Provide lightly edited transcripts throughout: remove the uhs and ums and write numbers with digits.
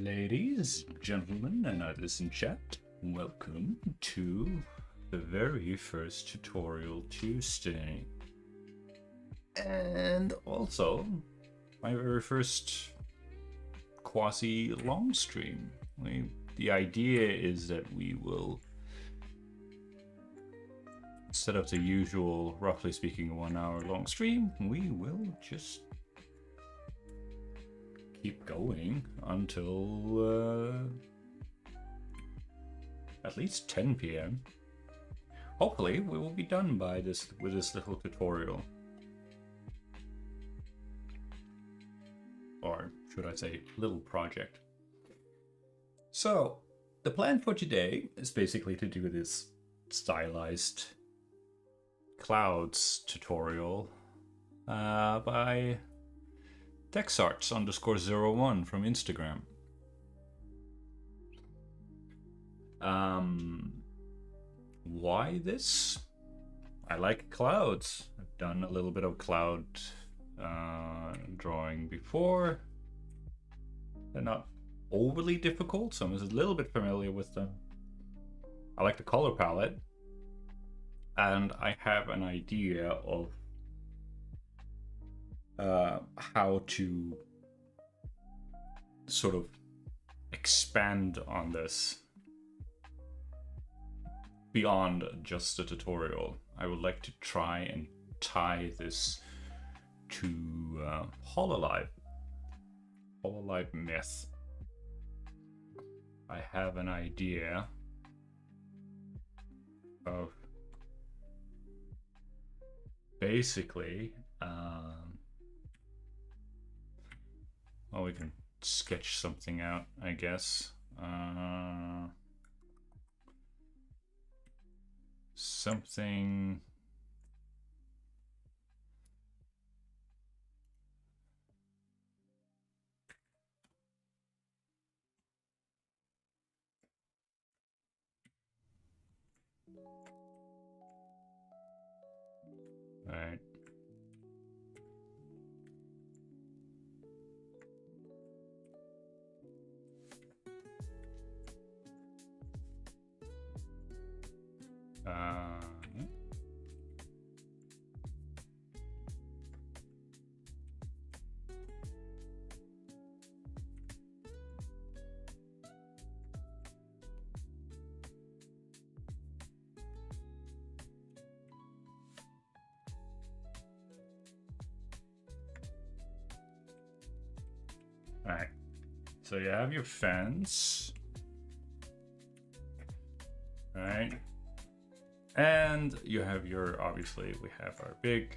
Ladies, gentlemen, and others in chat, welcome to the very first Tutorial Tuesday. And also, my very first quasi-long stream. The idea is that we will, instead of the usual, roughly speaking, 1 hour long stream, we will just keep going until at least 10 p.m. Hopefully we will be done by this with this little tutorial. Or should I say little project. So the plan for today is basically to do this stylized clouds tutorial by texarts_01 from Instagram. Why this? I like clouds. I've done a little bit of cloud drawing before. They're not overly difficult, so I'm just a little bit familiar with them. I like the color palette, and I have an idea of how to sort of expand on this beyond just a tutorial. I would like to try and tie this to Hololive myth. I have an idea of basically well, we can sketch something out, I guess. Something. All right. Alright, so you have your fence, right? And you have your, obviously, we have our big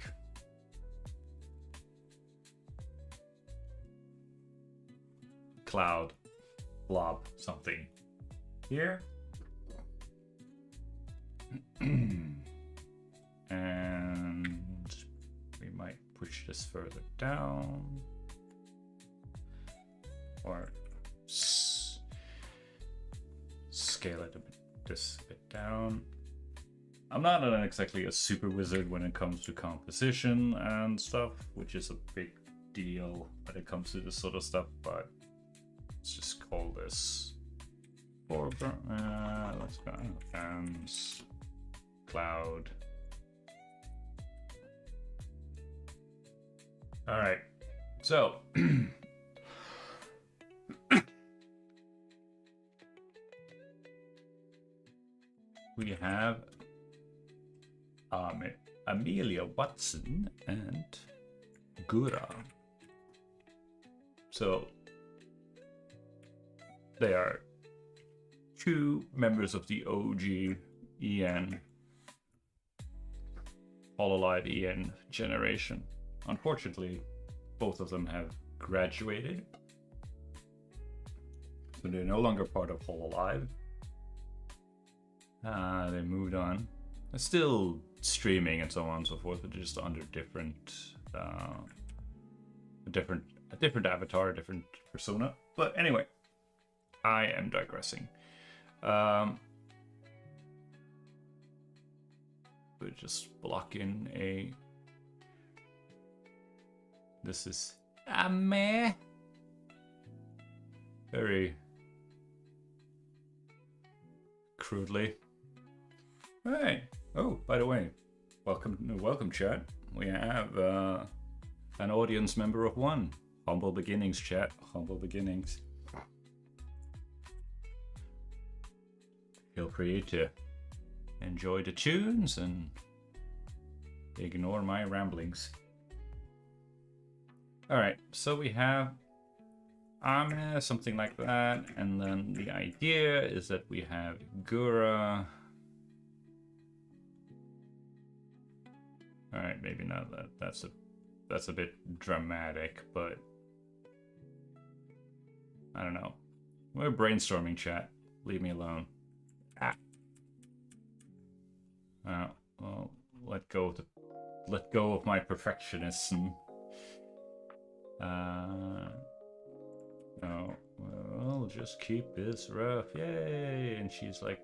cloud blob something here. And we might push this further down. Or scale it this bit down. I'm not exactly a super wizard when it comes to composition and stuff, which is a big deal when it comes to this sort of stuff, but let's just call this foreground. Let's go fans, cloud. All right, so we have Amelia Watson and Gura. So they are two members of the OG EN, Hololive EN generation. Unfortunately, both of them have graduated, so they're no longer part of Hololive. They moved on. They're still streaming and so on and so forth, but just under different, a different avatar, a different persona. But anyway, I am digressing. We'll just block in a. This is a meh. very crudely. All right. Oh, by the way, welcome, chat. We have an audience member of one. Humble beginnings, chat. Humble beginnings. Feel free to enjoy the tunes and ignore my ramblings. Alright, so we have Ame, something like that, and then the idea is that we have Gura. Alright, maybe not that. That's a bit dramatic, but I don't know. We're brainstorming, chat. Leave me alone. Well, let go of my perfectionism. No, we'll just keep this rough. Yay! And she's like,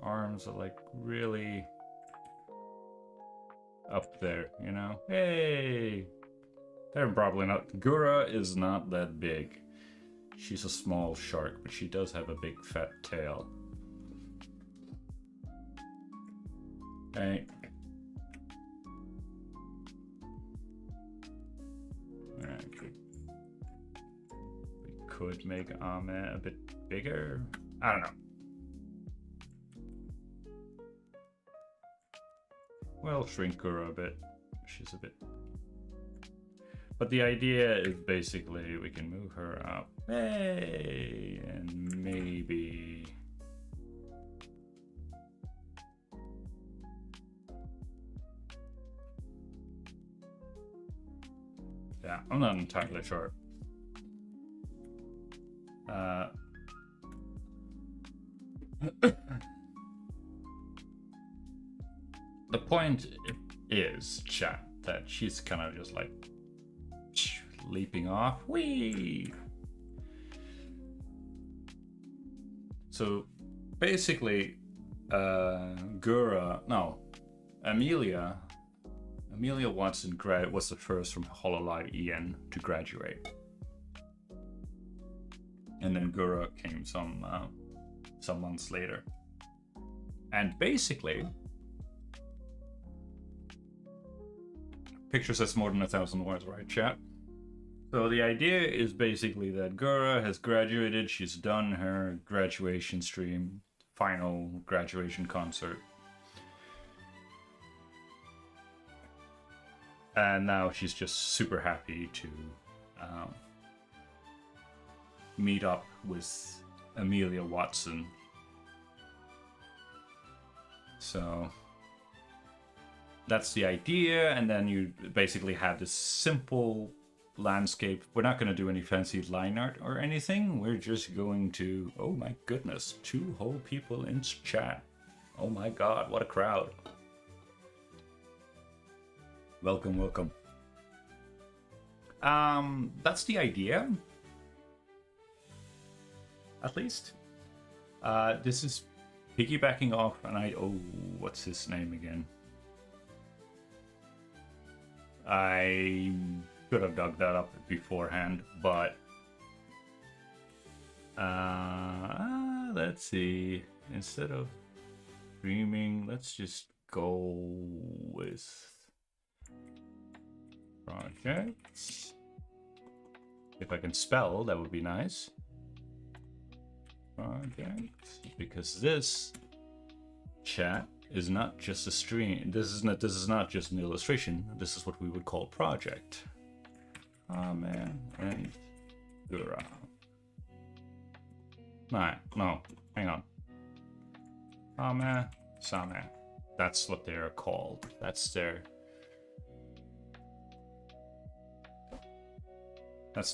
arms are like really up there, you know? Hey! They're probably not. Gura is not that big. She's a small shark, but she does have a big fat tail. Okay. Alright, we could make Ame a bit bigger. I don't know. Well, shrink her a bit. She's a bit. But the idea is basically we can move her up. Hey! And maybe. Yeah, I'm not entirely sure. The point is, chat, that she's kind of just like leaping off. Whee! So basically, Amelia Watson was the first from Hololive EN to graduate, and then Gura came some months later. And basically, picture says more than 1,000 words, right, chat? So the idea is basically that Gura has graduated. She's done her graduation stream, final graduation concert. And now she's just super happy to meet up with Amelia Watson. So that's the idea, and then you basically have this simple landscape. We're not going to do any fancy line art or anything. We're just going to... Oh my goodness, 2 whole people in chat. Oh my god, what a crowd. Welcome, welcome. That's the idea. At least. This is piggybacking off, and what's his name again? I could have dug that up beforehand, but let's see. Instead of streaming, let's just go with projects. If I can spell, that would be nice. Projects, because this chat is not just a stream. This is not just an illustration. This is what we would call project. Amen and Gura. No, hang on. Ame, Same. That's what they're called. That's the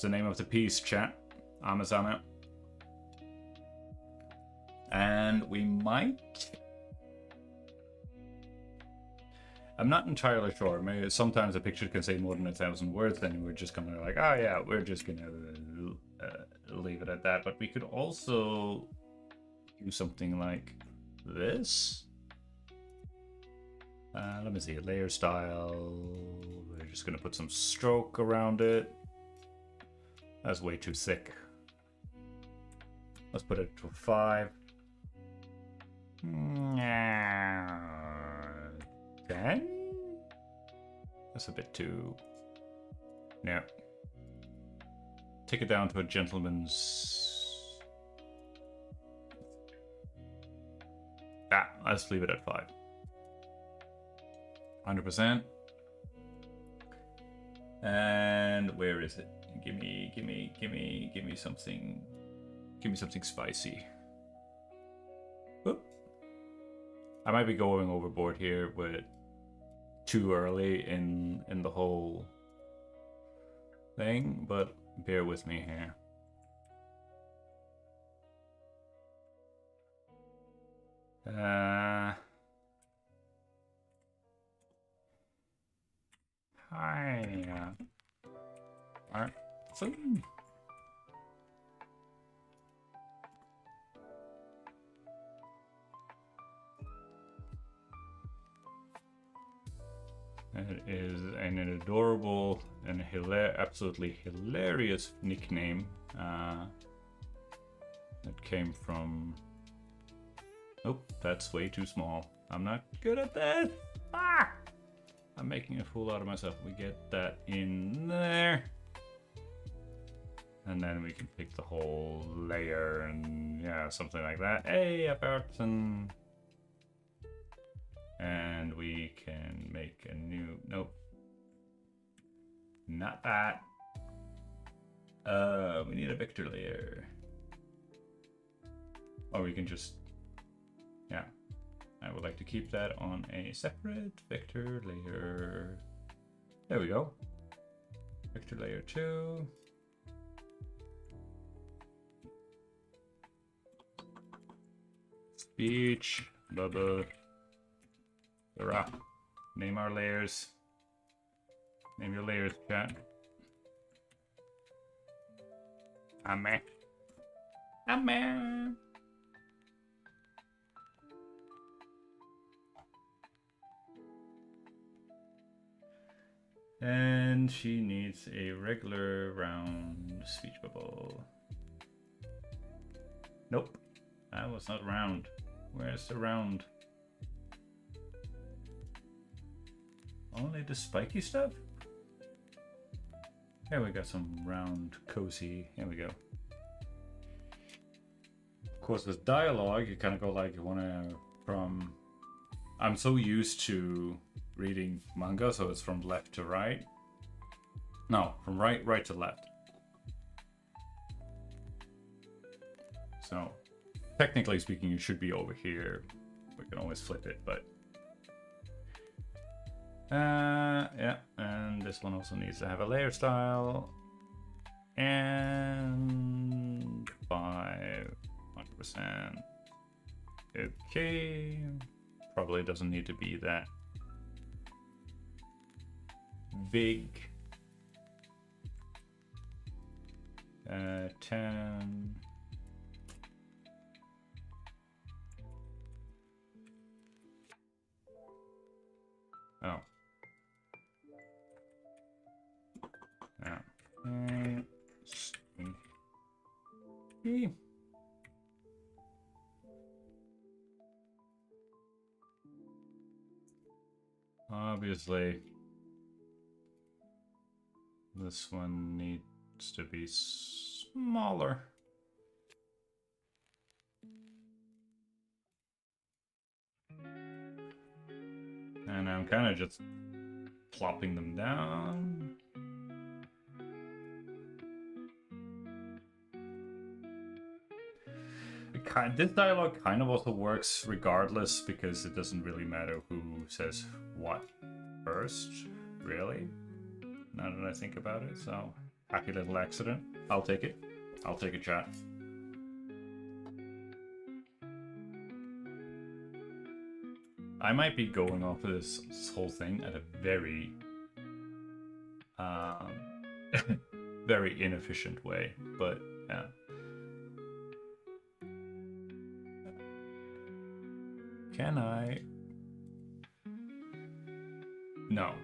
name of the piece, chat. Ame Same. And we might... I'm not entirely sure. Maybe sometimes a picture can say more than 1,000 words, then we're just kind of like, oh yeah, we're just gonna leave it at that. But we could also do something like this. Let me see, layer style. We're just gonna put some stroke around it. That's way too thick. Let's put it to 5. 10? That's a bit too... Yeah. Take it down to a gentleman's... Ah, let's leave it at 5. 100%. And where is it? Give me something. Give me something spicy. Whoop. I might be going overboard here with too early in the whole thing, but bear with me here. Hi. Alright. So. It is an adorable and absolutely hilarious nickname that came from... Oh, that's way too small. I'm not good at this. Ah! I'm making a fool out of myself. We get that in there. And then we can pick the whole layer and yeah, something like that. Hey, about some... And we can make a new... Nope. Not that. We need a vector layer. Or we can just... Yeah. I would like to keep that on a separate vector layer. There we go. Vector layer 2. Speech. Bubba. Name our layers. Name your layers, chat. Amen. Amen. And she needs a regular round speech bubble. Nope. That was not round. Where's the round? Only the spiky stuff? Here we got some round, cozy. Here we go. Of course, with dialogue, you kind of go like you want to from... I'm so used to reading manga, so it's from left to right. No, from right to left. So, technically speaking, you should be over here. We can always flip it, but... yeah, and this one also needs to have a layer style. And 500%. Okay. Probably doesn't need to be that big. 10. Oh. Yeah. Obviously, this one needs to be smaller. And I'm kind of just plopping them down. This dialogue kind of also works regardless because it doesn't really matter who says what first, really. Now that I think about it, so happy little accident. I'll take it. I'll take a chat. I might be going off of this whole thing at a very, very inefficient way, but yeah. Can I? No.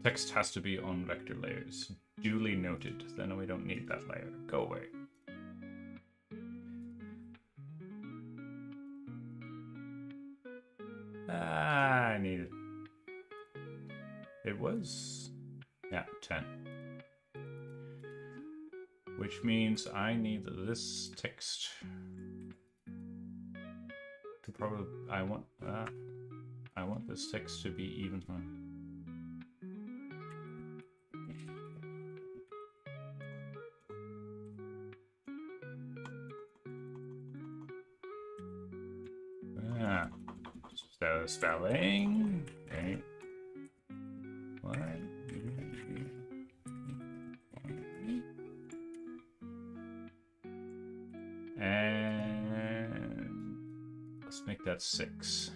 Text has to be on vector layers. Duly noted. Then we don't need that layer. Go away. I need it. It was, yeah, 10. Which means I need this text to probably, I want this text to be even. So spelling. Okay. What? And let's make that 6.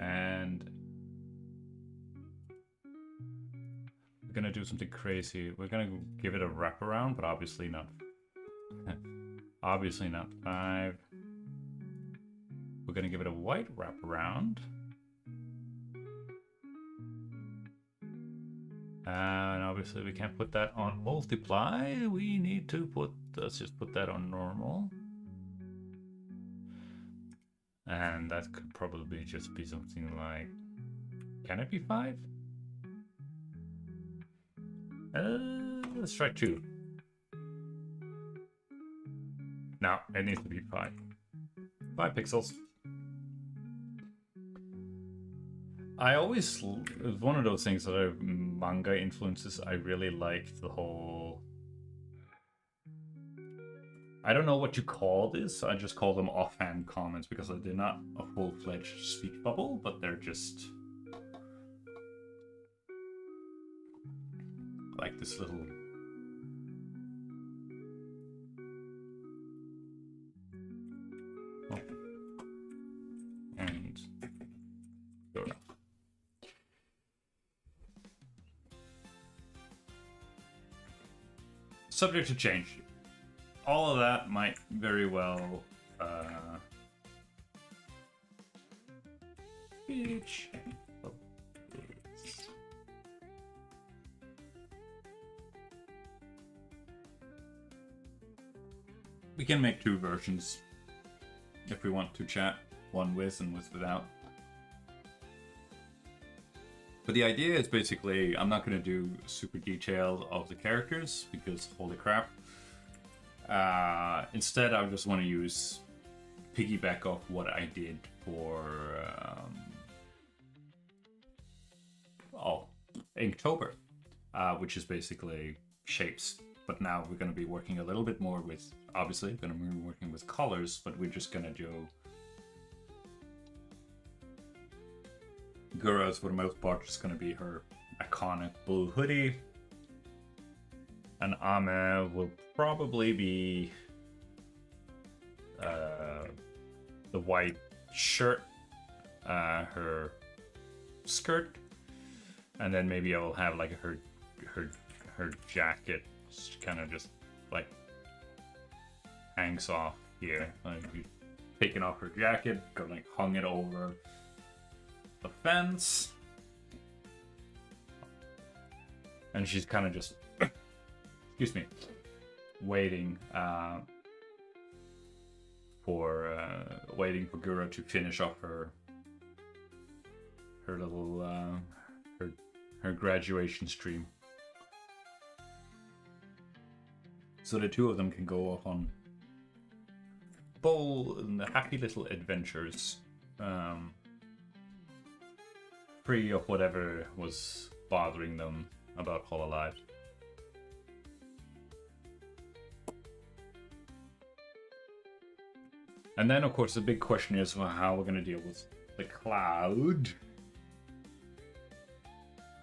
And we're gonna do something crazy. We're gonna give it a wraparound, but obviously not. Obviously not 5. We're gonna give it a white wraparound. And obviously we can't put that on multiply. We need to put, let's just put that on normal. And that could probably just be something like, can it be 5? Let's try 2. No, it needs to be 5. 5 pixels. I always, it's one of those things that are manga influences. I really liked the whole, I don't know what you call this. I just call them offhand comments because they're not a full-fledged speech bubble, but they're just like this little. Oh. And go around. Subject to change. All of that might very well bitch. We can make 2 versions if we want to chat, one with and with without. But the idea is basically, I'm not going to do super detailed of the characters because holy crap. Instead, I just want to use piggyback off what I did for Inktober, which is basically shapes. But now we're going to be working a little bit more with, obviously, going to be working with colors, but we're just going to do Gura's, for the most part, just going to be her iconic blue hoodie. And Ame will probably be the white shirt, her skirt, and then maybe I'll have like her jacket kind of just like hangs off here. Like taking off her jacket, go like hung it over the fence, and she's kind of just excuse me, waiting for Gura to finish off her little her graduation stream, so the 2 of them can go off on bold and happy little adventures, free of whatever was bothering them about Hololive. And then, of course, the big question is how we're going to deal with the cloud.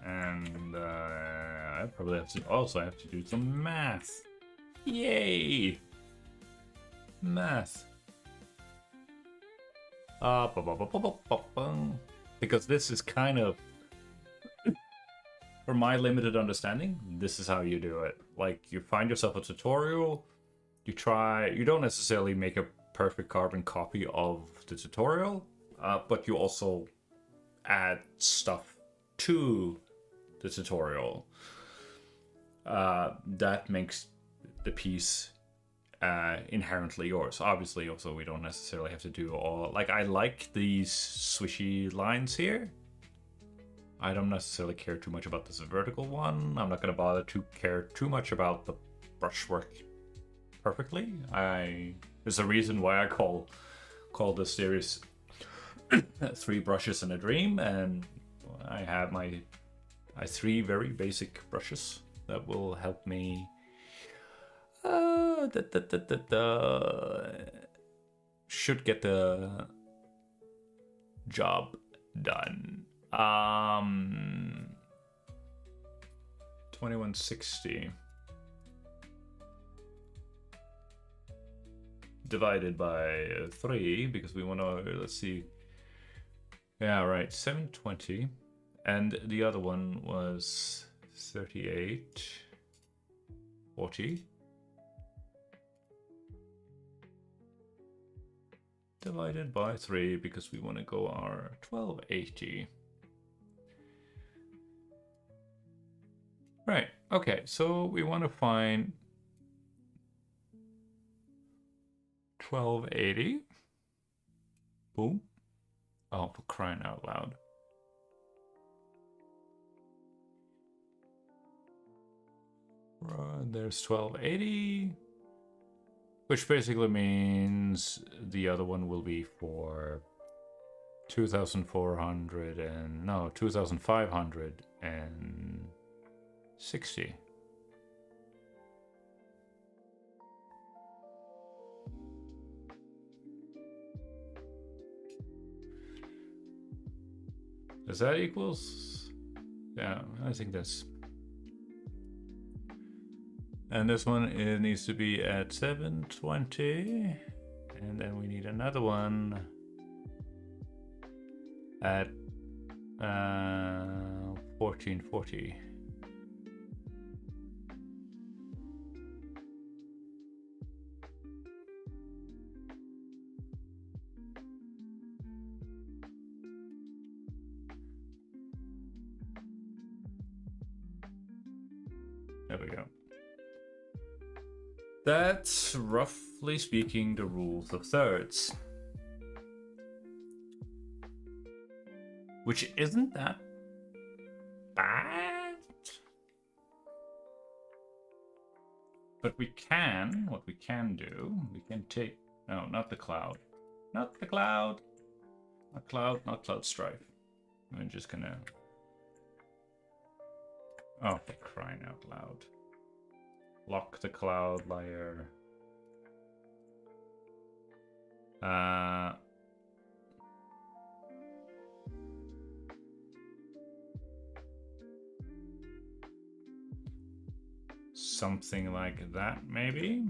And I probably have to also do some math. Yay! Math. Because this is kind of, from my limited understanding, this is how you do it. Like, you find yourself a tutorial, you don't necessarily make a perfect carbon copy of the tutorial, but you also add stuff to the tutorial that makes the piece inherently yours. Obviously, also we don't necessarily have to do all. Like, I like these swishy lines here. I don't necessarily care too much about this vertical one. I'm not going to bother to care too much about the brushwork perfectly. There's a reason why I call this series 3 brushes in a dream, and I have my 3 very basic brushes that will help me should get the job done. 2160 divided by 3, because we want to, let's see. Yeah, right, 720. And the other one was 3840. Divided by 3, because we want to go our 1280. Right, okay, so we want to find 1280. Boom. Oh, for crying out loud. There's 1280. Which basically means the other one will be for 2,400 and... No, 2,560. Does that equals? Yeah, I think that's... And this one, it needs to be at 720. And then we need another one at 1440. There we go. That's, roughly speaking, the rules of thirds. Which isn't that bad. But we can, what we can do, we can take, no, not the cloud. Not the cloud. Not cloud, not cloud strife. I'm just gonna, oh, for crying out loud. Lock the cloud layer. Something like that, maybe?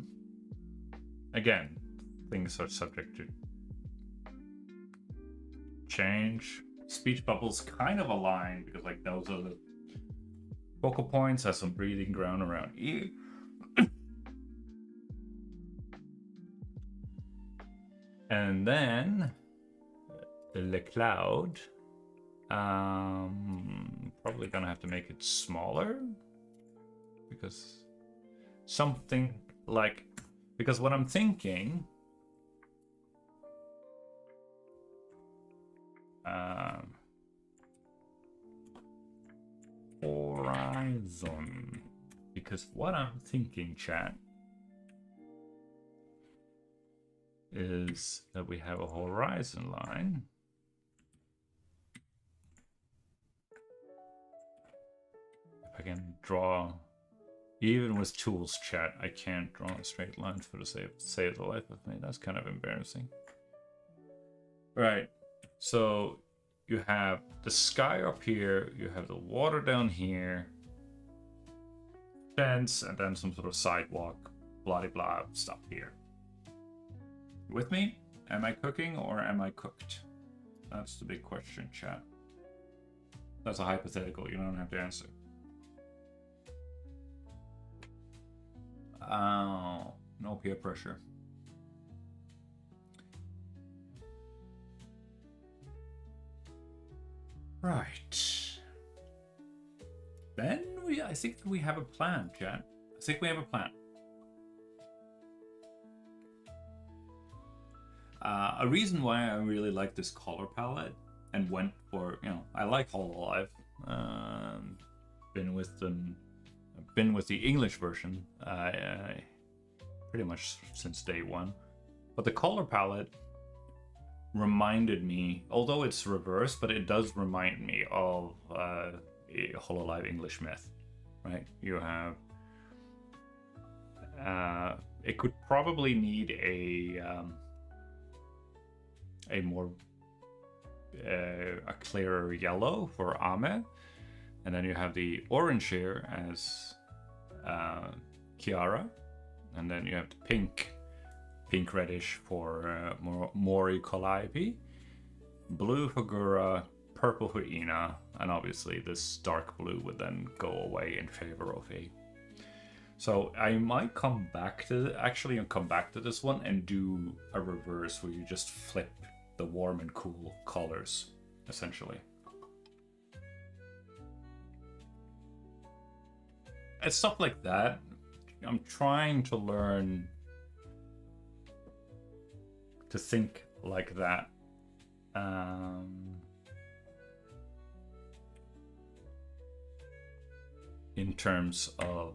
Again, things are subject to change. Speech bubbles kind of align because, like, those are the focal points, has some breathing ground around here. And then the cloud, probably gonna have to make it smaller, because something like, because what I'm thinking, horizon, because what I'm thinking, chat, is that we have a horizon line. If I can draw, even with tools, chat, I can't draw a straight line for the save the life of me. That's kind of embarrassing. Right, so you have the sky up here, you have the water down here, fence, and then some sort of sidewalk, blah blah stuff here. With me? Am I cooking or am I cooked? That's the big question, chat. That's a hypothetical, you don't have to answer. Oh, no peer pressure. Right. Then I think we have a plan, chat. I think we have a plan. A reason why I really like this color palette and went for, I like Hololive. Been with them, been with the English version pretty much since day one. But the color palette reminded me, although it's reversed, but it does remind me of Hololive English Myth, right? You have, it could probably need a more a clearer yellow for Ame, and then you have the orange here as Kiara, and then you have the pink reddish for Mori Calliope, blue for Gura, purple for Ina, and obviously this dark blue would then go away in favor of A. So I might come back to this one and do a reverse where you just flip the warm and cool colors, essentially. And stuff like that, I'm trying to learn to think like that. In terms of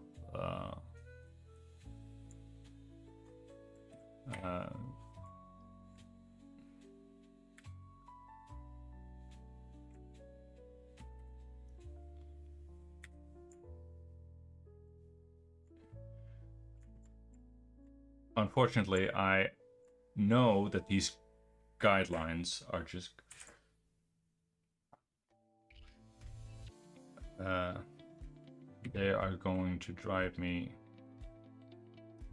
unfortunately, I know that these guidelines are just they are going to drive me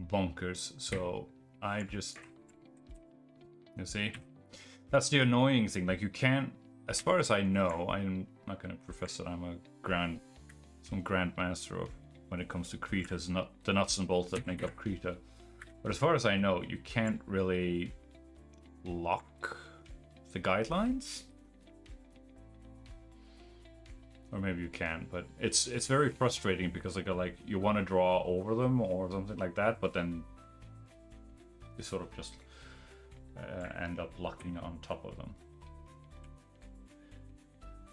bonkers, so I just, you see, that's the annoying thing. Like, you can't, as far as I know, I'm not going to profess that I'm some grandmaster of when it comes to Krita's, not the nuts and bolts that make up Krita. But as far as I know, you can't really lock the guidelines. Or maybe you can, but it's very frustrating because like you want to draw over them or something like that, but then you sort of just end up locking on top of them.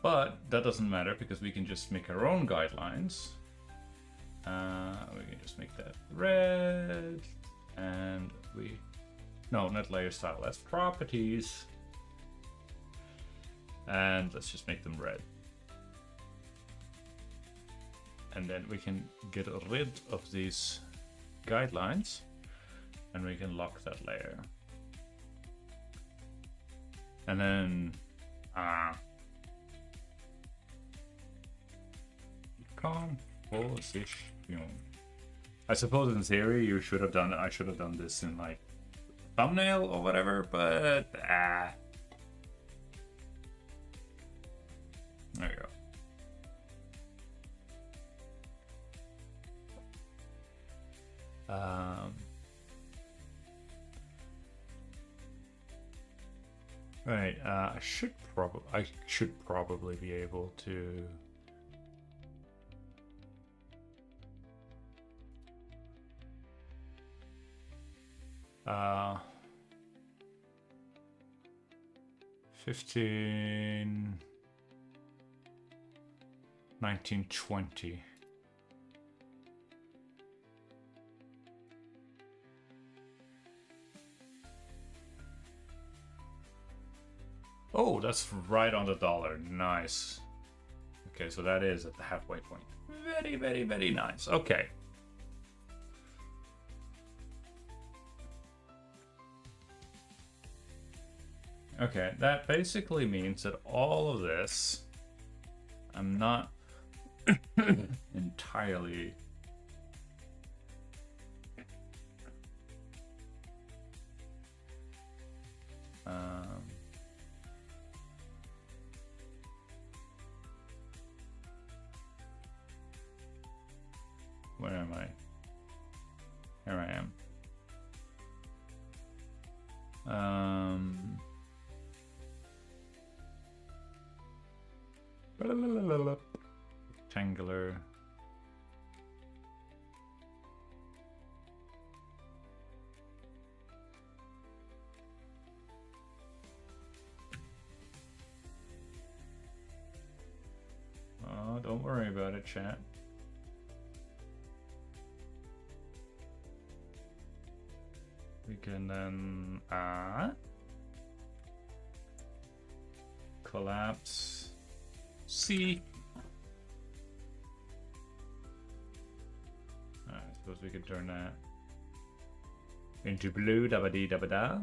But that doesn't matter because we can just make our own guidelines. We can just make that red, and not layer style, that's properties, and let's just make them red. And then we can get rid of these guidelines and we can lock that layer. And then composition. I suppose in theory I should have done this in like thumbnail or whatever, but there you go. Right, I should probably be able to $15, 19, 20. Oh, that's right on the dollar. Nice. Okay, so that is at the halfway point. Very, very, very nice. Okay. Okay, that basically means that all of this, I'm not entirely where am I? Here I am. Rectangular. at it, chat. We can then collapse C. I suppose we could turn that into blue, dabba dee dabba da.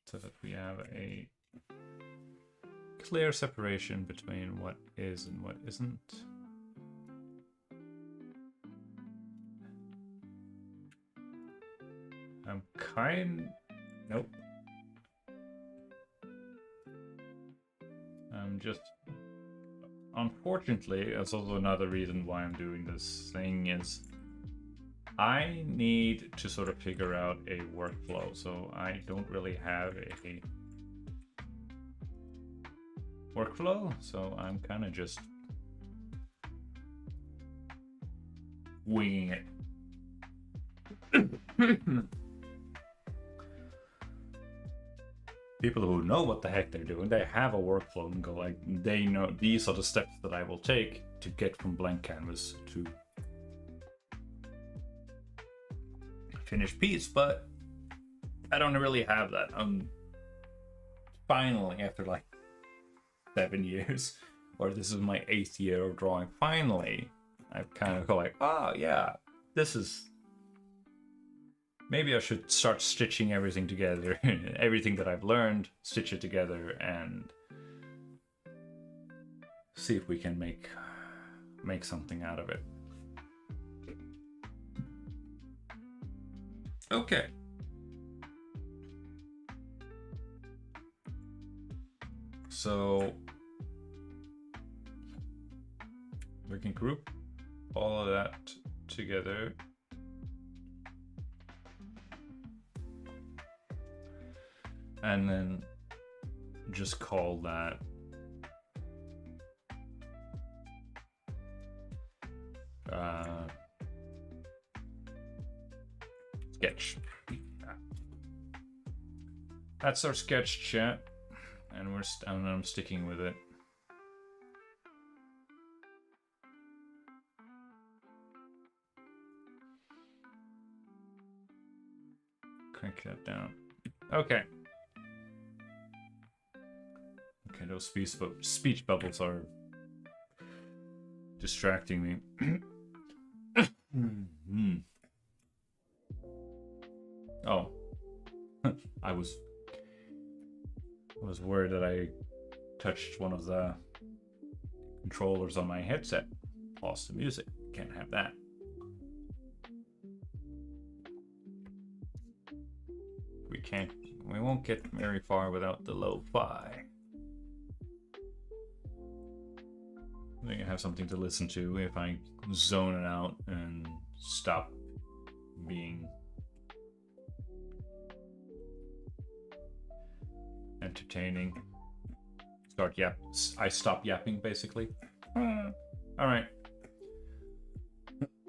So that we have a clear separation between what is and what isn't. Nope. I'm just, unfortunately, that's also another reason why I'm doing this thing is I need to sort of figure out a workflow. So I don't really have a workflow, so I'm kind of just winging it. People who know what the heck they're doing, they have a workflow and go like, they know these are the steps that I will take to get from blank canvas to finished piece, but I don't really have that. Finally, after like 7 years, or this is my 8th year of drawing, finally, I've kind of go like, oh yeah, this is, maybe I should start stitching everything together, everything that I've learned, stitch it together and see if we can make something out of it. Okay. So we can group all of that together. And then just call that sketch. That's our sketch, chat, and I'm sticking with it. Crank that down. Okay. Okay, those speech bubbles are distracting me. Oh, I was worried that I touched one of the controllers on my headset. Lost the music. Can't have that. We won't get very far without the lo-fi. I think I have something to listen to if I zone it out and stop being entertaining. I stop yapping basically. All right.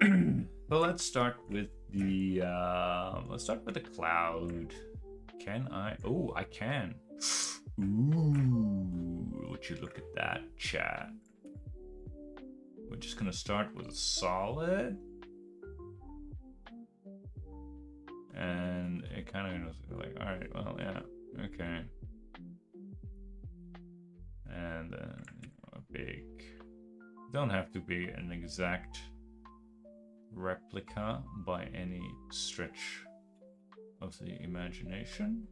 So let's start with the cloud. Can I? Oh, I can. Ooh, would you look at that, chat? We're just gonna start with a solid, and it kind of like, all right, well, yeah, okay, and then a big. Don't have to be an exact replica by any stretch of the imagination.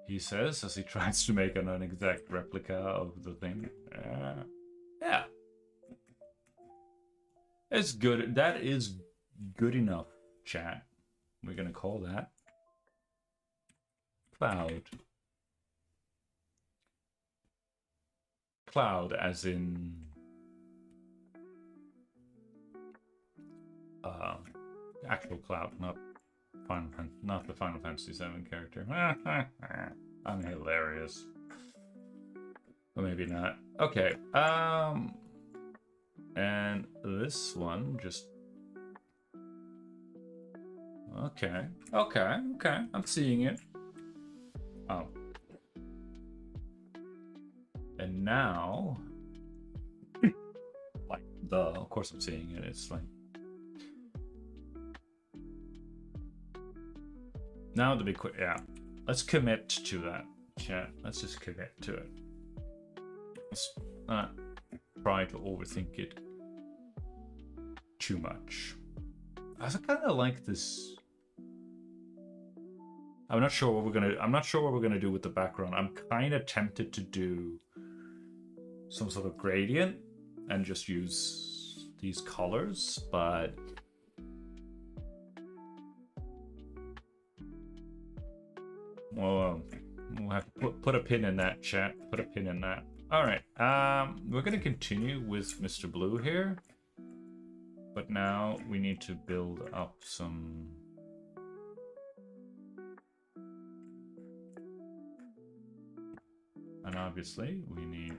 He says as he tries to make an exact replica of the thing. Yeah. It's good. That is good enough, chat. We're gonna call that cloud. Cloud as in actual cloud, not the Final Fantasy VII character. I'm hilarious. Or maybe not. Okay. And this one just Okay. Okay. Okay. I'm seeing it. Oh. And now, like, of course I'm seeing it. It's like, now to be quick, yeah. Let's commit to that, chat. Let's just commit to it. Let's not try to overthink it too much. I kind of like this. I'm not sure what we're gonna do with the background. I'm kind of tempted to do some sort of gradient and just use these colors, but well, we'll have to put a pin in that, chat. Put a pin in that. All right. We're gonna continue with Mr. Blue here, but now we need to build up some. And obviously we need,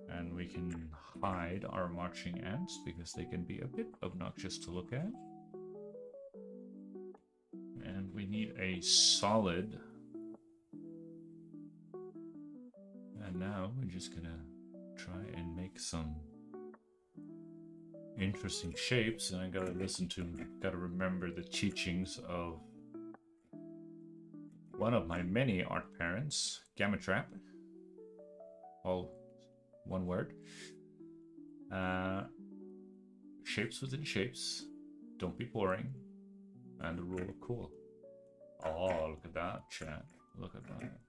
and we can hide our marching ants because they can be a bit obnoxious to look at. And we need a solid. And now we're just gonna try and make some interesting shapes. And I gotta remember the teachings of one of my many art parents, Gamma Trap. All one word. Shapes within shapes. Don't be boring. And the rule of cool. Oh, look at that, chat. Look at that.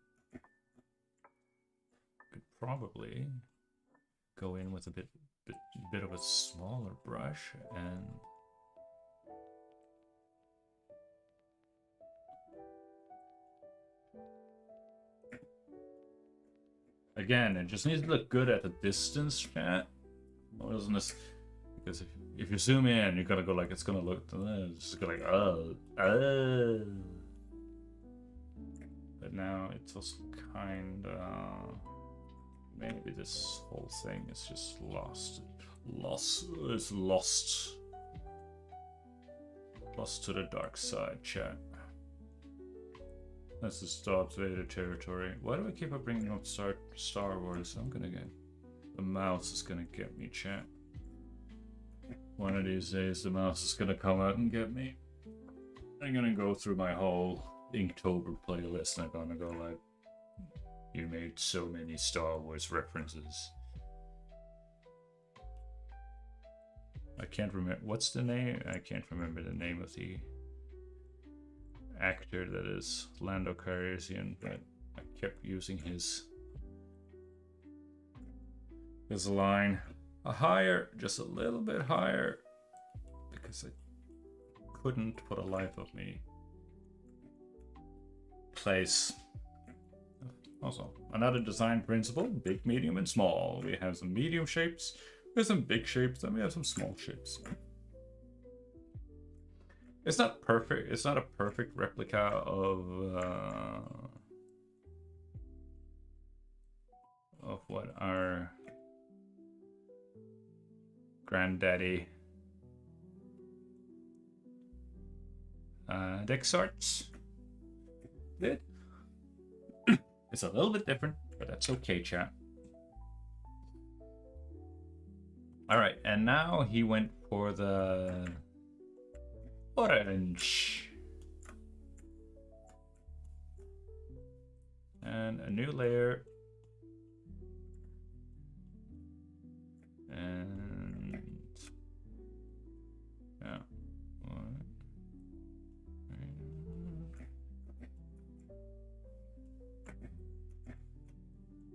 Could probably go in with a bit of a smaller brush and again, it just needs to look good at the distance, chat. Wasn't this? Because if you zoom in, you gotta go like it's gonna look. It's just go like But now it's also kind of maybe this whole thing is just lost. It's lost to the dark side, chat. That's the Darth Vader territory. Why do I keep on bringing up Star Wars? I'm gonna get... The mouse is gonna get me, chat. One of these days, the mouse is gonna come out and get me. I'm gonna go through my whole Inktober playlist and I'm gonna go like, you made so many Star Wars references. I can't remember... What's the name? I can't remember the name of the actor that is Lando Calrissian, but I kept using his line higher, just a little bit higher, because I couldn't for the life of me place. Also, another design principle: big, medium, and small. We have some medium shapes, we have some big shapes, and we have some small shapes. It's not perfect. It's not a perfect replica of what our granddaddy Dexarts did. It's a little bit different, but that's okay, chat. All right, and now he went for the orange. And a new layer. And yeah.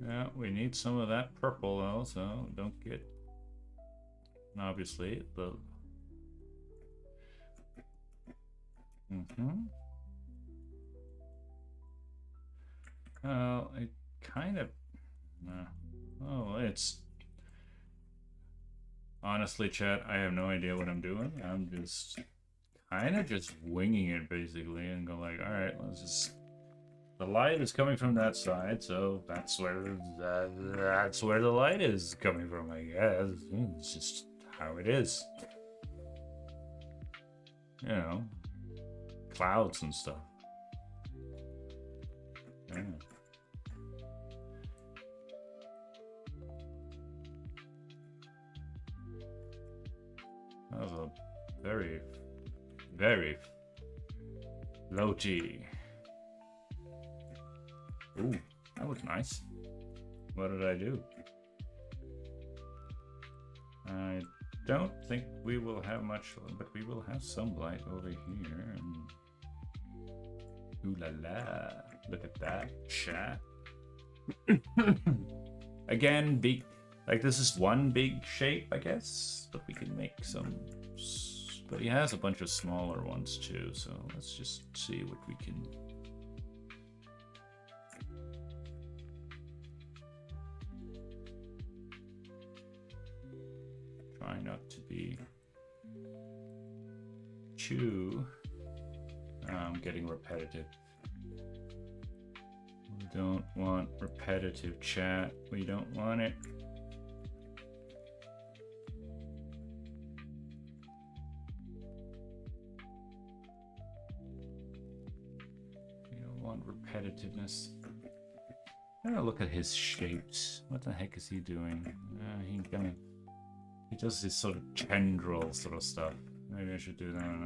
Yeah, we need some of that purple though, so don't get, obviously, the well, it kind of it's honestly, chat, I have no idea what I'm doing. I'm just kind of just winging it basically and go like, all right, let's just, the light is coming from that side, so that's where the light is coming from, I guess. It's just how it is. You know, clouds and stuff. Yeah. That was a very, very low G. Ooh, that was nice. What did I do? I don't think we will have much, but we will have some light over here. Ooh la la. Look at that, chat. Again, big, like this is one big shape, I guess, but we can make some, but he has a bunch of smaller ones too, so let's just see what we can. Try not to be too getting repetitive. We don't want repetitive chat. We don't want it. We don't want repetitiveness. I'm gonna look at his shapes. What the heck is he doing? He does this sort of tendril sort of stuff. Maybe I should do none of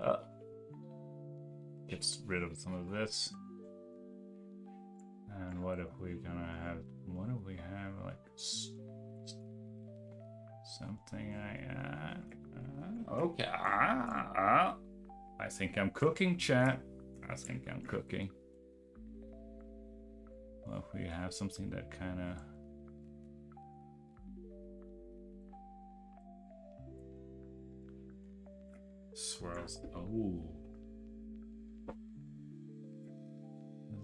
that. Gets rid of some of this. And what if we're gonna have? What if we have like something okay. I think I'm cooking, chat. I think I'm cooking. Well, if we have something that kind of swirls. Oh,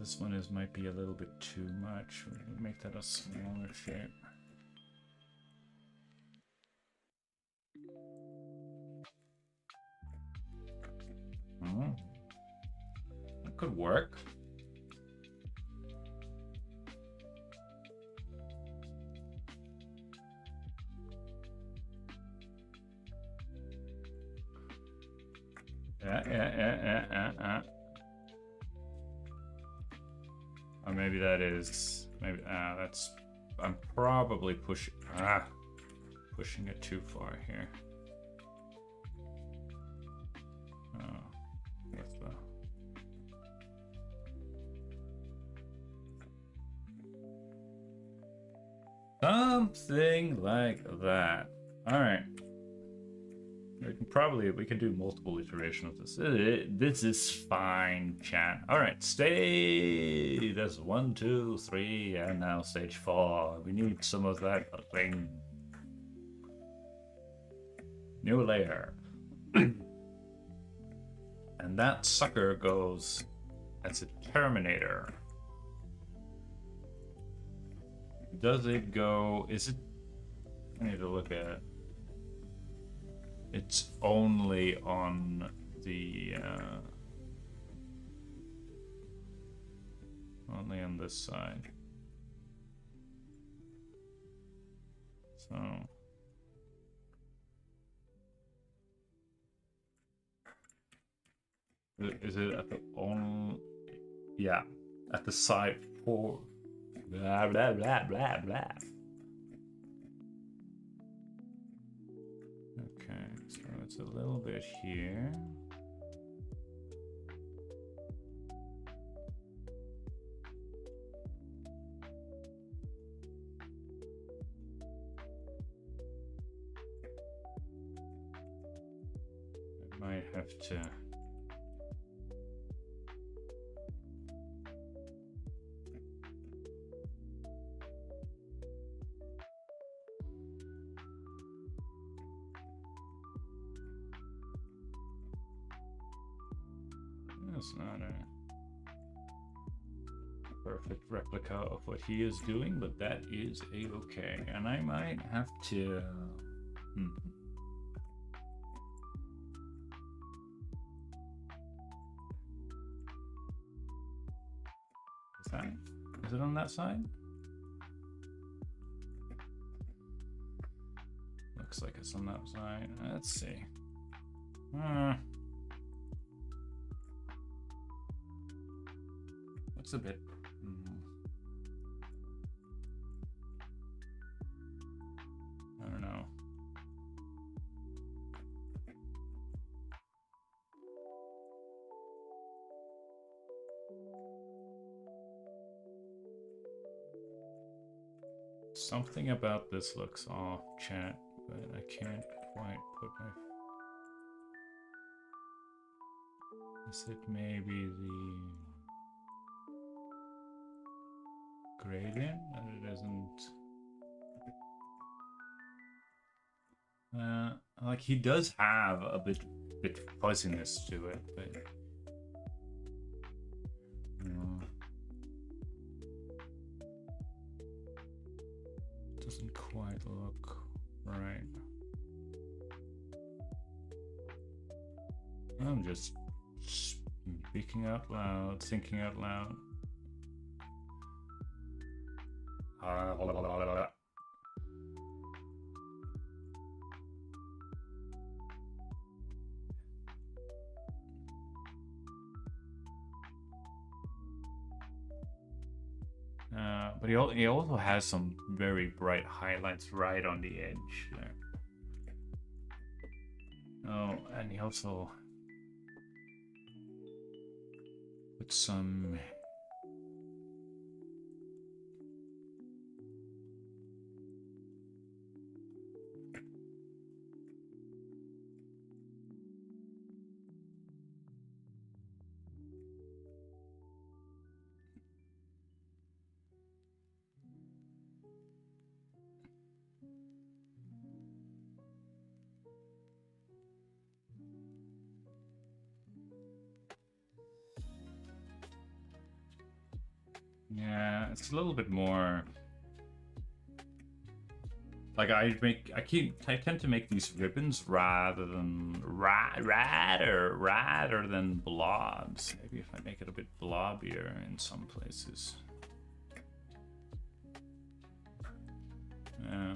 this one might be a little bit too much. We'll make that a smaller shape. That could work. Yeah. Or maybe that is, maybe, that's, I'm probably pushing it too far here. Oh, what's the... Something like that. All right. We can do multiple iterations of this. This is fine, chat. All right, stay. That's 1, 2, 3, and now stage 4. We need some of that thing. New layer. And that sucker goes as a terminator. Does it go? Is it? I need to look at it. It's only on the only on this side. So is it at the only? Yeah, at the side for blah blah blah blah blah. Okay, so it's a little bit here. I might have to. It's not a perfect replica of what he is doing, but that is a-okay. And I might have to... Is it on that side? Looks like it's on that side. Let's see. Looks a bit. I don't know. Something about this looks off, chat, but I can't quite put my... Is it maybe the gradient that it isn't? Like he does have a bit fuzziness to it, but doesn't quite look right. I'm just speaking out loud, thinking out loud. But he also has some very bright highlights right on the edge there. Oh, and he also put some yeah, it's a little bit more like I tend to make these ribbons rather than rather than blobs. Maybe if I make it a bit blobbier in some places. Yeah,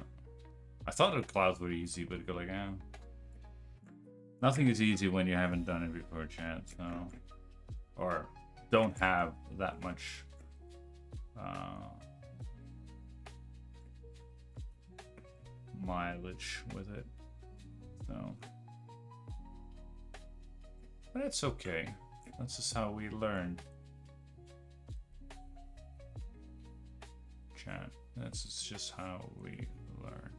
I thought the clouds were easy, but go like, nothing is easy when you haven't done it before, chat. So, or don't have that much. Mileage with it, so but it's okay. That's just how we learn, chat. That's just how we learn.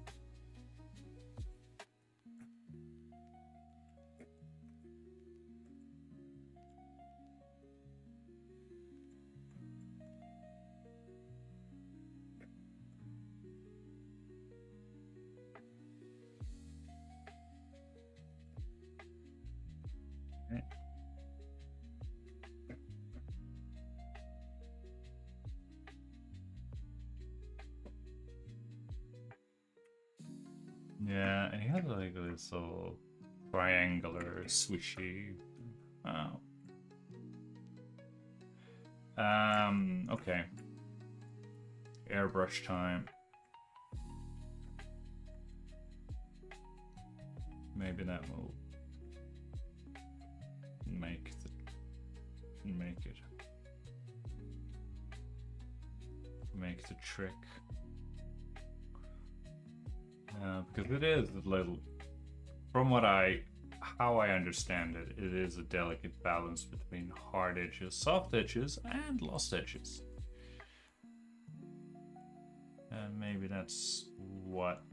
Yeah, and he has like this little triangular swishy. Oh. Okay. Airbrush time. Maybe that will make the trick. Because it is a little, from how I understand it, it is a delicate balance between hard edges, soft edges, and lost edges. And maybe that's what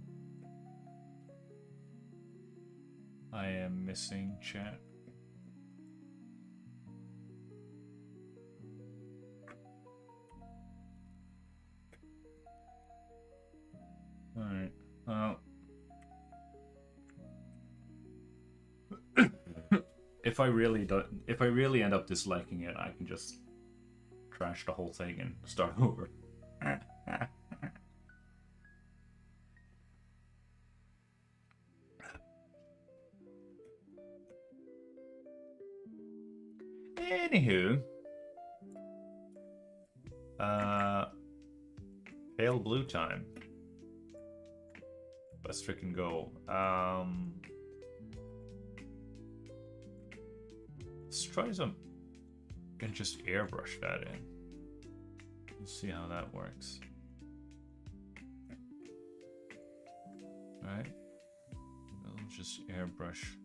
I am missing, chat. Alright, well. If I really end up disliking it, I can just trash the whole thing and start over. Anywho, pale blue time. Let's freaking go. Let's try some and just airbrush that in. Let's see how that works. Right? We'll just airbrush.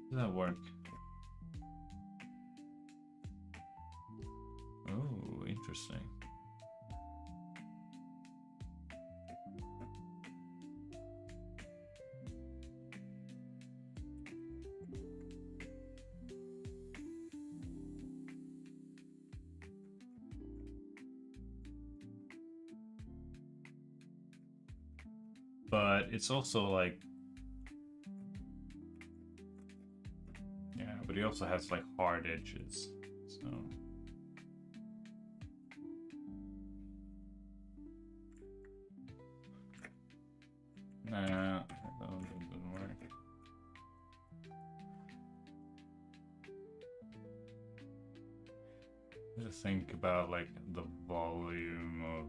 Does that work? Oh, interesting. But it's also like, yeah, but he also has like hard edges, so. Nah, that doesn't work. Just think about like the volume of.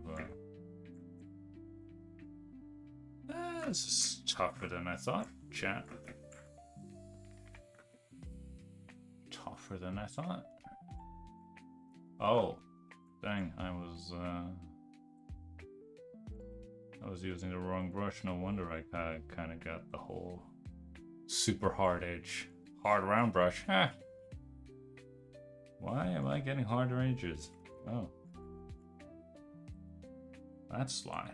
This is tougher than I thought, chat. Tougher than I thought. Oh, dang! I was using the wrong brush. No wonder I kind of got the whole super hard edge, hard round brush. Huh. Why am I getting harder edges? Oh, that's sly.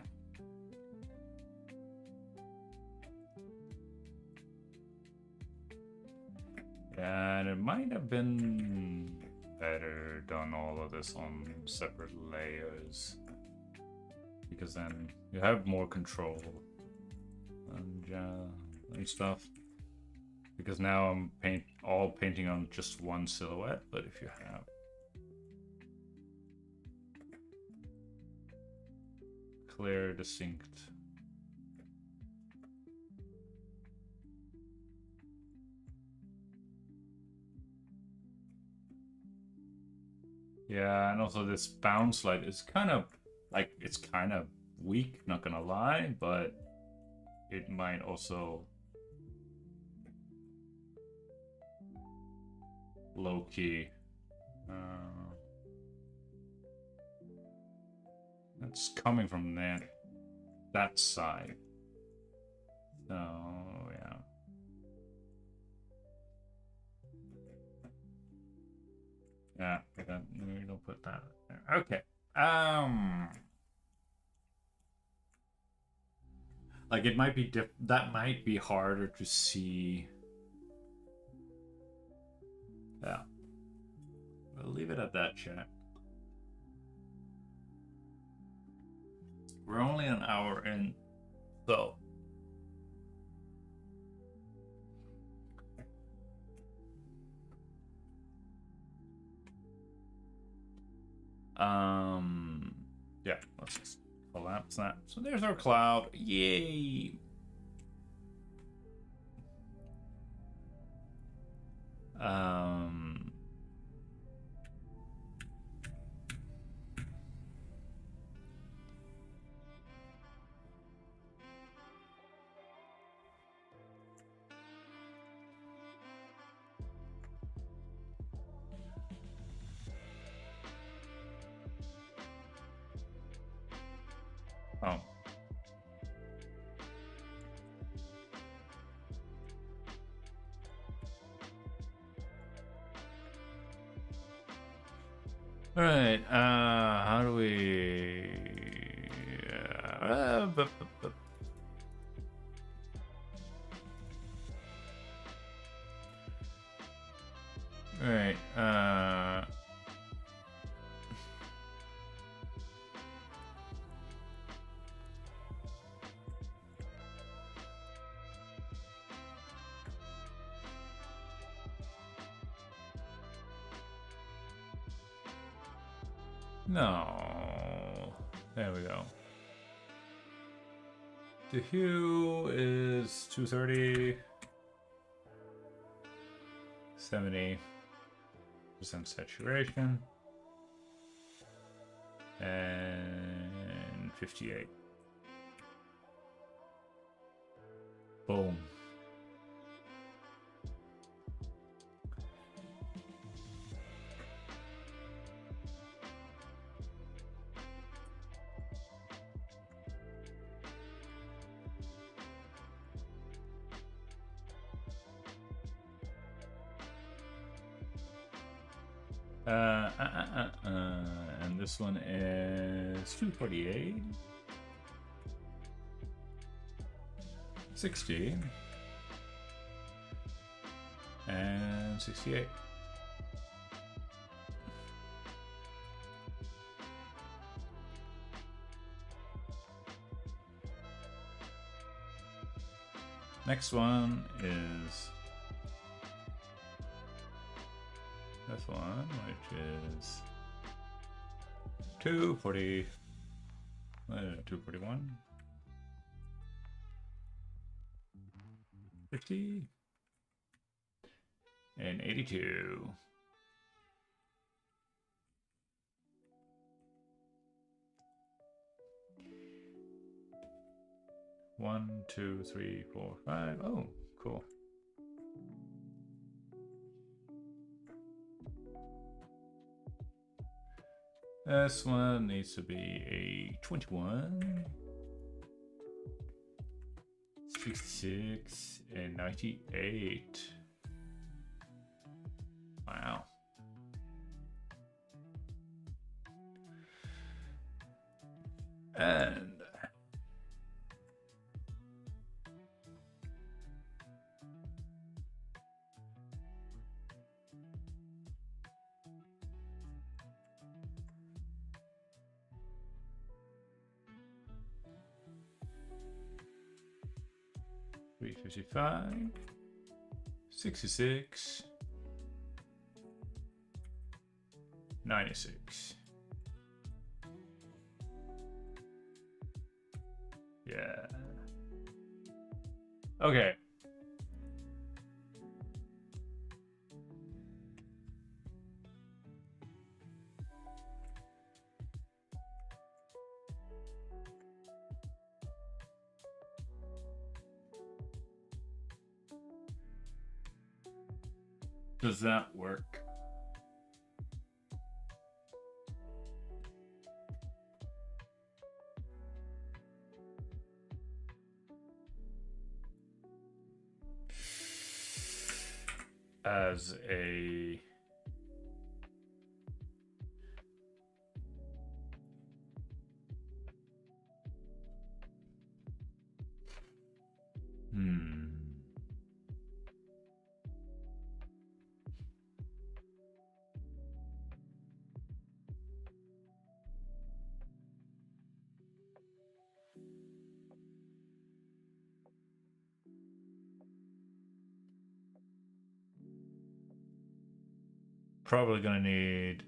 Yeah, and it might have been better done all of this on separate layers, because then you have more control and stuff. Because now I'm painting on just one silhouette, but if you have clear, distinct. Yeah, and also this bounce light is kind of like, it's kind of weak, not gonna lie, but it might also low key. That's coming from that side. So yeah. Yeah, we don't put that there. Okay. Like it might be that might be harder to see. Yeah. We'll leave it at that, chat. We're only an hour in, so. Yeah, let's just collapse that. So there's our cloud. Yay! Oh. All right. How do we? All right. No. There we go. The hue is 230. 70% saturation. And 58. Boom. And this one is 248, 60, and 68. Next one is this one, which is 240, 241, 50, and 82. One, two, three, four, five. Oh, cool. This one needs to be a 21, 66, and 98. Wow. And $355, 66, 96. Yeah. Okay. Does that work? As a probably gonna need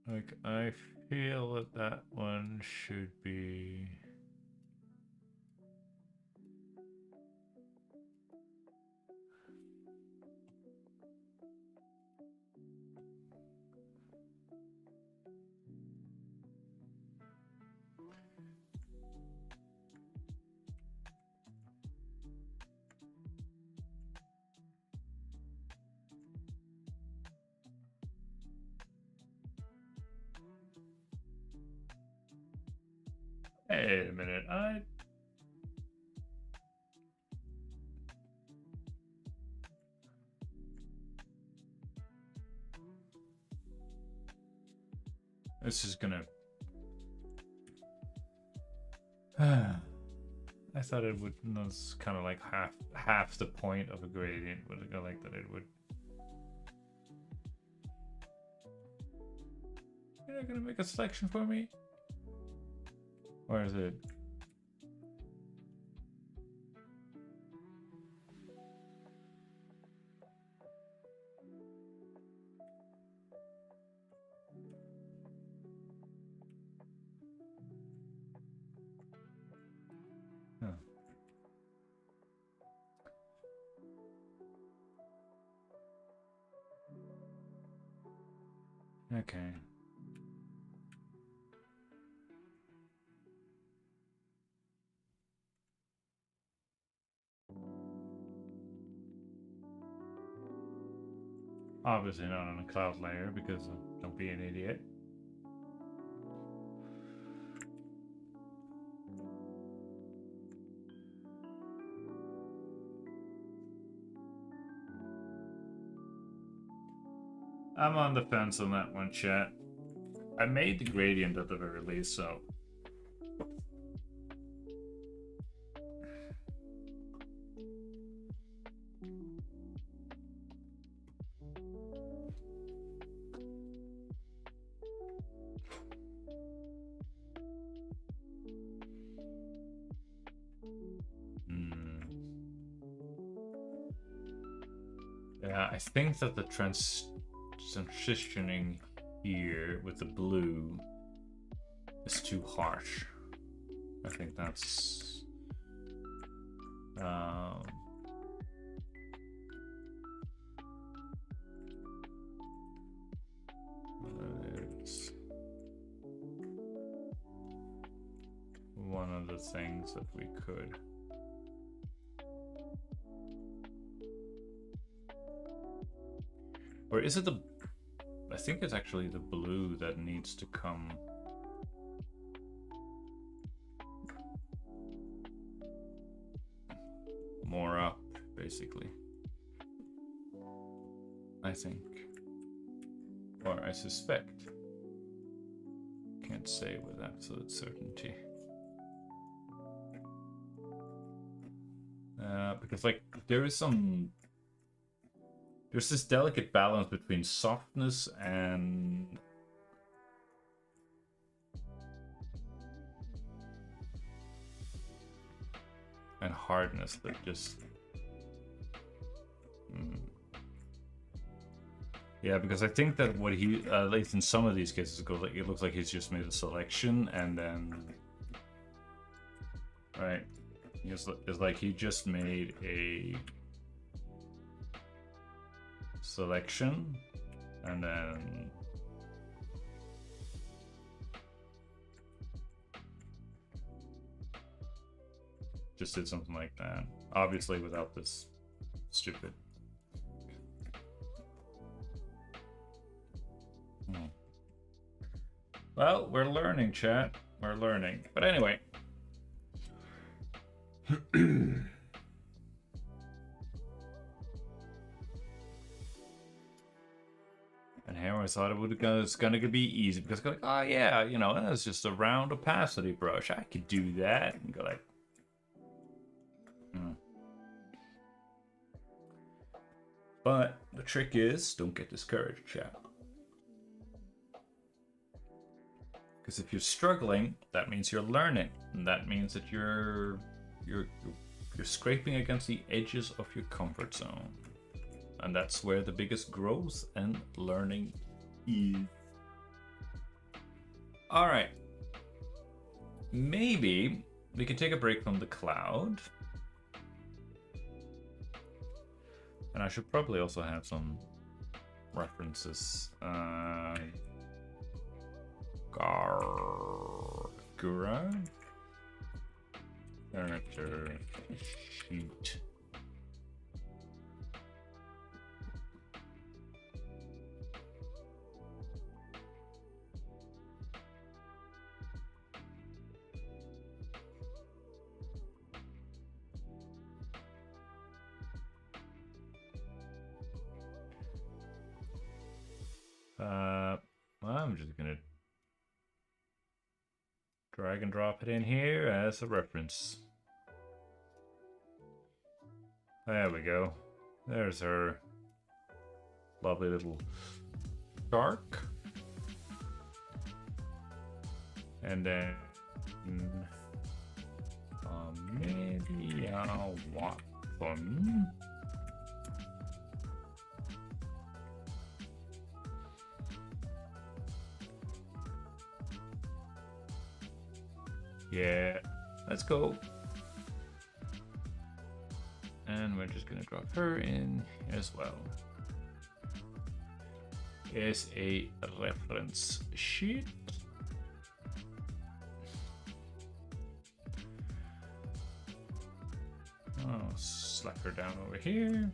like I feel that that one should be Wait a minute, this is gonna I thought it would was kind of like half the point of a gradient would go like that it would. You're not gonna make a selection for me? Or is it? Huh. Okay. Obviously not on a cloud layer because don't be an idiot. I'm on the fence on that one, chat. I made the gradient at the very least, so. Yeah, I think that the transitioning here with the blue is too harsh. I think that's it's one of the things that we could. Or is it the... I think it's actually the blue that needs to come... more up, basically. I think. Or I suspect. Can't say with absolute certainty. Because, like, there's this delicate balance between softness and hardness that just yeah, because I think that what he at least in some of these cases goes like, it looks like he's just made a selection and then right, it's like he just made a selection and then just did something like that, obviously without this stupid Well, we're learning, chat, we're learning, but anyway. And here I thought it's gonna be easy because like, oh yeah, you know, that's just a round opacity brush. I could do that and go like, But the trick is, don't get discouraged, chat. Because if you're struggling, that means you're learning, and that means that you're scraping against the edges of your comfort zone. And that's where the biggest growth and learning is. All right. Maybe we could take a break from the cloud. And I should probably also have some references. Gura? Character sheet. Well, I'm just gonna drag and drop it in here as a reference. There we go. There's her lovely little shark. And then maybe I'll want them. Yeah, let's go. And we're just gonna drop her in as well. As a reference sheet. Oh, slap her down over here.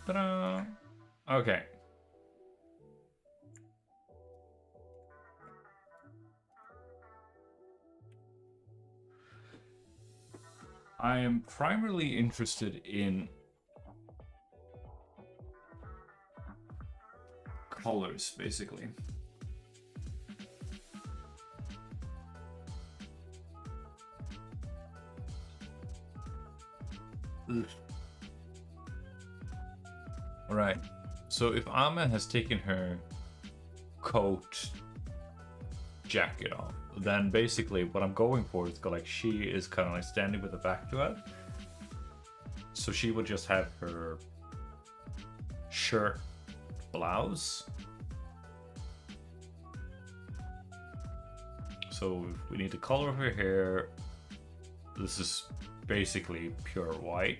Ta-da! Okay. I am primarily interested in colors, basically. Alright, so if Amma has taken her coat jacket off, then basically what I'm going for is like she is kind of like standing with the back to us. So she would just have her shirt, blouse. So we need the color of her hair. This is basically pure white.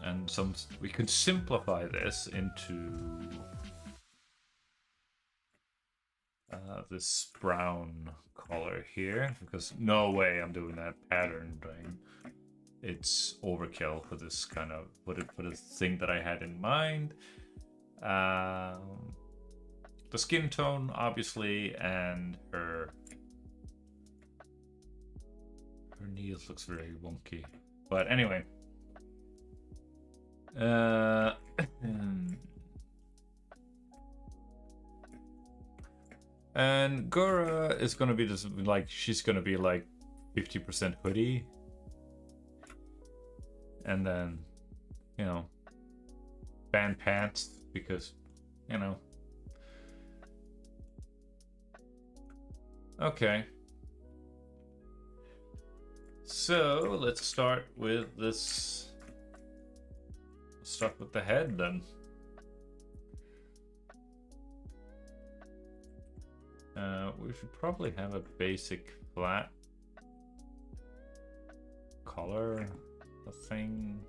And we can simplify this into this brown color here, because no way I'm doing that pattern thing. It's overkill for this kind of for the thing that I had in mind. The skin tone, obviously, and her nails looks very wonky. But anyway. And Gura is gonna be this, like, she's gonna be like 50% hoodie. And then, you know, band pants, because, you know. Okay. So let's start with this. Let's start with the head then. We should probably have a basic flat color thing,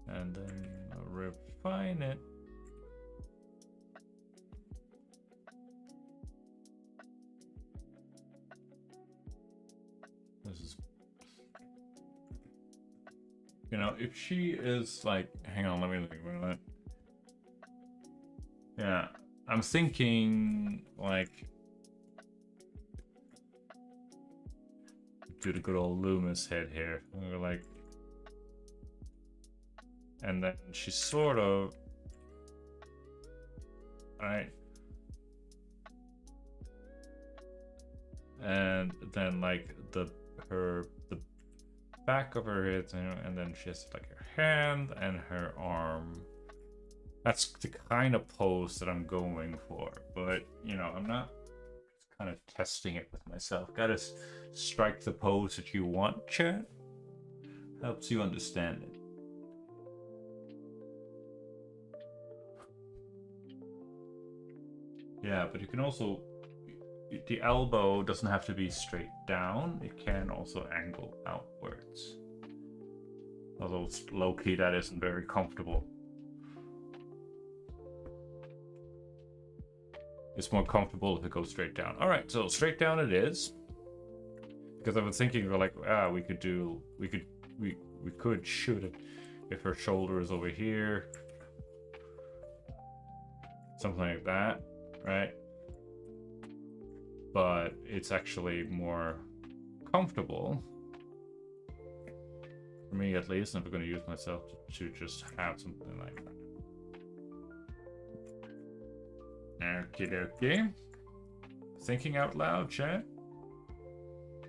and then refine it. This is, you know, if she is like, hang on, let me think about it. Yeah, I'm thinking like do the good old Loomis head here, like, and then she's sort of, right, and then like the back of her head, you know, and then she has like her hand and her arm. That's the kind of pose that I'm going for, but you know, I'm not kind of testing it with myself. Gotta strike the pose that you want, chat. Helps you understand it. Yeah, but you can also, the elbow doesn't have to be straight down, it can also angle outwards. Although low-key that isn't very comfortable. It's more comfortable if it goes straight down. All right, so straight down it is. Because I was thinking, like, we could shoot it if her shoulder is over here, something like that, right? But it's actually more comfortable for me, at least. And if I'm going to use myself to just have something like that. Okie dokie. Thinking out loud, chat.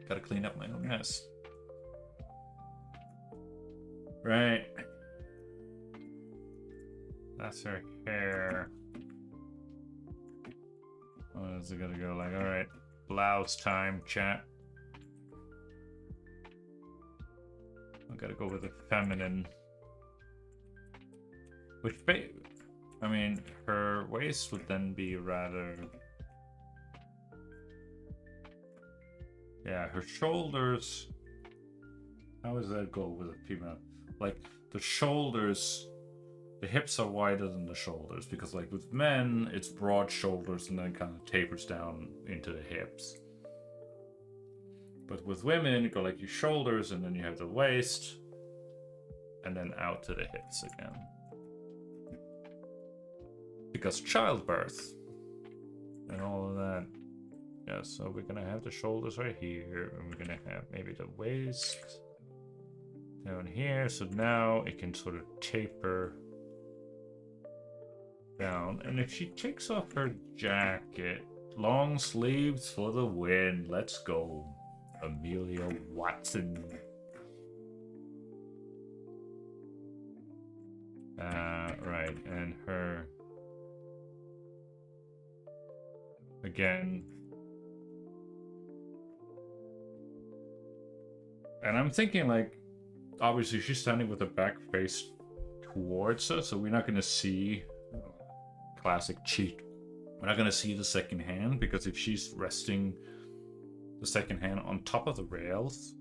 Gotta clean up my own mess. Right. That's her hair. What is it gonna go like? Alright. Blouse time, chat. I gotta go with the feminine. Which, I mean, her waist would then be rather... Yeah, her shoulders... How does that go with a female? Like, the shoulders... The hips are wider than the shoulders, because like with men, it's broad shoulders and then kind of tapers down into the hips. But with women, you go like your shoulders and then you have the waist, and then out to the hips again. Because childbirth and all of that. Yeah, so we're gonna have the shoulders right here, and we're gonna have maybe the waist down here. So now it can sort of taper down. And if she takes off her jacket, long sleeves for the win. Let's go, Amelia Watson. Right, and her again. And I'm thinking, like, obviously she's standing with her back face towards us, so we're not gonna see classic cheat. We're not gonna see the second hand, because if she's resting the second hand on top of the rails,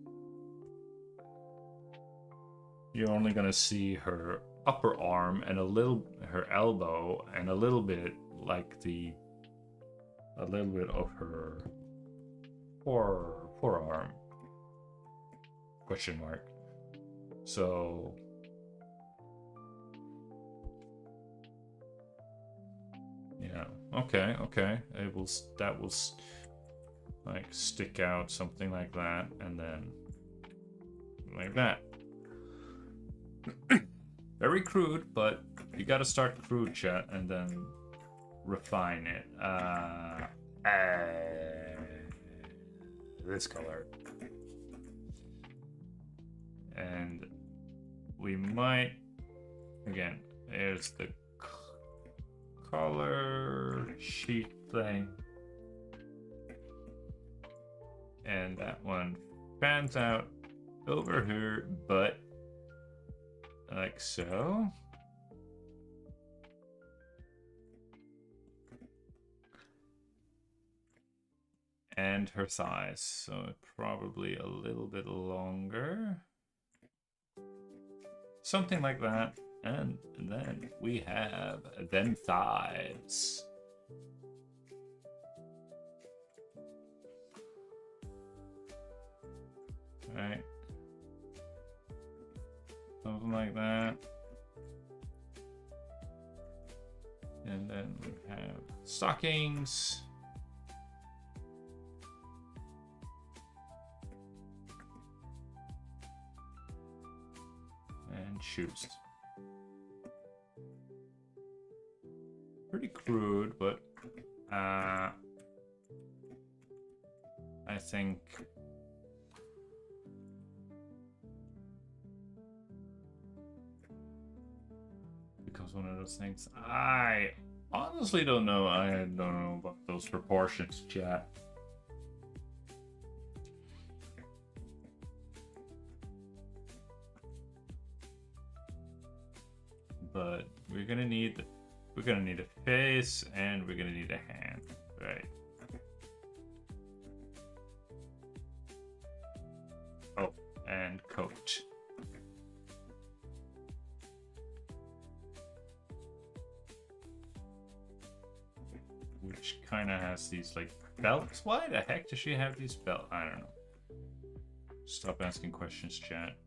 you're only gonna see her upper arm and a little her elbow and a little bit like a little bit of her forearm question mark. So yeah, okay, it will, that will like stick out something like that, and then like that. Very crude, but you gotta start crude, chat, and then refine it. This color. And we might, again, there's the color sheet thing. And that one fans out over her butt. Like so. And her thighs, so probably a little bit longer. Something like that. And then we have them thighs. Right. Something like that. And then we have stockings. And shoes. Pretty crude, but I think becomes one of those things. I honestly don't know. I don't know about those proportions, chat. But we're gonna need a face and we're gonna need a hand, right? Oh, and coat. Which kind of has these like belts. Why the heck does she have these belts? I don't know. Stop asking questions, chat.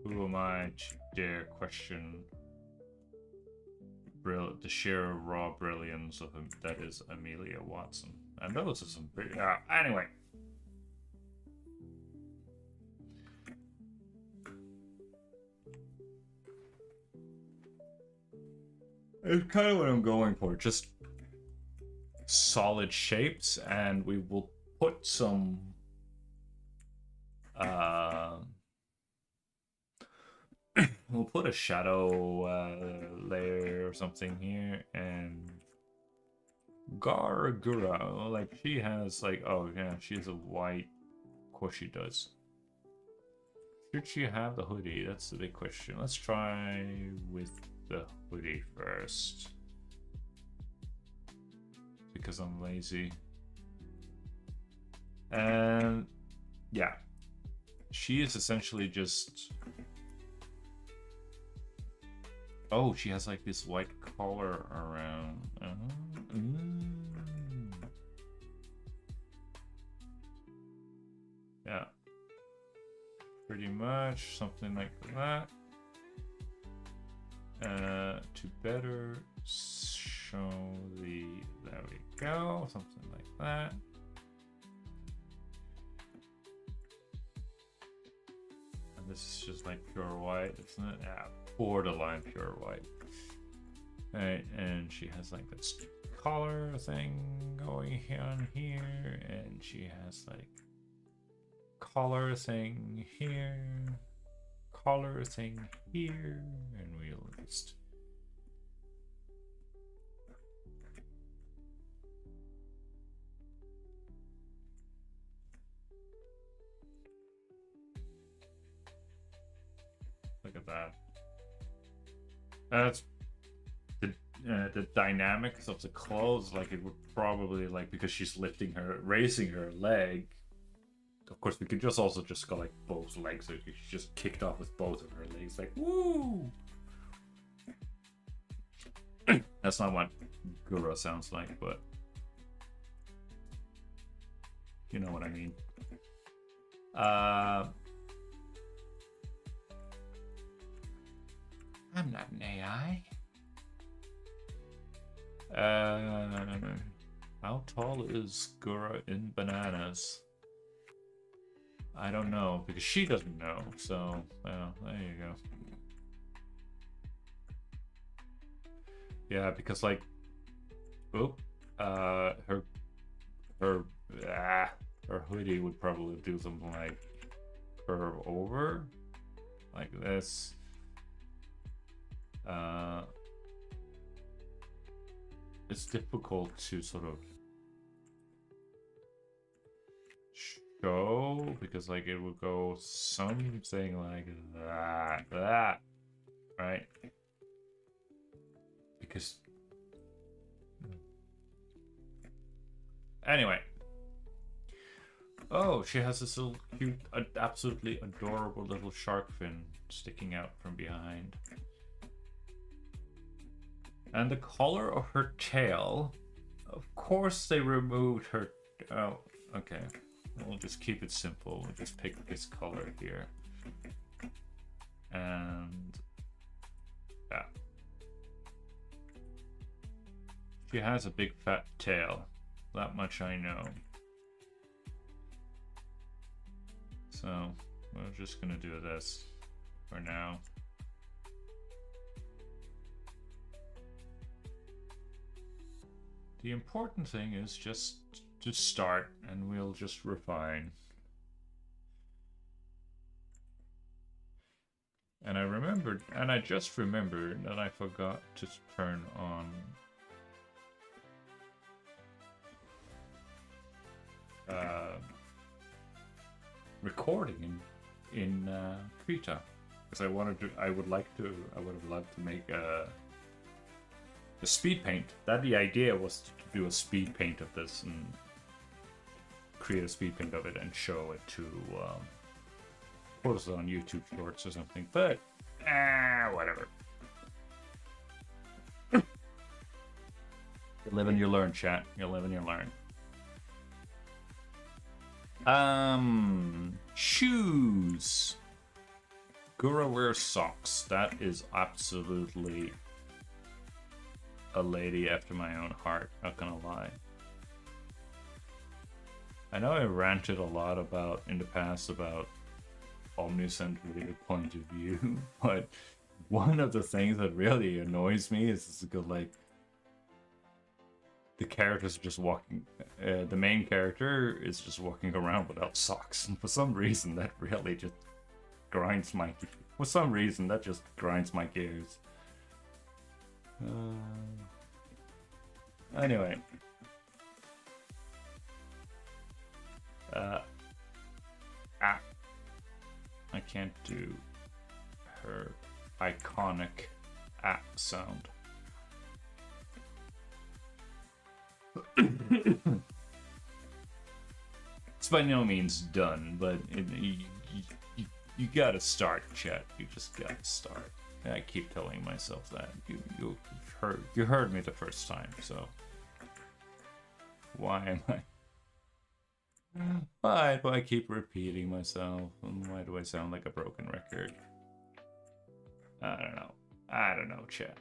Who am I to dare question the sheer raw brilliance of him? That is Amelia Watson. And those are some pretty... anyway. It's kind of what I'm going for. Just solid shapes, and we will put some... we'll put a shadow layer or something here, and Gargura, like she has like, oh yeah, she has a white, of course she does. Should she have the hoodie? That's the big question. Let's try with the hoodie first, because I'm lazy. And yeah, she is essentially just... Oh, she has like this white collar around. Yeah. Pretty much something like that. To better show the... There we go. Something like that. And this is just like pure white, isn't it? Yeah. borderline pure white. Right, and she has like this collar thing going on here, and she has like collar thing here, collar thing here, and we'll just look at that. That's the dynamics of the clothes. Like it would probably like because she's raising her leg. Of course, we could just also just go like both legs. So she just kicked off with both of her legs, like woo. That's not what Gura sounds like, but you know what I mean. I'm not an AI. How tall is Gura in bananas? I don't know, because she doesn't know, so, well, there you go. Yeah, because, like, her hoodie would probably do something like her over, like this. It's difficult to sort of show because like it would go something like that, right? Because anyway, oh, she has this little cute, absolutely adorable little shark fin sticking out from behind. And the color of her tail, of course they removed her, oh, okay. We'll just keep it simple. We'll just pick this color here. And, yeah. She has a big fat tail. That much I know. So, we're just gonna do this for now. The important thing is just to start, and we'll just refine. And I just remembered that I forgot to turn on recording in Krita, because I would have loved to make a speed paint. The idea was to do a speed paint of this and create a speed paint of it and show it to post it on YouTube Shorts or something. But whatever. You live and you learn, chat. You live and you learn. Shoes. Gura wears socks. That is absolutely a lady after my own heart, not gonna lie. I know I ranted a lot about in the past about omnicentric point of view, but one of the things that really annoys me is like the characters are just walking, the main character is just walking around without socks, and for some reason that really just grinds my gears. Anyway. I can't do her iconic sound. It's by no means done, but you gotta start, chat. You just gotta start. And I keep telling myself that. You heard me the first time, so why am I? Why do I keep repeating myself? And why do I sound like a broken record? I don't know, chat.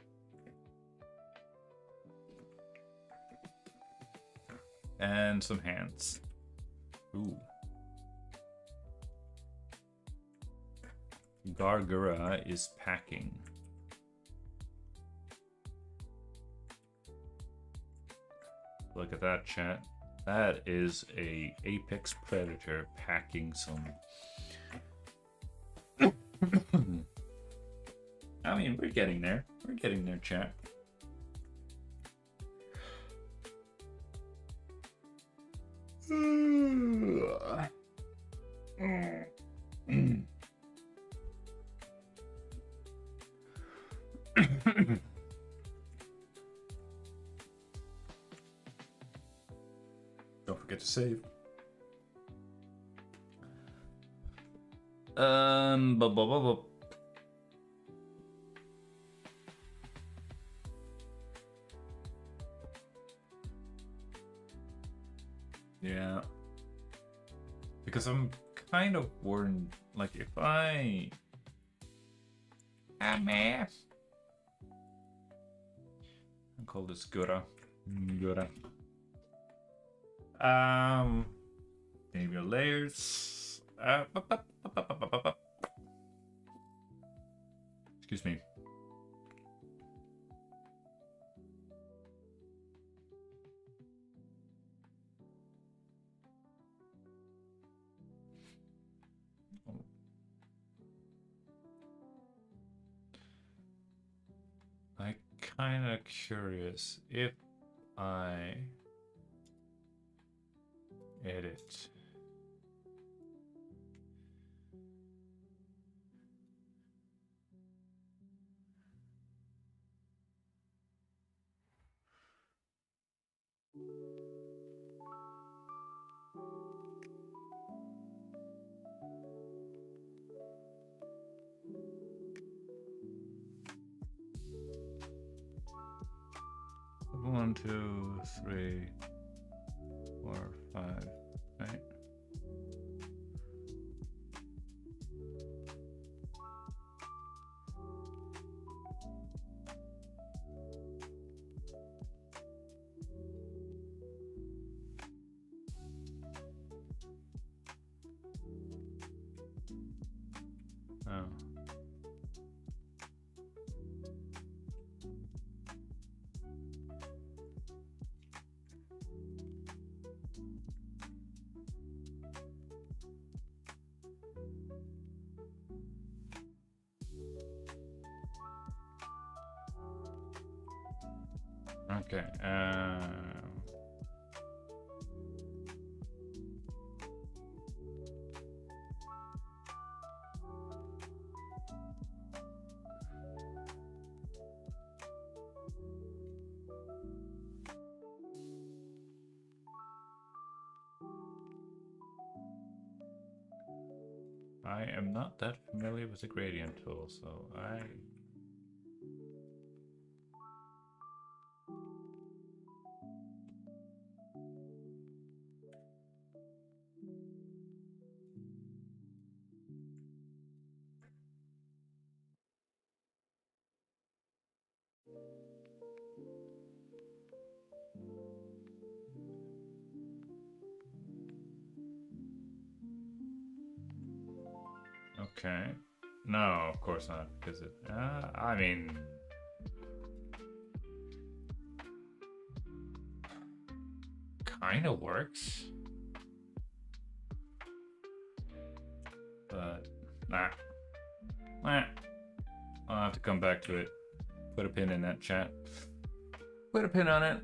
And some hands. Ooh. Gargura is packing. Look at that, chat. That is a apex predator packing some. I mean, we're getting there. We're getting there, chat. Don't forget to save. Bu- bu- bu- bu- Yeah. Because I'm kind of worried, like, if I... man. I'll call this Gura. Gura. Maybe your layers. Excuse me. I'm kind of curious if I edit. One, 2, 3, 4, 5, right? Oh. Okay. I am not that familiar with the gradient tool, so I... Okay. No, of course not, because it... I mean... Kinda works. But... Nah. I'll have to come back to it. Put a pin in that chat. Put a pin on it.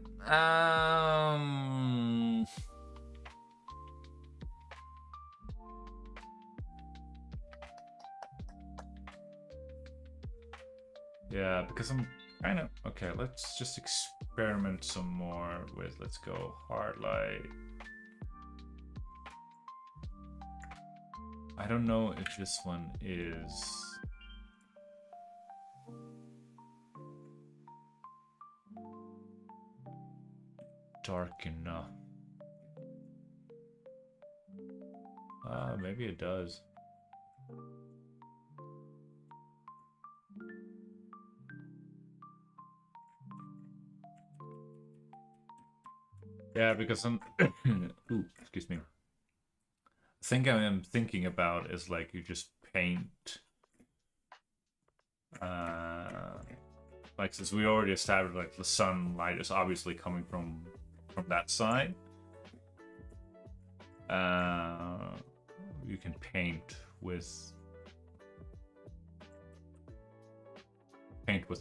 Yeah, because I'm kind of... Okay, let's just experiment some more with... Let's go hard light. I don't know if this one is... dark enough. Maybe it does. Yeah, because I'm... Ooh, excuse me. The thing I am thinking about is like you just paint... like since we already established like the sunlight is obviously coming from from that side. You can paint with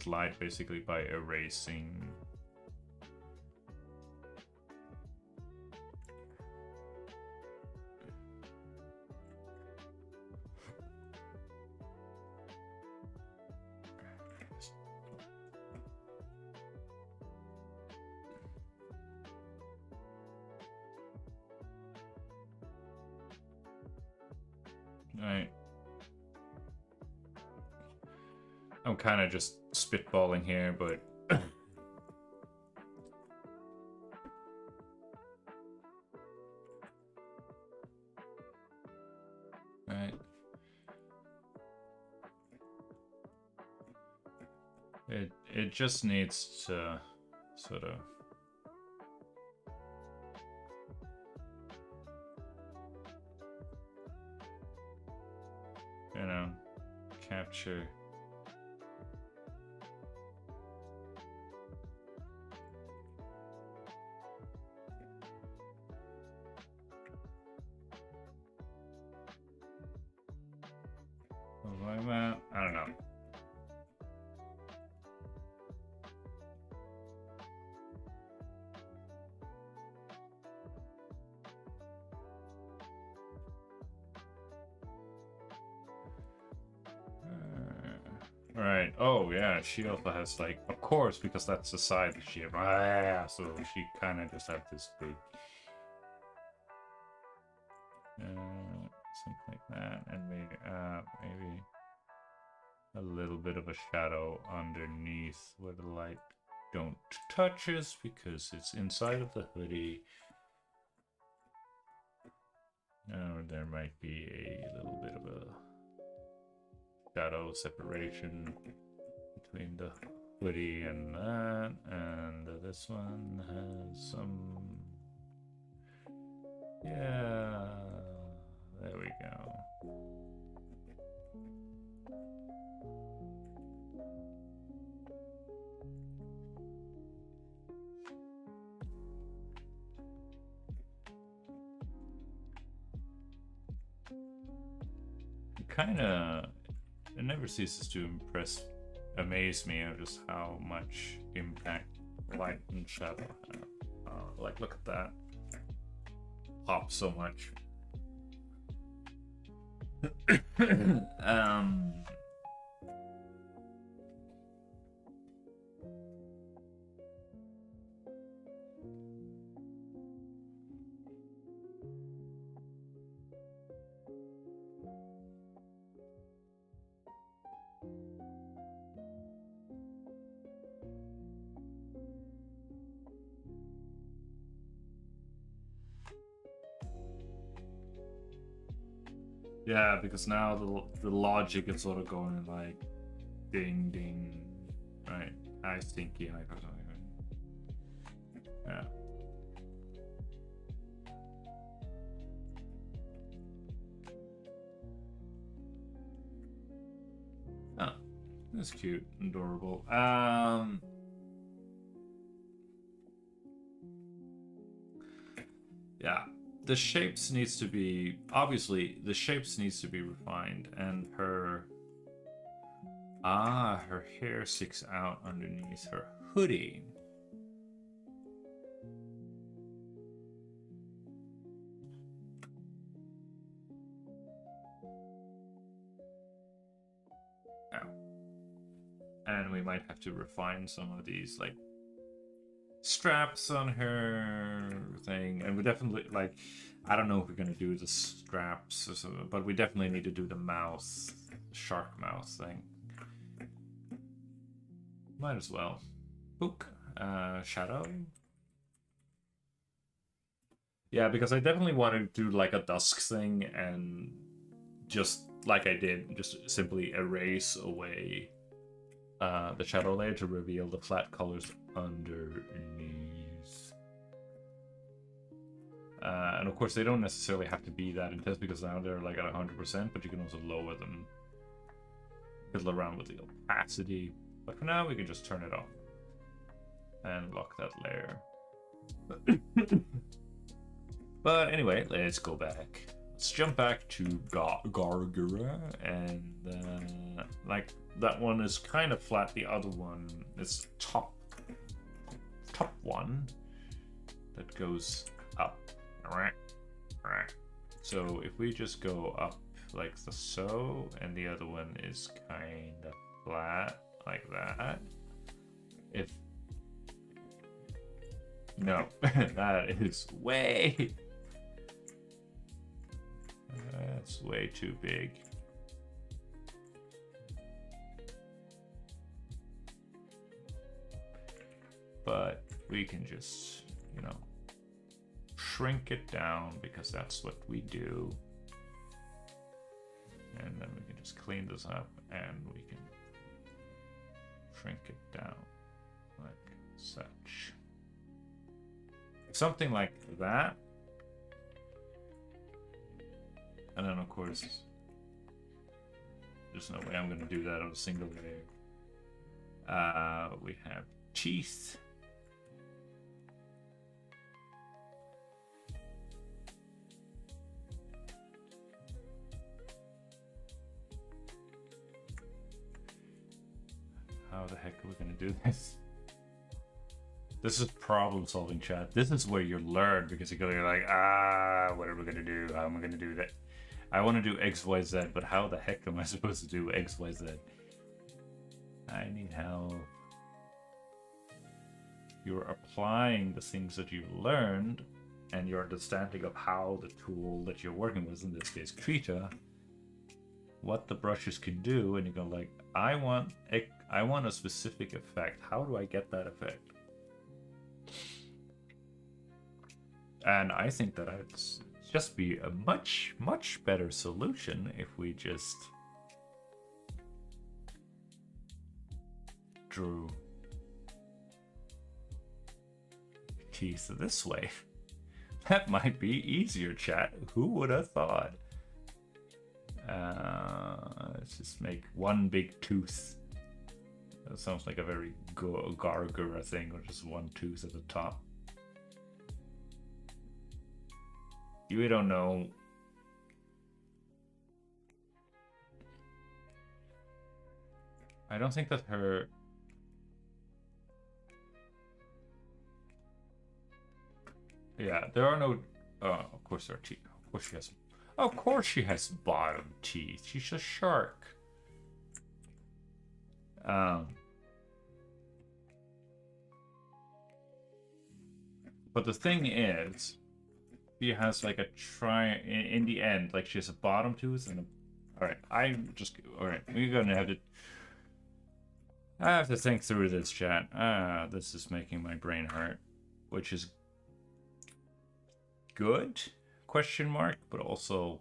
light basically by erasing right. I'm kind of just spitballing here, but right. It just needs to sort of capture. Like that. I don't know. Right. Oh yeah, she also has like, of course, because that's the side that she has. Ah, so she kind of just have this big, something like that, and maybe a little bit of a shadow underneath where the light don't touches because it's inside of the hoodie. There might be a little bit of a shadow separation between the hoodie and that, and this one has some, yeah, there we go. It never ceases to amaze me of just how much impact light and shadow have. Like, look at that. Pop so much. Yeah, because now the logic is sort of going like ding ding, right? I stinky like or something. Yeah. Oh, that's cute, adorable. Yeah. The shapes needs to be, obviously the shapes needs to be refined, and her hair sticks out underneath her hoodie. Yeah. And we might have to refine some of these like straps on her thing, and we definitely, like, I don't know if we're gonna do the straps or something, but we definitely need to do the mouth, shark mouth thing. Might as well. Book, shadow. Yeah, because I definitely want to do like a dusk thing, and just like I did, just simply erase away the shadow layer to reveal the flat colors underneath. And of course, they don't necessarily have to be that intense because now they're like at 100%, but you can also lower them, fiddle around with the opacity. But for now, we can just turn it off and lock that layer. But anyway, let's go back. Let's jump back to Gargura, and like that one is kind of flat. The other one is top one that goes up. So if we just go up like so, and the other one is kind of flat like that. If no, that is way. That's way too big. But we can just, you know, shrink it down because that's what we do. And then we can just clean this up and we can shrink it down like such. Something like that. And then of course, there's no way I'm going to do that on a single layer. We have teeth. How the heck are we going to do this? This is problem solving, chat. This is where you learn, because you're like, what are we going to do? How am I going to do that? I want to do X, Y, Z, but how the heck am I supposed to do X, Y, Z? I need help. You're applying the things that you've learned and your understanding of how the tool that you're working with, in this case Krita, what the brushes can do, and you go like, I want a specific effect. How do I get that effect? And I think that it's just be a much, much better solution if we just drew teeth this way. That might be easier, chat. Who would have thought? Let's just make one big tooth. That sounds like a very Gargura thing, or just one tooth at the top. We don't know. I don't think that her... Yeah, there are no... of course there are teeth. Of course she has... Of course she has bottom teeth. She's a shark. But the thing is, she has like a in the end, like she has a bottom tooth and a... Alright, alright, we're gonna have to... I have to think through this, chat. This is making my brain hurt, which is good, question mark, but also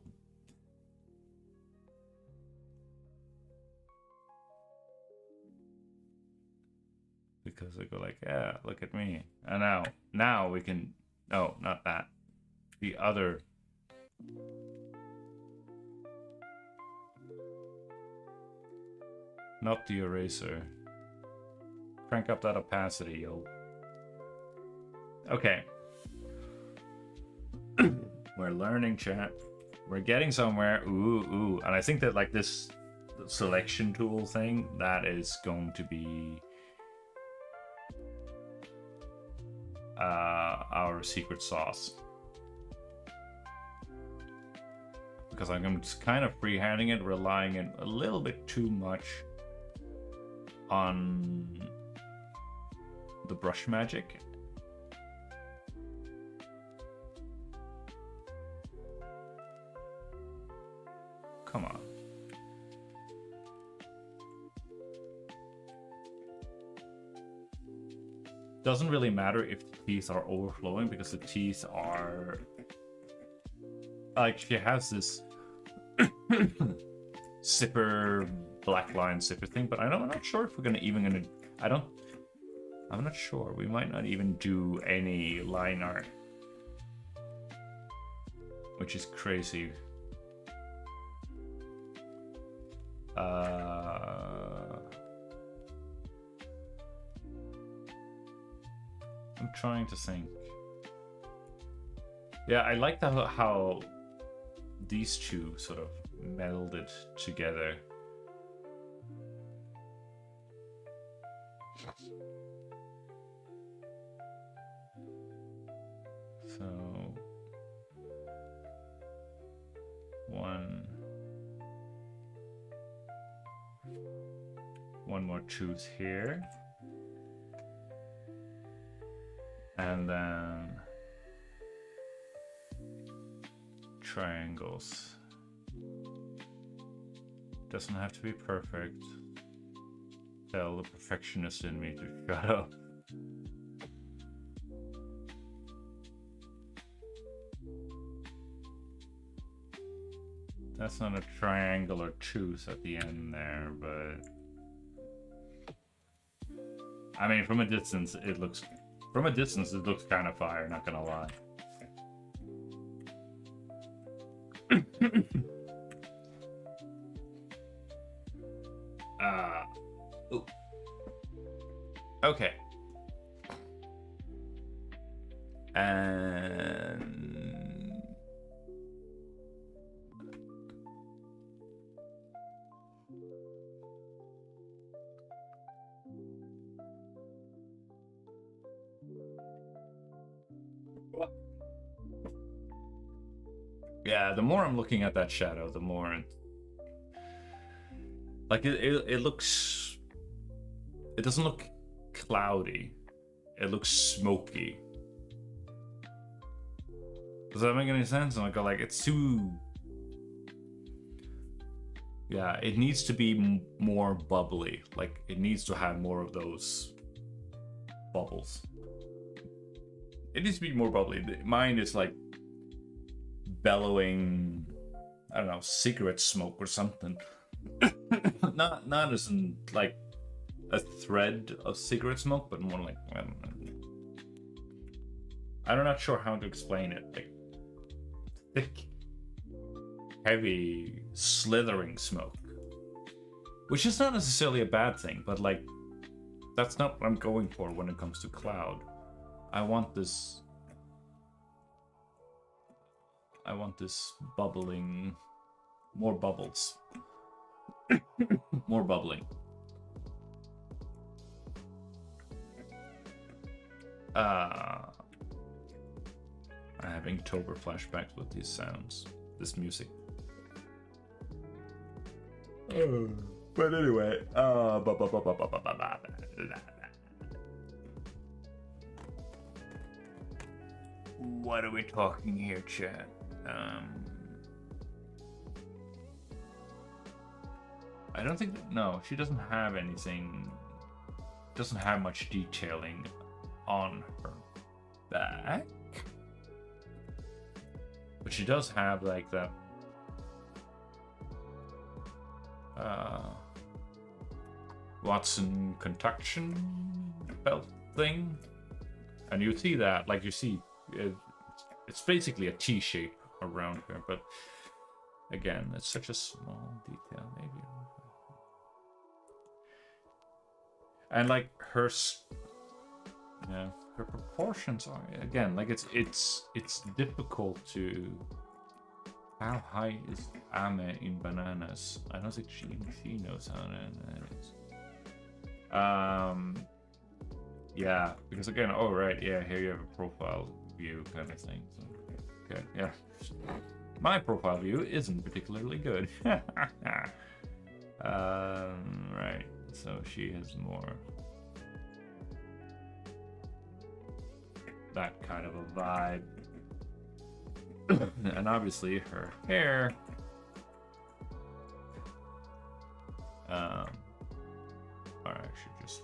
because I go like, yeah, look at me. And now we can... No, not that. The other... Not the eraser. Crank up that opacity, yo. Okay. We're learning, chat. We're getting somewhere. Ooh. And I think that like this selection tool thing, that is going to be our secret sauce. Because I'm just kind of freehanding it, relying it a little bit too much on the brush magic. Come on. Doesn't really matter if the teeth are overflowing, because the teeth are... Like, she has this zipper, black line zipper thing, but I'm not sure if we're gonna... I'm not sure. We might not even do any line art. Which is crazy. I'm trying to think. Yeah, I like how these two sort of melded together. So one more tooth here, and then triangles. Doesn't have to be perfect. Tell the perfectionist in me to shut up. That's not a triangular tooth at the end there, but I mean, from a distance, it looks kind of fire. Not gonna lie. Ooh. Okay. And yeah, the more I'm looking at that shadow, the more like it looks. It doesn't look cloudy. It looks smoky. Does that make any sense? And I go like, it's too. Yeah, it needs to be more bubbly. Like, it needs to have more of those bubbles. It needs to be more bubbly. Mine is like bellowing, I don't know, cigarette smoke or something. not as in like a thread of cigarette smoke, but more like, I don't know. I'm not sure how to explain it. Like thick, heavy, slithering smoke, which is not necessarily a bad thing, but like that's not what I'm going for when it comes to cloud. I want this bubbling, more bubbles, more bubbling. I'm having October flashbacks with these sounds, this music. But anyway, what are we talking here, chat? I don't think no, she doesn't have anything. Doesn't have much detailing on her back, but she does have like that Watson conduction belt thing, and you see that, like you see it's basically a T shape around her, but again, it's such a small detail. Maybe, and like her proportions are, again, like it's difficult to. How high is Ame in bananas? I don't think she knows how that is. Yeah, because again, oh right, yeah, here you have a profile view kind of thing. So, okay, yeah, my profile view isn't particularly good. Right, so she has more that kind of a vibe. And obviously her hair or I should just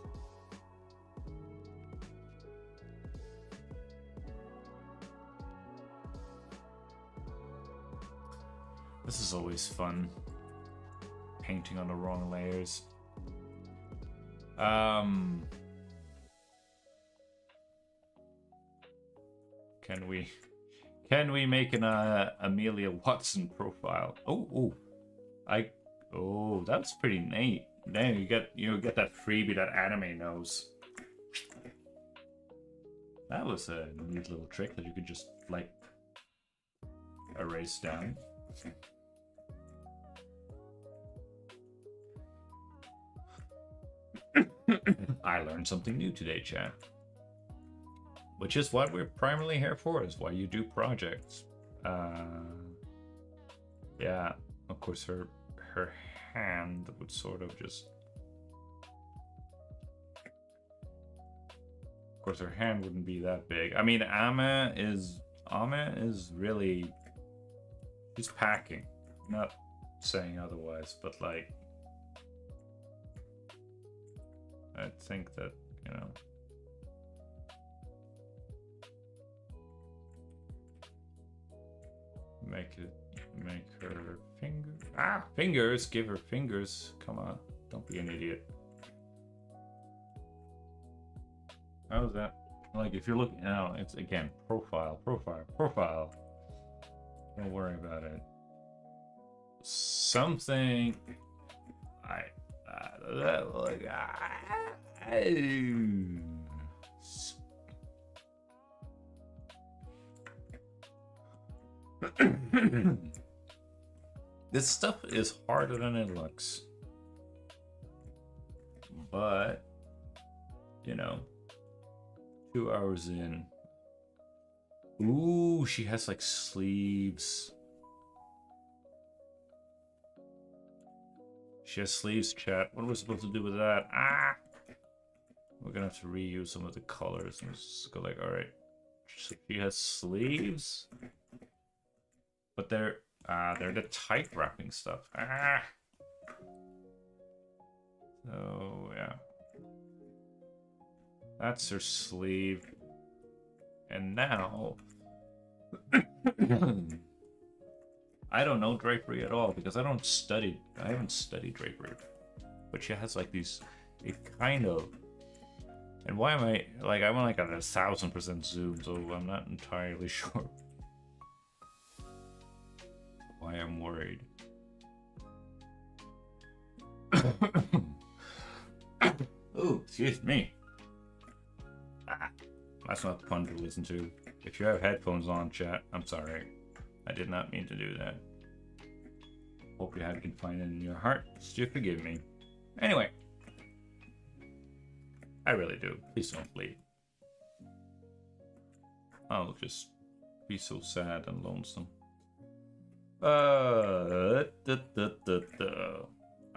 this is always fun, painting on the wrong layers. Can we make an Amelia Watson profile? Oh, that's pretty neat. Then you get that freebie that anime knows. That was a neat little trick that you could just like erase down. I learned something new today, chat. Which is what we're primarily here for, is why you do projects. Yeah, of course her hand would sort of just... Of course her hand wouldn't be that big. I mean, Ama is really... She's packing. Not saying otherwise, but like... I think that, you know... Make her fingers, give her fingers. Come on, don't be an idiot. How's that? Like, if you're looking now, it's again profile. Don't worry about it. Something this stuff is harder than it looks, but you know, 2 hours in. Ooh, she has like sleeves. She has sleeves, chat. What are we supposed to do with that? We're gonna have to reuse some of the colors and just go like, all right. So she has sleeves, but they're the tight wrapping stuff. So yeah, that's her sleeve, and now I don't know drapery at all because I haven't studied drapery, but she has like these, it kind of. And why am I like, I'm like at 1000% zoom, so I'm not entirely sure why I'm worried. Oh, excuse me. That's not fun to listen to. If you have headphones on, chat, I'm sorry. I did not mean to do that. Hope you can find it in your heart. Still forgive me. Anyway. I really do. Please don't bleed. I'll just be so sad and lonesome. Alright,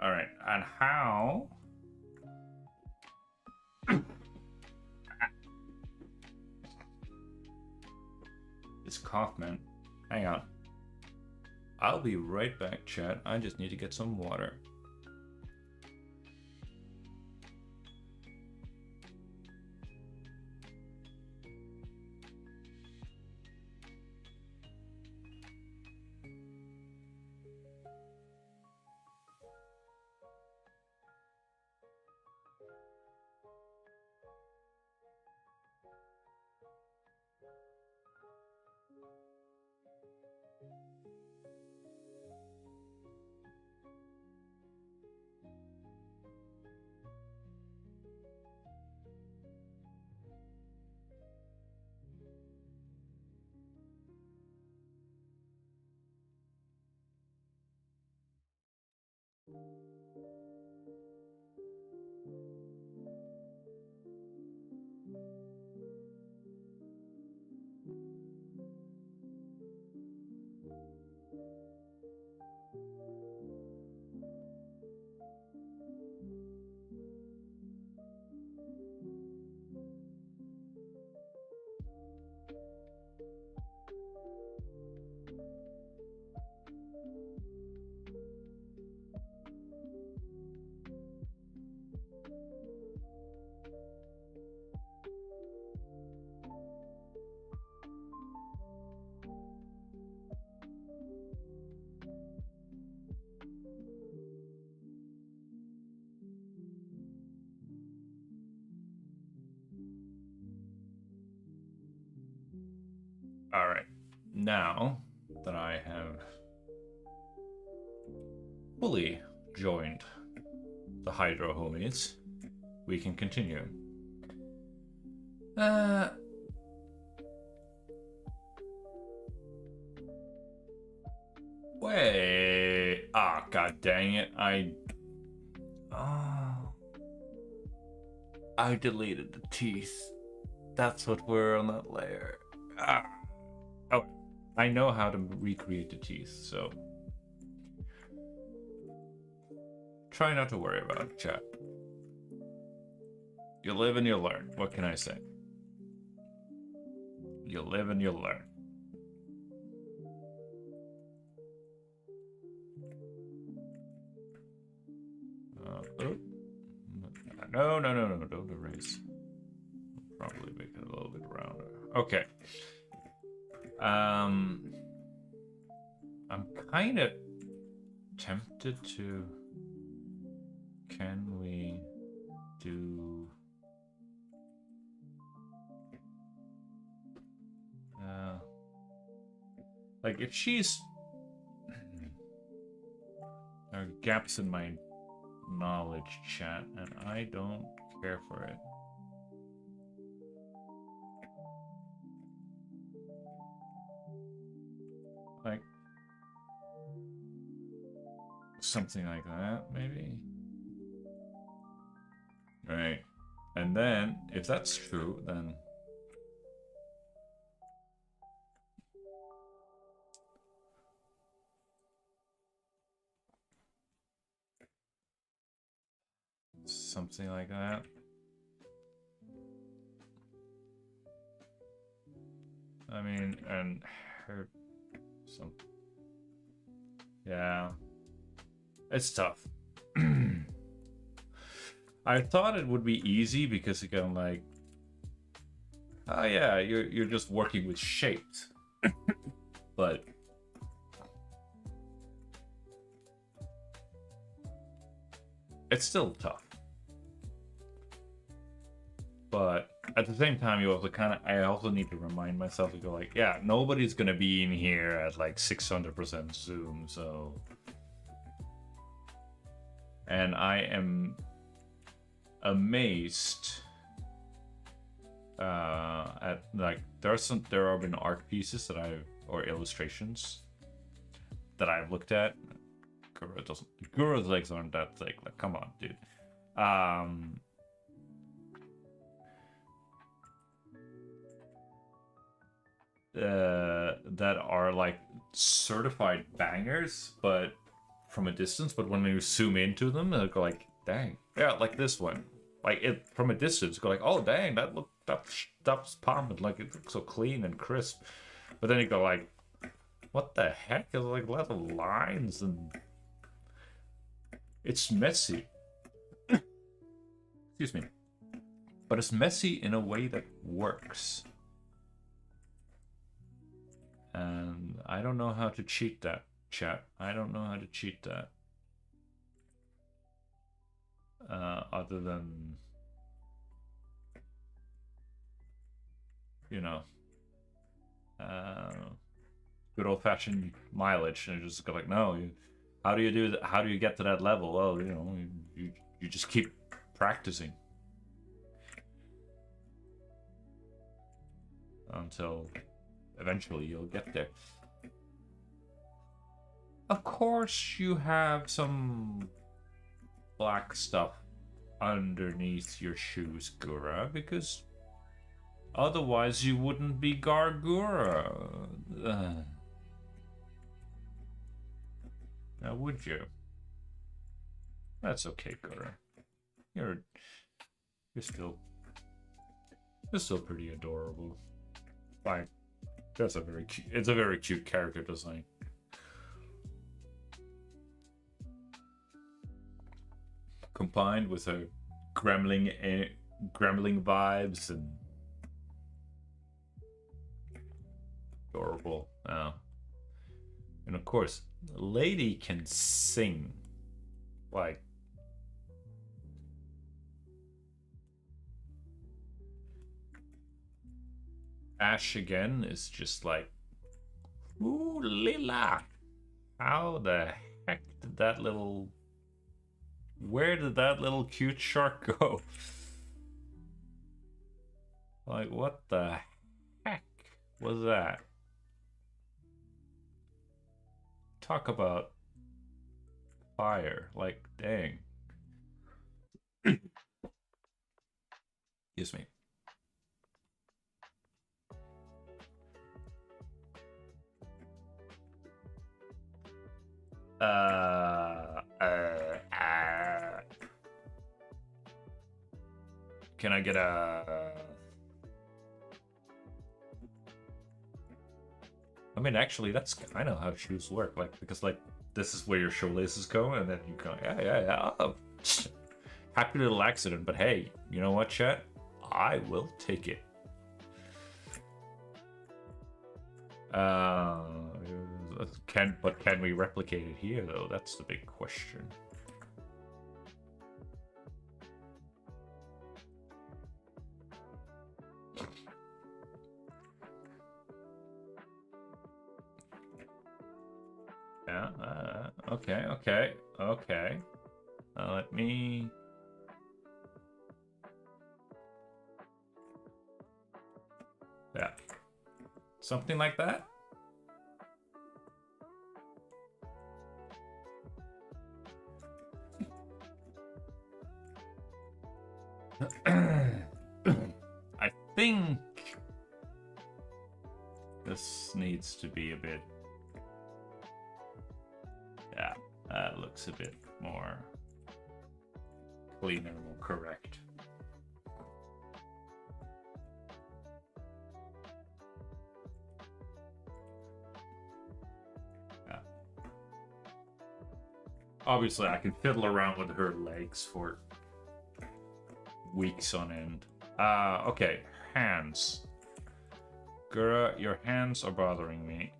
and how? This cough, man. Hang on. I'll be right back, chat. I just need to get some water. Alright, now that I have fully joined the Hydro homies, we can continue. Wait. Ah, god dang it. Oh, I deleted the teeth. That's what we're on that layer. Ah. Oh, I know how to recreate the teeth, so try not to worry about it, chat. You live and you learn. What can I say? You live and you learn. Oh. No, don't erase. Probably make it a little bit rounder. Okay. I'm kind of tempted to... Can we do... like, if she's... There are gaps in my knowledge, chat, and I don't care for it. Like... something like that, maybe? Right. And then, if that's true, then... something like that. I mean, and her... some... yeah. It's tough. I thought it would be easy because again, like, oh yeah, you're just working with shapes, but it's still tough. But at the same time, you also I also need to remind myself to go like, yeah, nobody's gonna be in here at like 600% zoom, so. And I am amazed at like there have been art pieces that or illustrations that I've looked at. Guru's legs aren't that thick. Like, come on, dude. That are like certified bangers, but from a distance. But when you zoom into them, they'll go like, dang, yeah, like this one. Like it from a distance, go like, oh dang, that's palmed, like it looks so clean and crisp. But then you go like, what the heck? There's like lots of lines and it's messy. Excuse me. But it's messy in a way that works. And I don't know how to cheat that, chat. I don't know how to cheat that. Other than, you know, good old-fashioned mileage, and just go like, no, how do you do that? How do you get to that level? Well, you know, you just keep practicing until eventually you'll get there. Of course, you have some black stuff underneath your shoes, Gura, because otherwise you wouldn't be Gargura. Now, would you? That's okay, Gura. You're still pretty adorable. Fine. That's a very cute. It's a very cute character design. Combined with her gremlin vibes and adorable. And of course, Lady can sing. Like, Ash again is just like, ooh, Lila. How the heck did that little... Where did that little cute shark go? Like, what the heck was that? talk about fire. Like, dang. Excuse me. Can I get a... I mean, actually, that's kind of how shoes work. Like, because, like, this is where your shoelaces go, and then you go, yeah. Oh. Happy little accident, but hey, you know what, chat? I will take it. Can we replicate it here, though? That's the big question. Yeah, okay. Let me... Yeah. Something like that? I think this needs to be a bit... Yeah, that looks a bit more cleaner, more correct. Yeah. Obviously, I can fiddle around with her legs for weeks on end. Okay, hands. Gura, your hands are bothering me.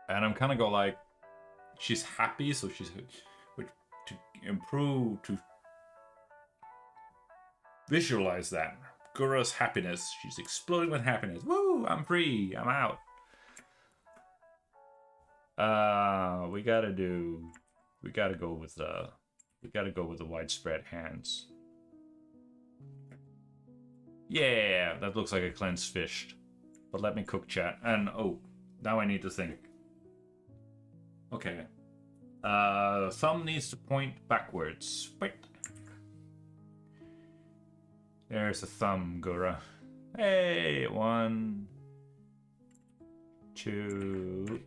And I'm kind of go like, she's happy, so she's to improve, to visualize that. Gura's happiness. She's exploding with happiness. Woo! I'm free. I'm out. We gotta go with the widespread hands. Yeah, that looks like a cleansed fish. But let me cook, chat. And oh, now I need to think. Okay. Thumb needs to point backwards. Wait. There's a thumb, Gura. Hey, 1, 2,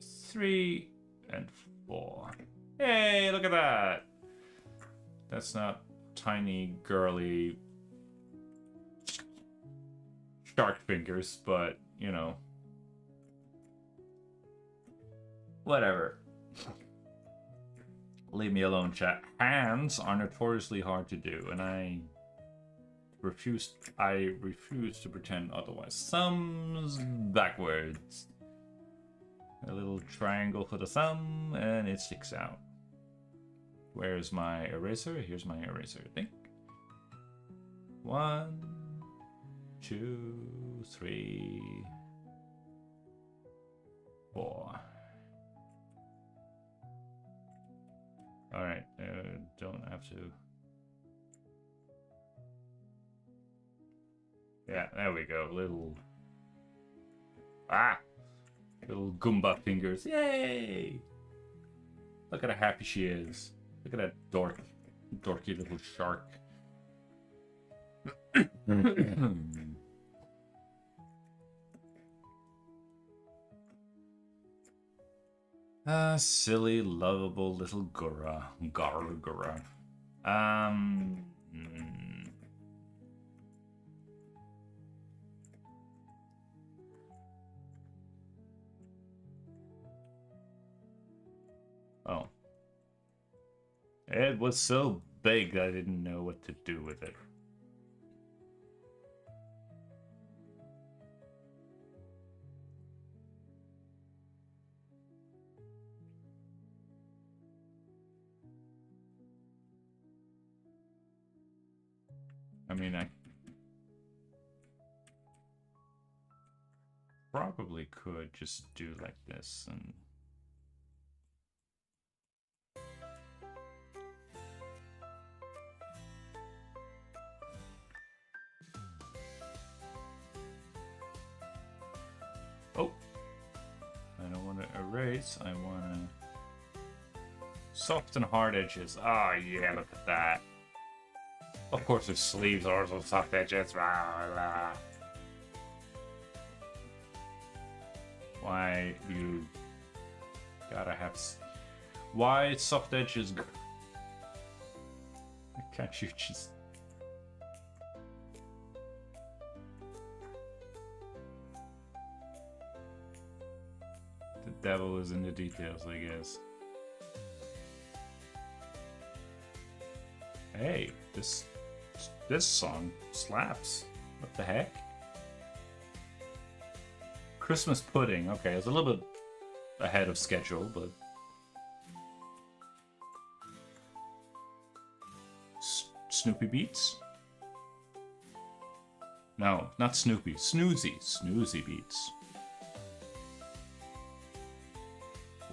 3, and 4. Hey, look at that. That's not tiny, girly shark fingers, but, you know. Whatever. Leave me alone, chat. Hands are notoriously hard to do, and I refuse to pretend otherwise. Thumbs backwards. A little triangle for the thumb, and it sticks out. Where's my eraser? Here's my eraser, I think. 1, 2, 3, 4. Alright, don't have to... Yeah, there we go. Little Goomba fingers. Yay! Look at how happy she is. Look at that dorky little shark. Silly, lovable little Gura. Gura. Oh. It was so big I didn't know what to do with it. I mean, I probably could just do like this and... erase. I want to soft and hard edges. Oh yeah, look at that. Of course, the sleeves are also soft edges. Blah, blah. Why you gotta have? Why soft edges? Can't you just? The devil is in the details, I guess. Hey, this song slaps. What the heck? Christmas pudding. Okay, it's a little bit ahead of schedule, but Snoopy Beats? No, not Snoopy. Snoozy Beats.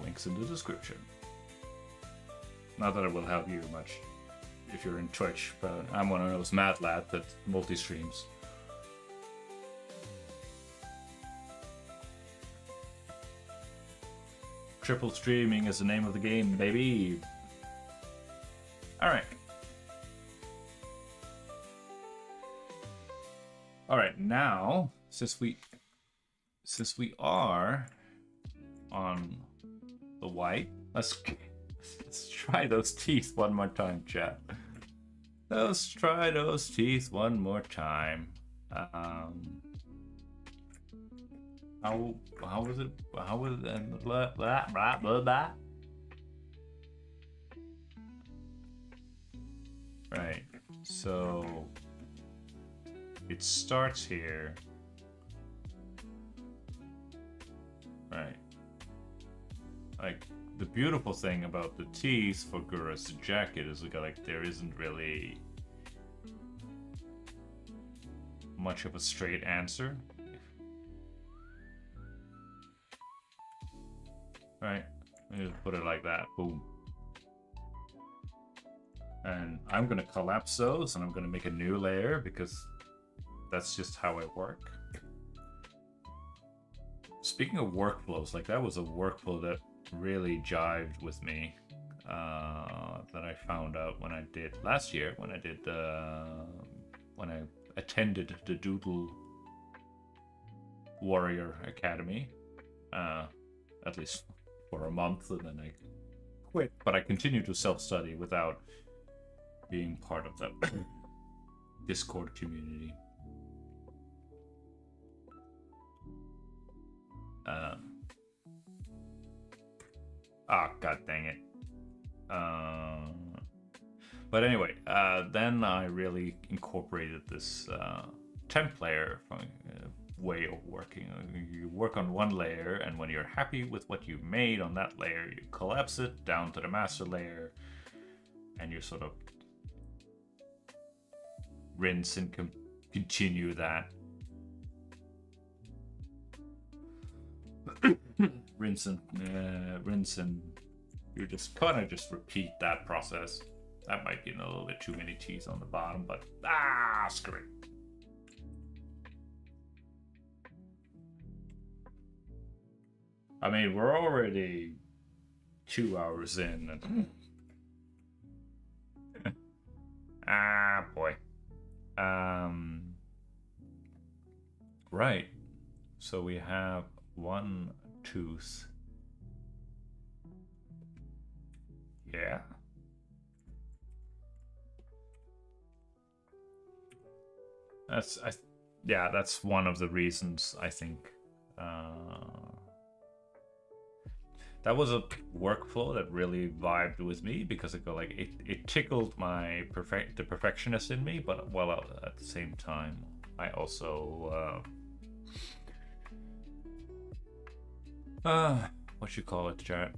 Links in the description. Not that it will help you much if you're in Twitch, but I'm one of those mad lads that multi-streams. Triple streaming is the name of the game, baby. Alright. Alright, now, since we are on the white, let's try those teeth one more time, chat. Let's try those teeth one more time. How was it? How was it? Blah, blah, blah, blah, blah. Right. So it starts here. Right. Like, the beautiful thing about the teeth for Gura's jacket is like there isn't really much of a straight answer. Right, let me just put it like that. Boom. And I'm gonna collapse those and I'm gonna make a new layer because that's just how I work. Speaking of workflows, like that was a workflow that really jived with me, that I found out when I did last year, when I attended the Doodle Warrior Academy, at least for a month, and then I quit. But I continued to self-study without being part of that Discord community. God dang it. But anyway, then I really incorporated this temp layer way of working. You work on one layer, and when you're happy with what you made on that layer, you collapse it down to the master layer, and you sort of rinse and continue that. rinse and you just kind of just repeat that process. That might be a little bit too many T's on the bottom, but screw it. I mean, we're already 2 hours in, and boy. Right. So we have one tooth. Yeah. That's one of the reasons I think that was a workflow that really vibed with me, because it tickled the perfectionist in me, but while at the same time I also what you call it, chat?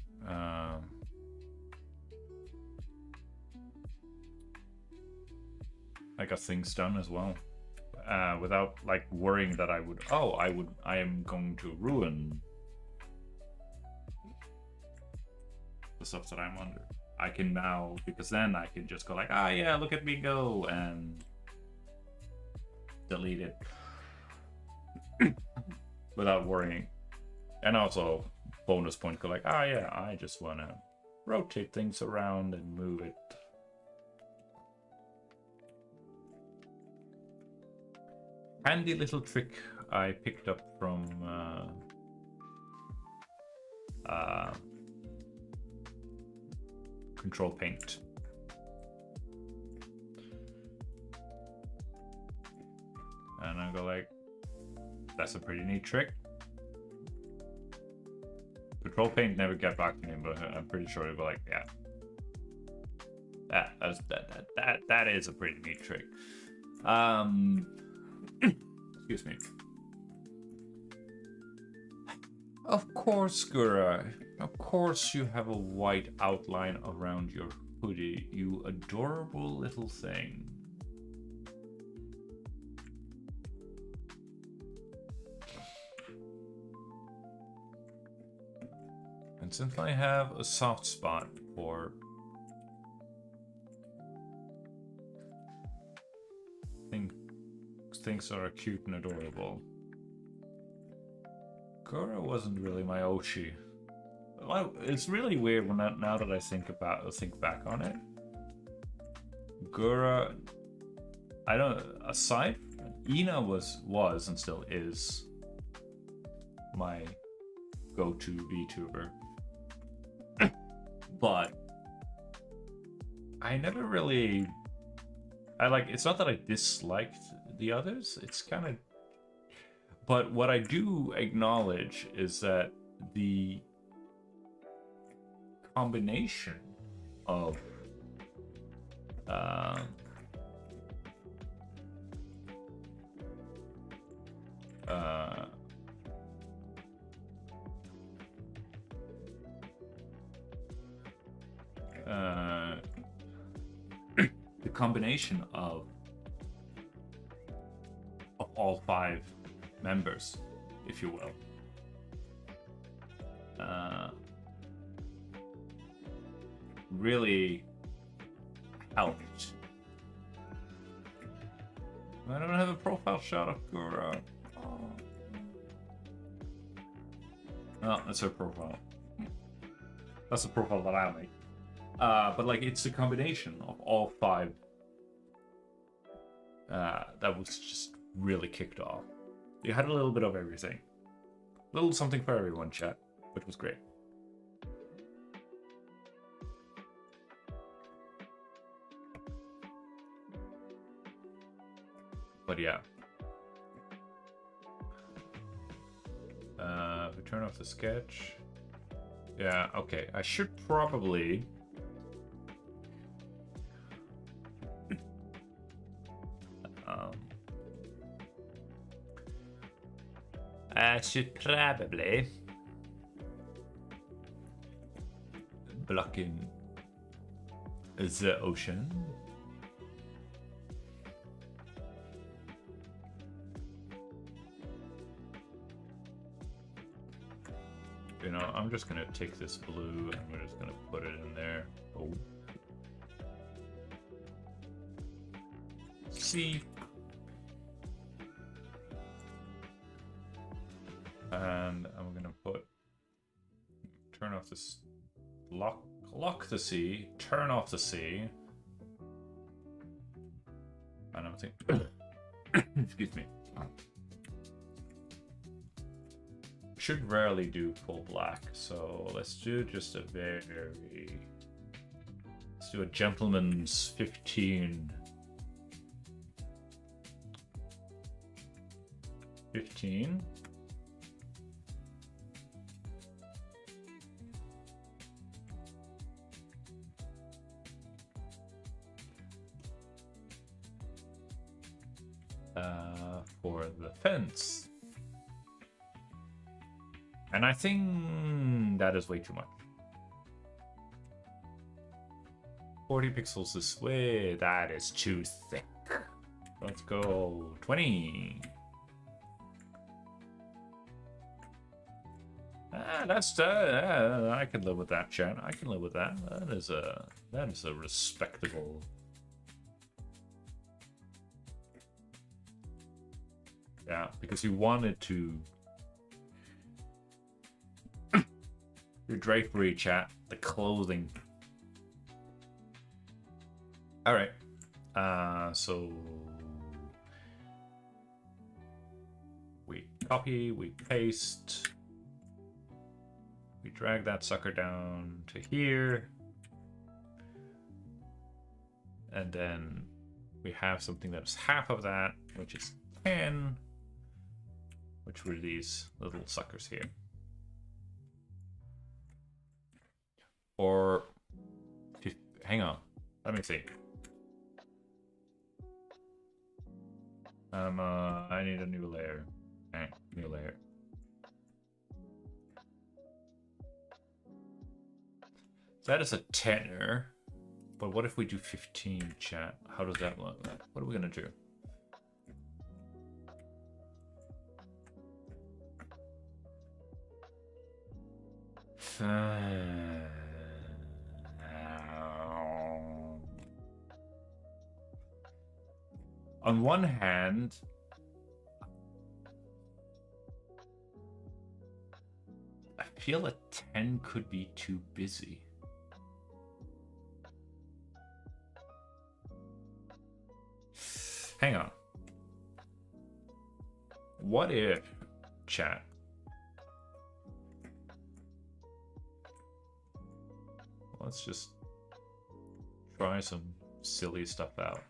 I got things done as well, without like worrying that I am going to ruin the stuff that I'm under. I can now, because then I can just go like, yeah, look at me go, and delete it without worrying. And also bonus point. Go like, ah, yeah, I just want to rotate things around and move it. Handy little trick I picked up from Control Paint. And I go like, that's a pretty neat trick. Control Paint never get back to me, but I'm pretty sure it'll go like, yeah. That is a pretty neat trick. Excuse me. Of course, Gura. Of course you have a white outline around your hoodie, you adorable little thing. And since I have a soft spot for things that are cute and adorable, Gura wasn't really my Oshi. Well, it's really weird when now that I think back on it. Gura, I don't. Aside, Ina was and still is my go-to VTuber, but I never really. It's not that I disliked the others. It's kind of. But what I do acknowledge is that the combination of the combination of all 5 members, if you will, really helped. I don't have a profile shot of Gura. Oh, that's her profile. That's the profile that I make. But like, it's a combination of all 5 that was just really kicked off. You had a little bit of everything. A little something for everyone, chat, which was great. But yeah. We turn off the sketch. Yeah, okay. I should probably... I should probably block in the ocean. You know, I'm just gonna take this blue and we're just gonna put it in there. Oh. See. And I'm gonna turn off this, lock the sea, turn off the sea. And I'm thinking, excuse me. Should rarely do full black, so let's do just a let's do a gentleman's 15. 15. For the fence. And I think that is way too much. 40 pixels this way, that is too thick. Let's go 20. That's I can live with that, chat. I can live with that. That is a respectable. Yeah, because you wanted to Your drapery, chat. The clothing. Alright. So we copy, we paste, we drag that sucker down to here, and then we have something that's half of that, which is 10, which were these little suckers here. Or, hang on, let me see. I need a new layer. Okay, new layer. That is a tenor. But what if we do 15, chat? How does that look? What are we gonna do? On one hand, I feel a 10 could be too busy. Hang on. What if, chat? Let's just try some silly stuff out.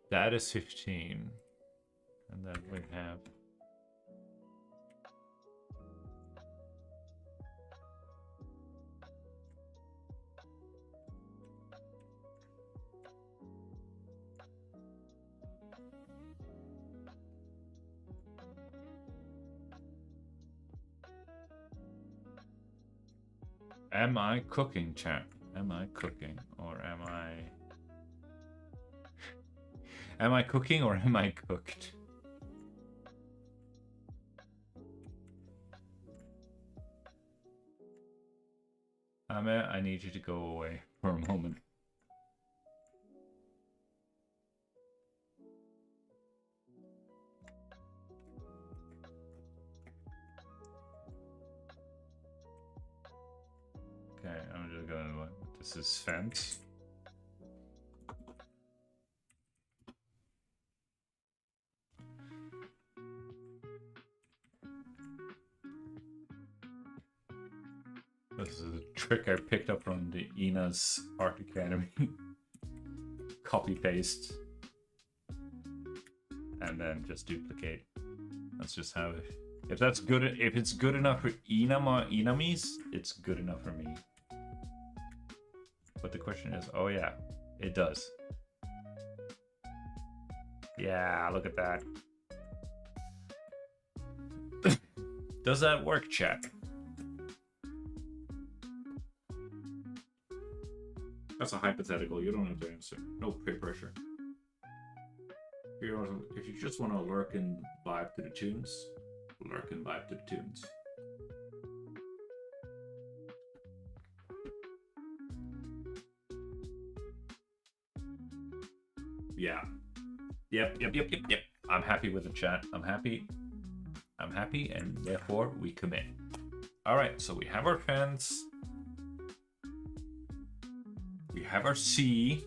That is 15. And then we have am I cooking, chat? Am I cooking or am I cooking or am I cooked? Ame, I need you to go away for a moment. Okay, I'm just gonna. This is fence. This is a trick I picked up from the Ina's Art Academy. Copy paste. And then just duplicate. Let's just have it. If that's good, if it's good enough for Inamis, it's good enough for me. But the question is, oh yeah, it does. Yeah, look at that. Does that work, chat? That's a hypothetical. You don't have to answer. No peer pressure. If you just want to lurk and vibe to the tunes, lurk and vibe to the tunes. Yeah. Yep. I'm happy with the chat. I'm happy, and therefore we commit. All right, so we have our fence. We have our C.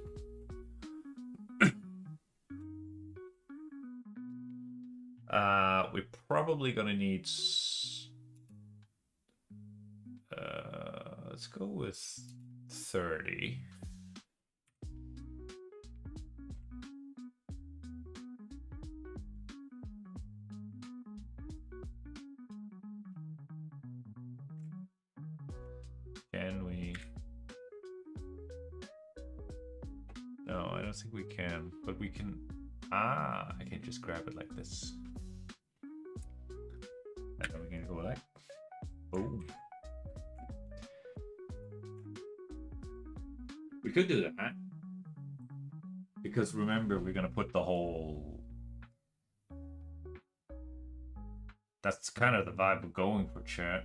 We're probably gonna need. Let's go with 30. Can we? No, I don't think we can, but we can. I can just grab it like this. And then we can go like, boom. We could do that. Because remember, we're gonna put the whole. That's kind of the vibe we're going for, chat.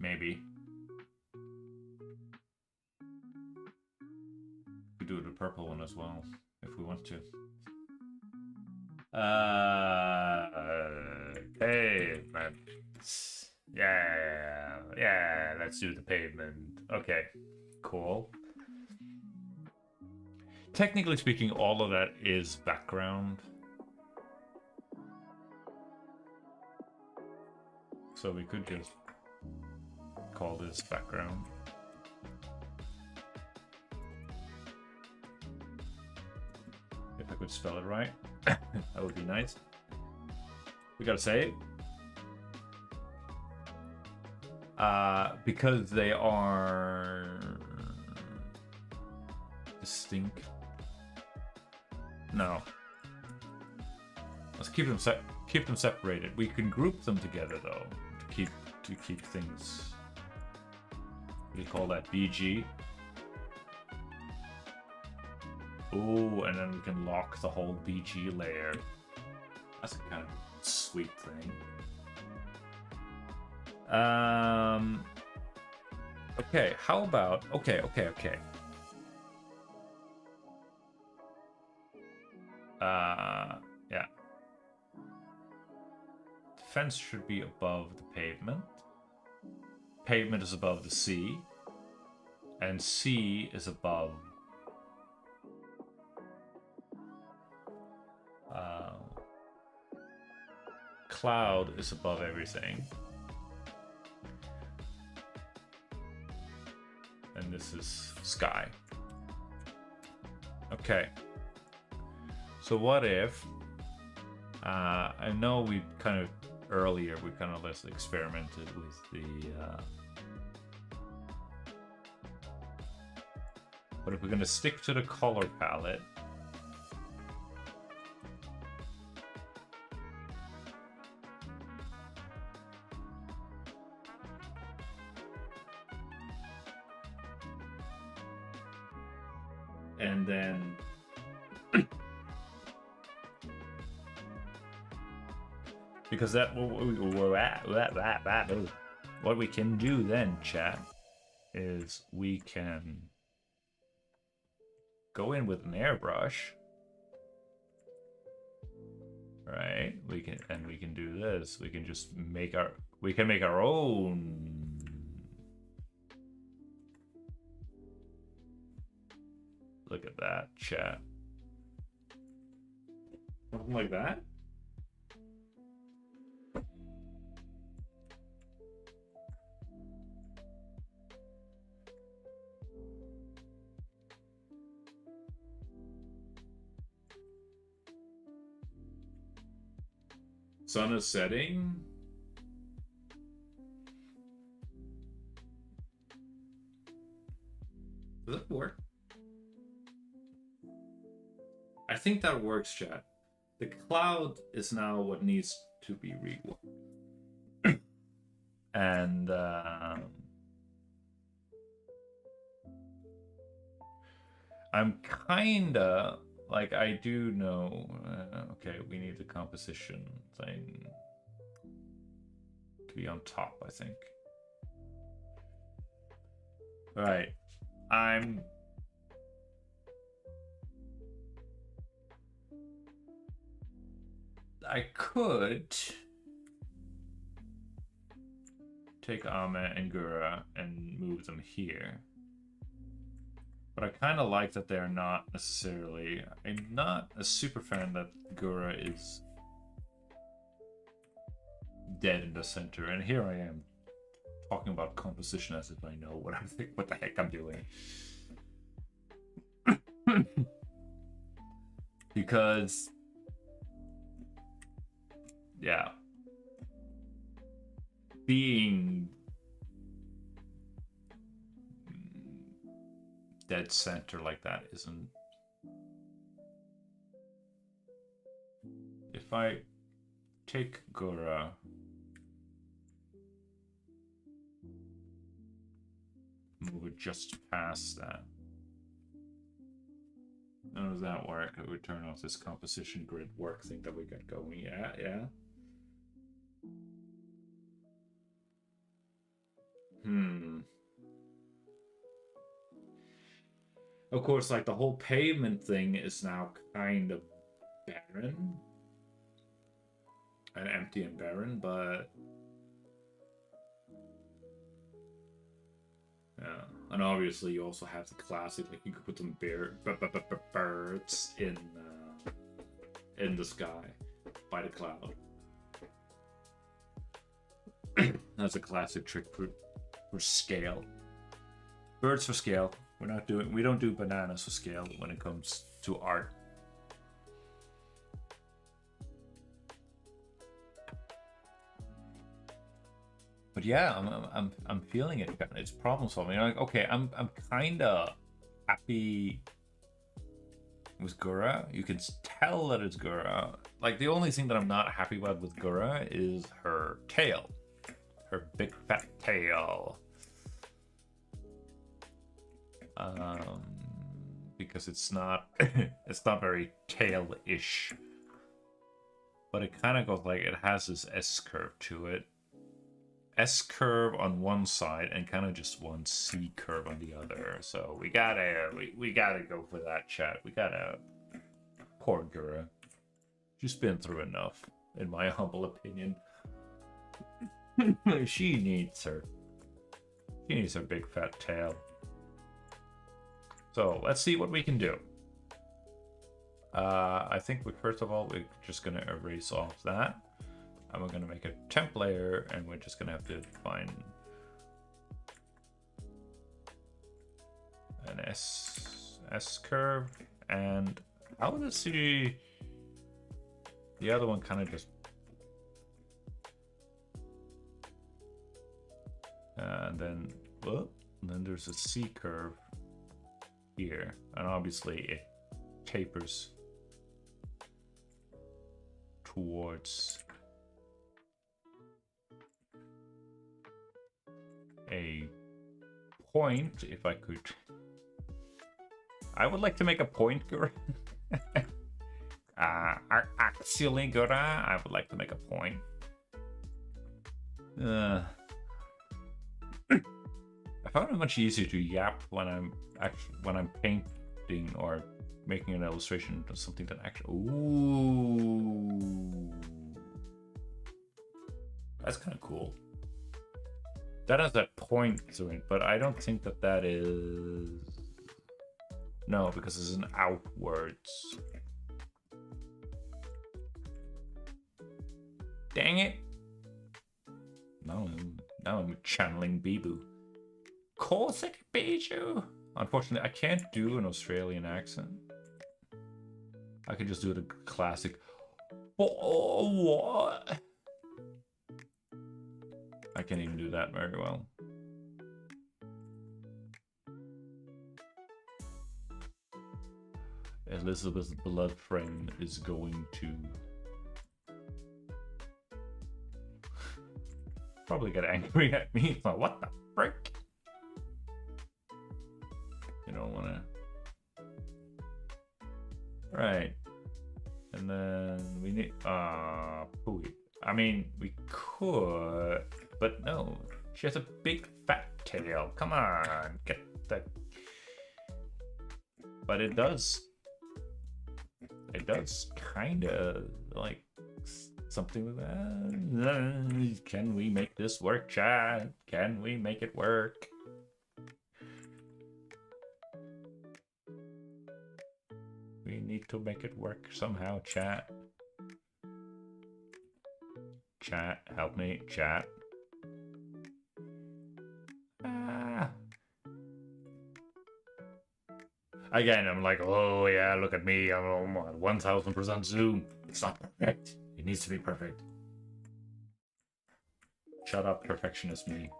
Maybe. We do the purple one as well, if we want to. Pavement. Yeah, yeah, let's do the pavement. Okay, cool. Technically speaking, all of that is background. So we could just call this background. If I could spell it right, that would be nice. We gotta save. Because they are distinct. No. Let's keep them separated. We can group them together though to keep things. What do you call that? BG. Oh, and then we can lock the whole BG layer. That's a kind of sweet thing. Okay, how about okay. Yeah. The fence should be above the pavement. Pavement is above the sea. And sea is above cloud is above everything. And this is sky. Okay. So what if I know we kind of earlier we kind of less experimented with the but if we're going to stick to the color palette, and then because that what we can do then, chat, is we can go in with an airbrush, right? We can do this. We can just make our own. Look at that, chat. Something like that. Sun is setting. Does that work? I think that works, chat. The cloud is now what needs to be reworked. And I'm kinda like, I do know. Okay, we need the composition thing to be on top, I think. All right, I could take Ame and Gura and move them here. But I kind of like that they're not necessarily... I'm not a super fan that Gura is dead in the center. And here I am talking about composition as if I know what the heck I'm doing. Because... yeah. Being dead center like that isn't... If I take Gura, move it just past that. How does that work? It would turn off this composition grid work thing that we got going. Yeah. Of course, like the whole pavement thing is now kind of barren. and empty and barren, but yeah. And obviously, you also have the classic, like you could put some birds in the sky by the cloud. That's a classic trick for scale. Birds for scale. We don't do bananas for scale when it comes to art. But yeah, I'm feeling it. It's problem solving. Like, okay, I'm kind of happy with Gura. You can tell that it's Gura. Like, the only thing that I'm not happy about with Gura is her tail, her big fat tail. Because it's not it's not very tail-ish, but it kind of goes like it has this S curve to it. S curve on one side and kind of just one C curve on the other. So we gotta go for that, chat. We gotta. Poor Gura. She's been through enough, in my humble opinion. She needs her big fat tail. So let's see what we can do. I think first of all we're just gonna erase off that. And we're going to make a temp layer, and we're just going to have to define an S curve. And how does the other one kind of just... and then there's a C curve here. And obviously it tapers towards... a point, if I could. I would like to make a point, Gura. Actually, Gura, I would like to make a point. I found it much easier to yap when I'm painting or making an illustration of something that actually. Ooh, that's kind of cool. That has that point to it, but I don't think that is... No, because it's an outwards. Dang it! Now I'm channeling Bibu. Corsic Bijou! Unfortunately, I can't do an Australian accent. I can just do the classic... Oh, what? I can't even do that very well. Elizabeth's blood friend is going to probably get angry at me. Like, what the frick? You don't want to. Right. And then we need Pooey. I mean, we could, but no. She has a big fat tail. Come on, get that. But it does kind of like something like that. Can we make this work, chat? Can we make it work? We need to make it work somehow, chat. Chat, help me, chat. Again, I'm like, oh yeah, look at me, I'm on 1000% zoom. It's not perfect. It needs to be perfect. Shut up, perfectionist me.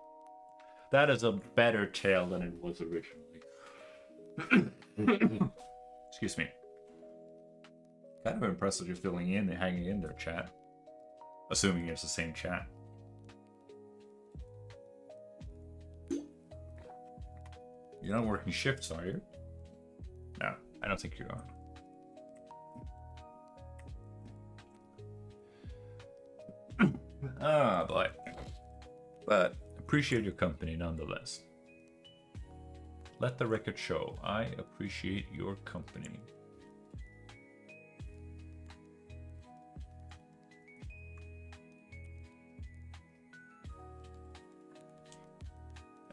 That is a better tail than it was originally. Excuse me. Kind of impressed that you're still hanging in there, chat. Assuming it's the same chat. You're not working shifts, are you? No, I don't think you are. Ah, boy. But appreciate your company nonetheless. Let the record show I appreciate your company.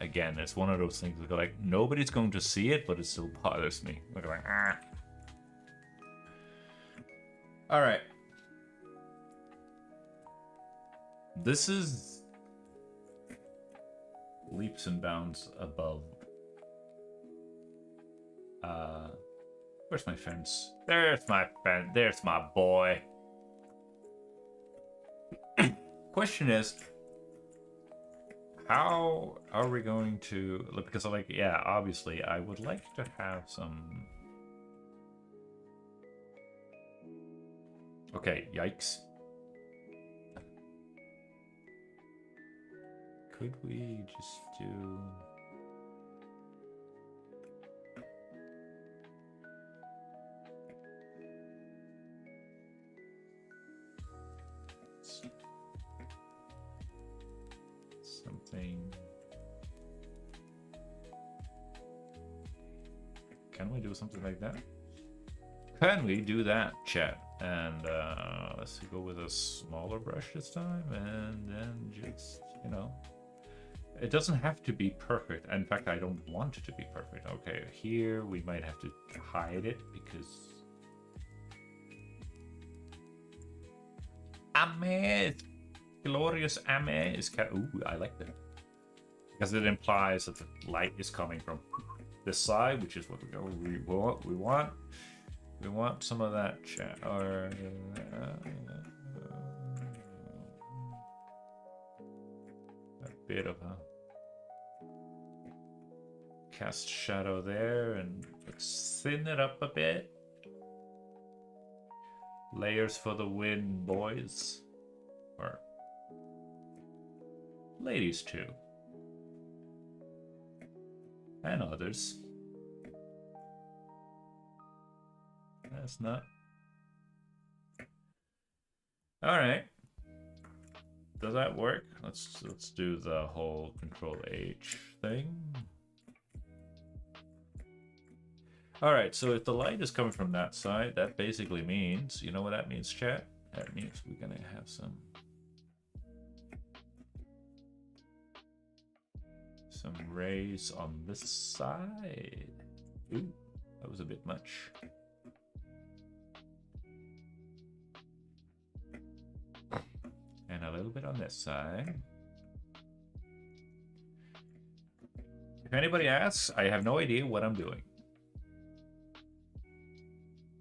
Again, it's one of those things that like nobody's going to see it, but it still bothers me. Like, ah. All right. This is leaps and bounds above. Where's my fence? There's my fence. There's my boy. Question is, how are we going to? Because like, yeah, obviously, I would like to have some. Okay, yikes. Could we just do? Something. Can we do something like that? Can we do that, chat? And let's go with a smaller brush this time, and then just, you know, it doesn't have to be perfect. In fact, I don't want it to be perfect. Okay, here we might have to hide it because Ame, glorious Ame is ooh, I like that because it implies that the light is coming from this side, which is what we want some of that chat or a bit of a cast shadow there, and let's thin it up a bit. Layers for the win, boys, or ladies too, and others. That's not. All right. Does that work? Let's do the whole Control H thing. All right. So if the light is coming from that side, that basically means, you know what that means, chat? That means we're gonna have some rays on this side. Ooh, that was a bit much. And a little bit on this side. If anybody asks, I have no idea what I'm doing.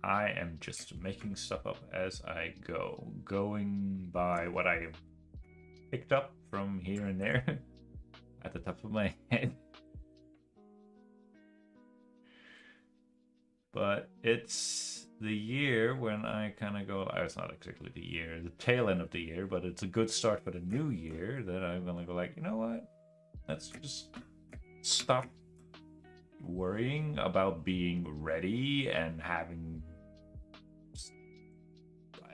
I am just making stuff up as I go, going by what I picked up from here and there at the top of my head. But it's the year when I kind of go, it's not exactly the year, the tail end of the year, but it's a good start for the new year that I'm gonna go like, you know what? Let's just stop worrying about being ready and having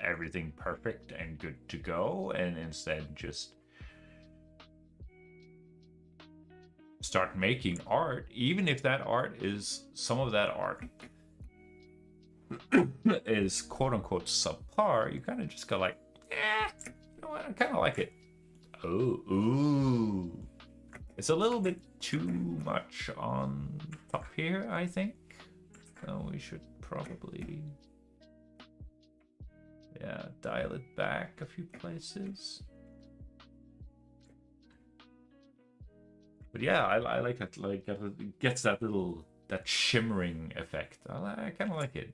everything perfect and good to go, and instead just start making art, even if that art is, some of that art is quote unquote subpar. You kind of just go like, you know what, I kind of like it. Ooh, it's a little bit too much on top here, I think. So we should probably, yeah, dial it back a few places. But yeah, I like it. Like it gets that little, that shimmering effect. I kind of like it.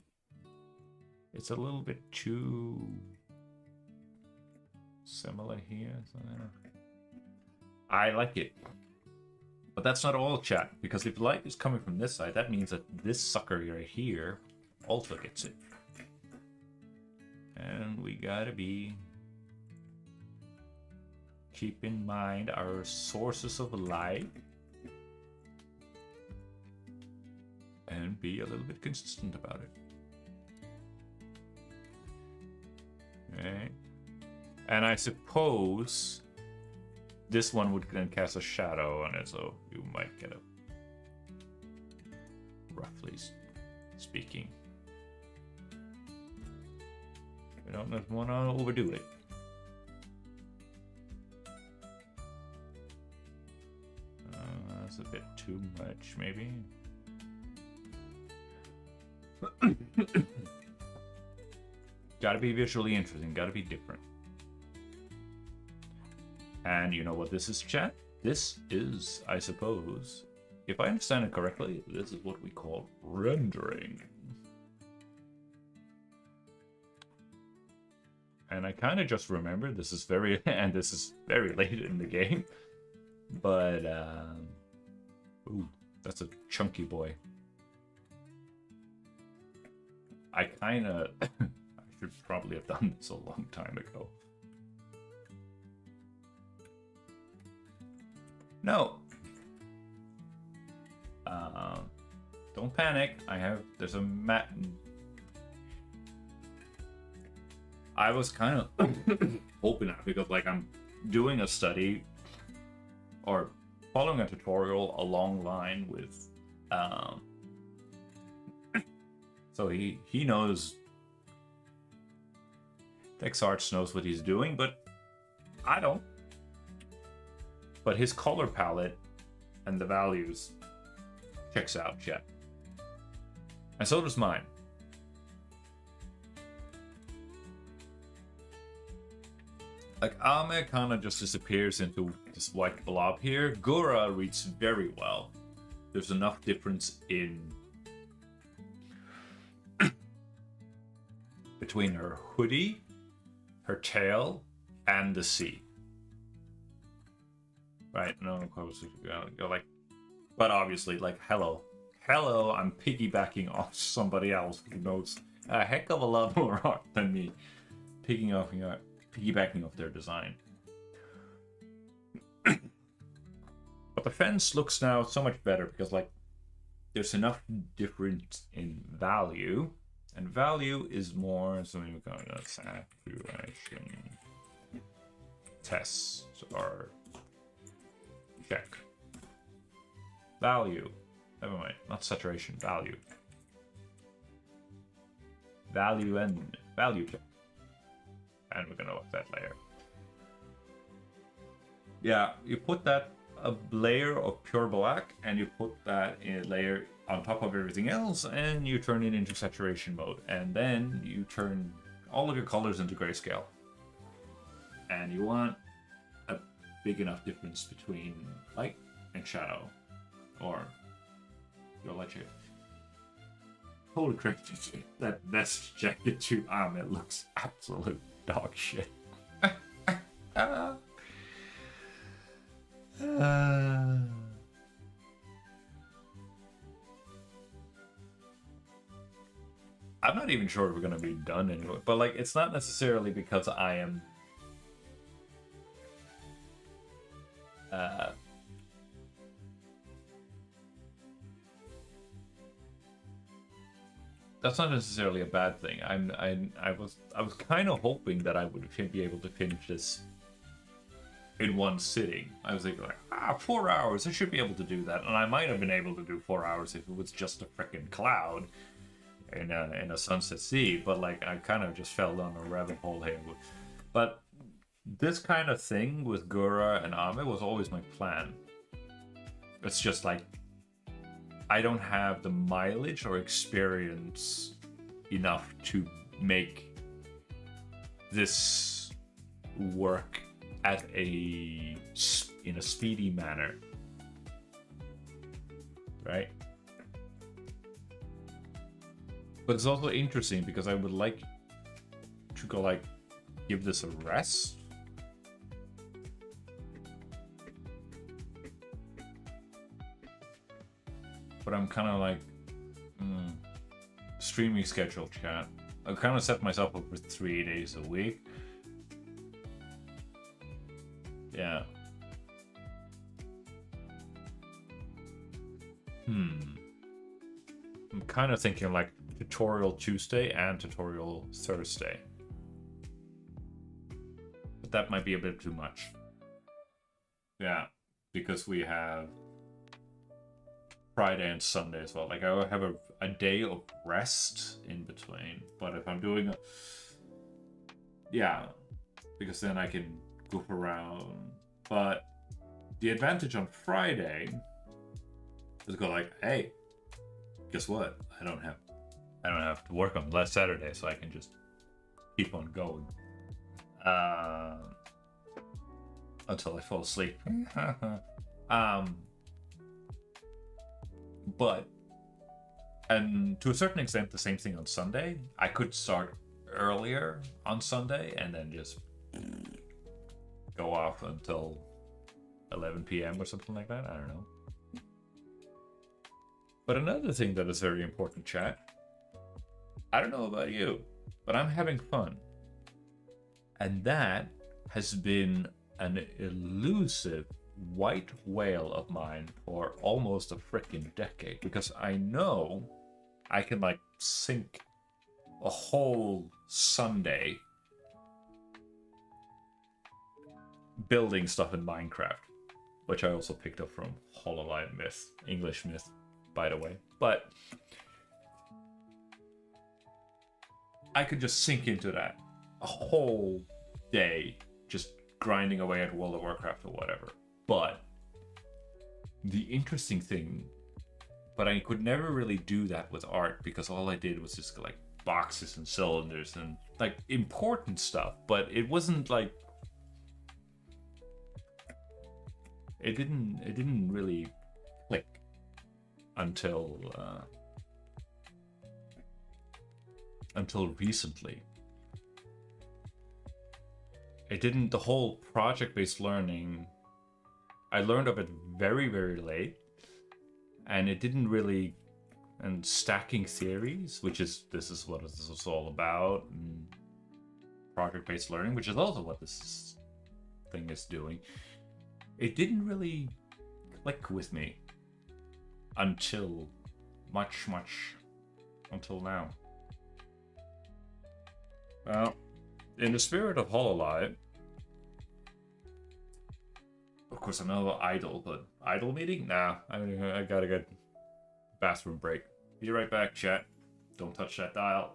It's a little bit too similar here. So I like it. But that's not all, chat, because if light is coming from this side, that means that this sucker right here also gets it. And we gotta keep in mind our sources of light and be a little bit consistent about it. Right. And I suppose this one would then cast a shadow on it, so you might get a, roughly speaking. We don't want to overdo it. It's a bit too much, maybe. Gotta be visually interesting, gotta be different. And you know what this is, chat? This is, I suppose, if I understand it correctly, this is what we call rendering. And I kind of just remember this is very, and this is very late in the game, but, ooh, that's a chunky boy. I kind of, I should probably have done this a long time ago. No. Don't panic. There's a mat. I was kind of hoping that because like I'm doing a study or following a tutorial along line with, so he knows, TexArts knows what he's doing, but I don't. But his color palette and the values checks out, chat. And so does mine. Like, Ame kind of just disappears into this white blob here. Gura reads very well. There's enough difference in between her hoodie, her tail, and the sea. Right, no, you're like, but obviously, like, hello, I'm piggybacking off somebody else who knows a heck of a lot more art than me, piggybacking off their design. But the fence looks now so much better because, like, there's enough difference in value, and value is more, so we've got a saturation tests are. Check. Value. Never mind. Not saturation. Value. Value and value check. And we're gonna up that layer. Yeah, you put that a layer of pure black, and you put that in a layer on top of everything else, and you turn it into saturation mode, and then you turn all of your colors into grayscale. And you want a big enough difference between light and shadow, or your light shade. Holy crap, that message jacket to it looks absolute dog shit. I'm not even sure if we're gonna be done anyway, but like it's not necessarily because I am that's not necessarily a bad thing. I was kind of hoping that I would be able to finish this in one sitting. I was like 4 hours. I should be able to do that, and I might have been able to do 4 hours if it was just a freaking cloud in a sunset sea. But like I kind of just fell down a rabbit hole here. But this kind of thing with Gura and Ame was always my plan. It's just like I don't have the mileage or experience enough to make this work at in a speedy manner, right? But it's also interesting because I would like to go like give this a rest. But I'm kind of like, streaming schedule, chat. I kind of set myself up for 3 days a week. Yeah. I'm kind of thinking like tutorial Tuesday and tutorial Thursday. But that might be a bit too much. Yeah, because we have Friday and Sunday as well. Like I will have a day of rest in between. But if I'm doing because then I can goof around. But the advantage on Friday Just go like, hey, guess what? I don't have to work on last Saturday, so I can just keep on going until I fall asleep. But and to a certain extent, the same thing on Sunday. I could start earlier on Sunday and then just go off until 11 p.m. or something like that. I don't know. But another thing that is very important, chat. I don't know about you, but I'm having fun. And that has been an elusive white whale of mine for almost a freaking decade. Because I know I can like sink a whole Sunday building stuff in Minecraft, which I also picked up from Hololive Myth, English Myth, by the way. But I could just sink into that a whole day, just grinding away at World of Warcraft or whatever. But the interesting thing, but I could never really do that with art because all I did was just like boxes and cylinders and like important stuff, but it wasn't like it didn't really click until recently. It didn't. The whole project-based learning, I learned of it very, very late, and it didn't really. And stacking theories, this is what this is all about, and project-based learning, which is also what this thing is doing. It didn't really click with me until much until now. Well, in the spirit of Hololive, of course, I know idle, but idle meeting? Nah, I gotta get bathroom break. Be right back, chat. Don't touch that dial.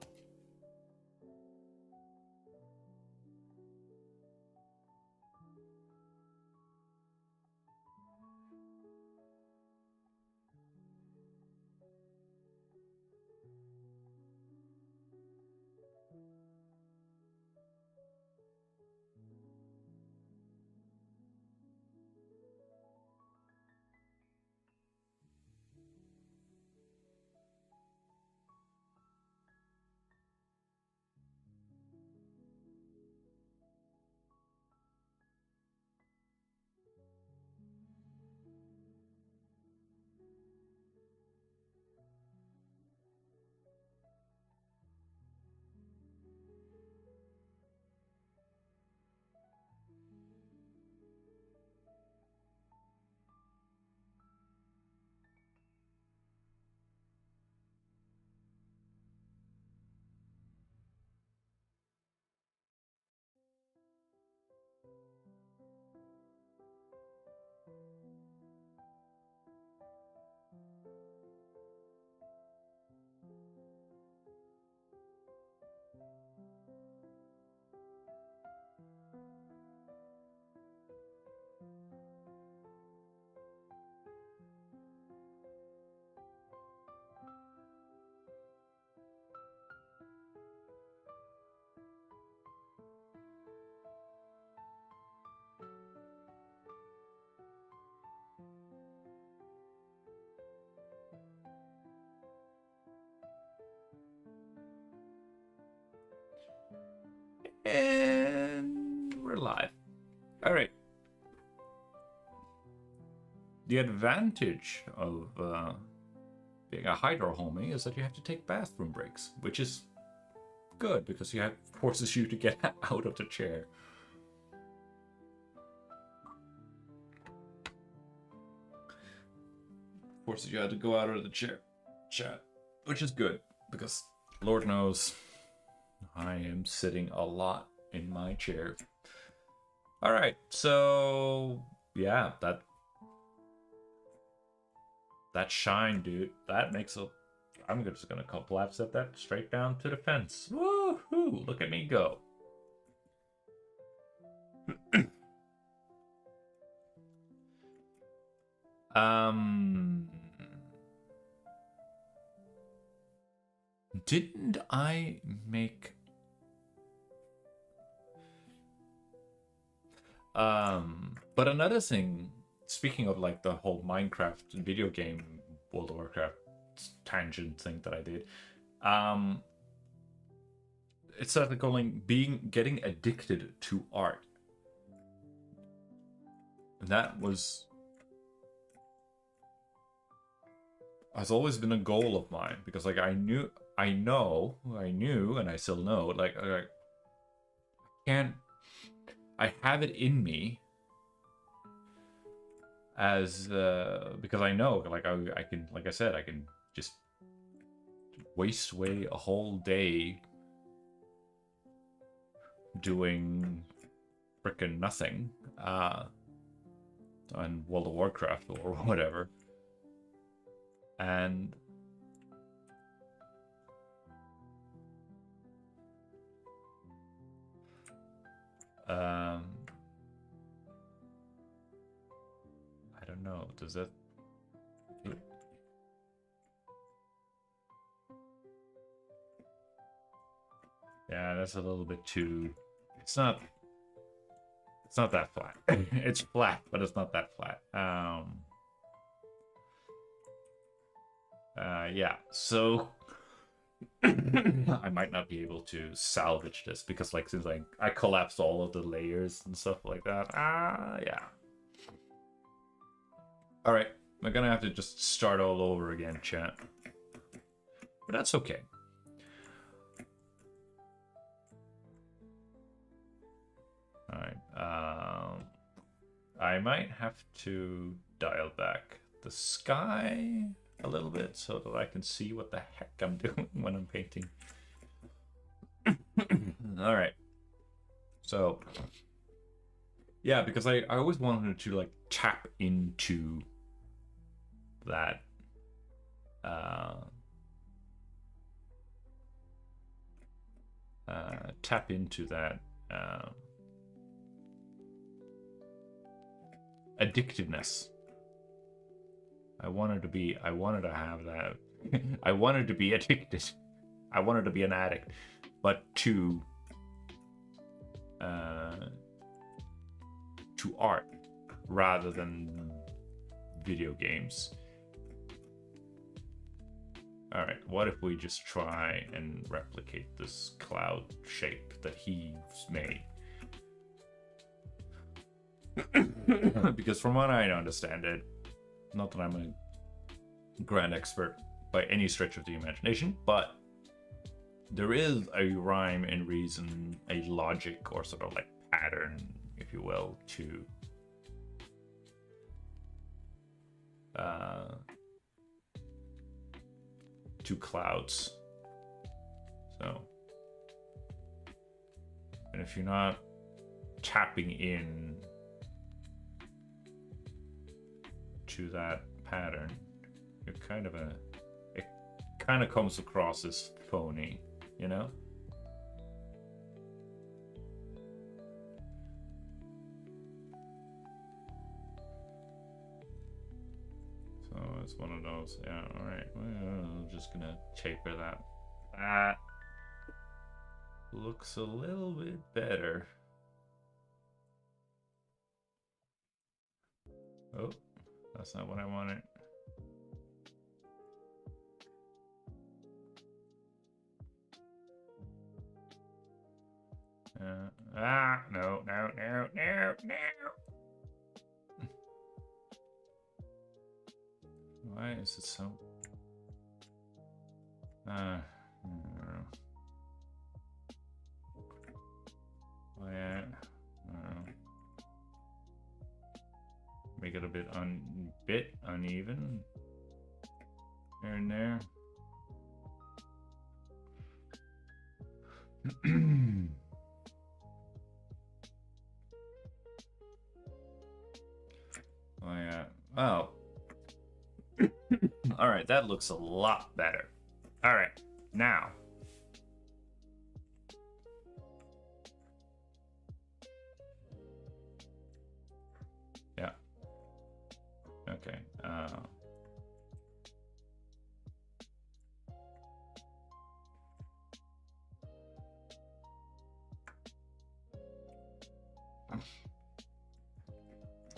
And we're live. All right. The advantage of being a hydro homie is that you have to take bathroom breaks, which is good because forces you to get out of the chair. Forces you to go out of the chair, chat, which is good because Lord knows I am sitting a lot in my chair. All right, so yeah, that shine, dude, that makes a. I'm just gonna collapse that straight down to the fence. Woohoo! Look at me go. Didn't I make... But another thing, speaking of like the whole Minecraft video game World of Warcraft tangent thing that I did, it's like calling getting addicted to art. And that has always been a goal of mine, because like I knew, and I still know, like I can't, I have it in me as because I know, like I can, like I said, I can just waste away a whole day doing frickin' nothing on World of Warcraft or whatever. And I don't know, does that... Yeah, that's a little bit too... It's not that flat. It's flat, but it's not that flat. Yeah, so I might not be able to salvage this, because like since I collapsed all of the layers and stuff like that. Yeah. All right, we're gonna have to just start all over again, chat. But that's okay. All right. I might have to dial back the sky a little bit so that I can see what the heck I'm doing when I'm painting. All right. So, yeah, because I always wanted to like tap into that addictiveness. I wanted to have that. I wanted to be addicted. I wanted to be an addict, but to art rather than video games. All right, what if we just try and replicate this cloud shape that he's made? Because from what I understand it, not that I'm a grand expert by any stretch of the imagination, but there is a rhyme and reason, a logic or sort of like pattern, if you will, to clouds. So, and if you're not tapping in to that pattern, you're it kind of comes across as phony, you know? So it's one of those, yeah, all right, well, I'm just gonna taper that. That looks a little bit better. Oh, that's not what I wanted. No. Why is it so? I don't know. Why? I don't know. Make it a bit uneven here and there. Oh yeah. Oh. All right, that looks a lot better. All right, now. Yeah. Okay.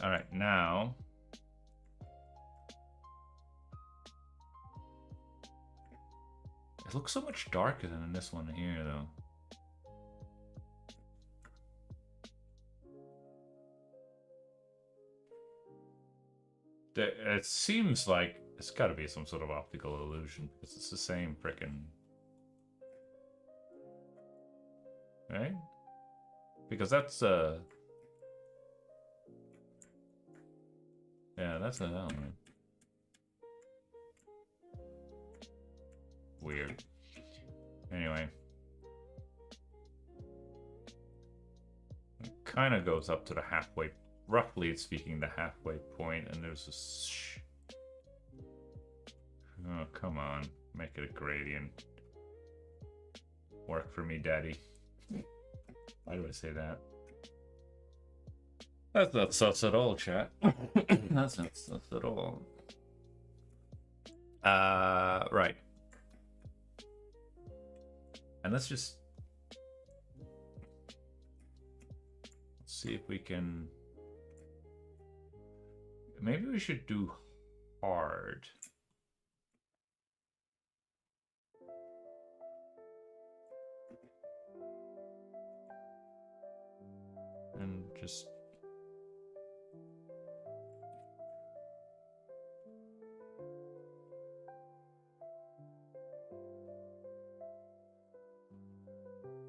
All right, now. It looks so much darker than in this one here, though. It seems like it's got to be some sort of optical illusion because it's the same frickin'. Right? Because that's yeah, that's an element. Weird. Anyway. It kind of goes up to the halfway, roughly speaking, the halfway point, and there's a oh, come on. Make it a gradient. Work for me, daddy. Why do I say that? That's not sus at all, chat. That's not sus at all. Right. And let's see if we can. Maybe we should do hard. And just.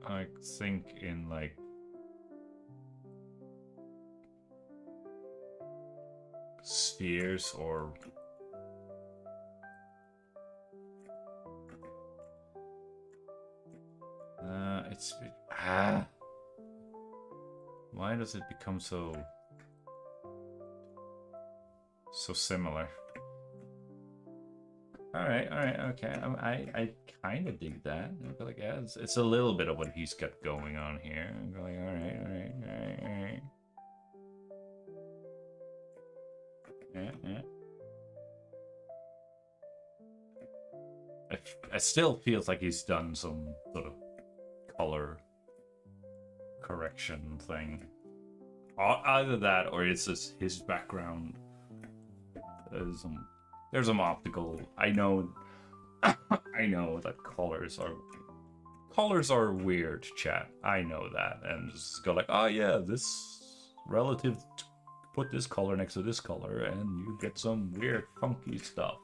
I think in like spheres or it's why does it become so similar? All right, okay. I kind of dig that. I feel like yeah, it's a little bit of what he's got going on here. I'm like, all right. Yeah. It still feels like he's done some sort of color correction thing. Either that, or it's just his background. There's some optical. I know that colors are weird, chat. I know that, and just go like, oh yeah, this relative. Put this color next to this color, and you get some weird, funky stuff.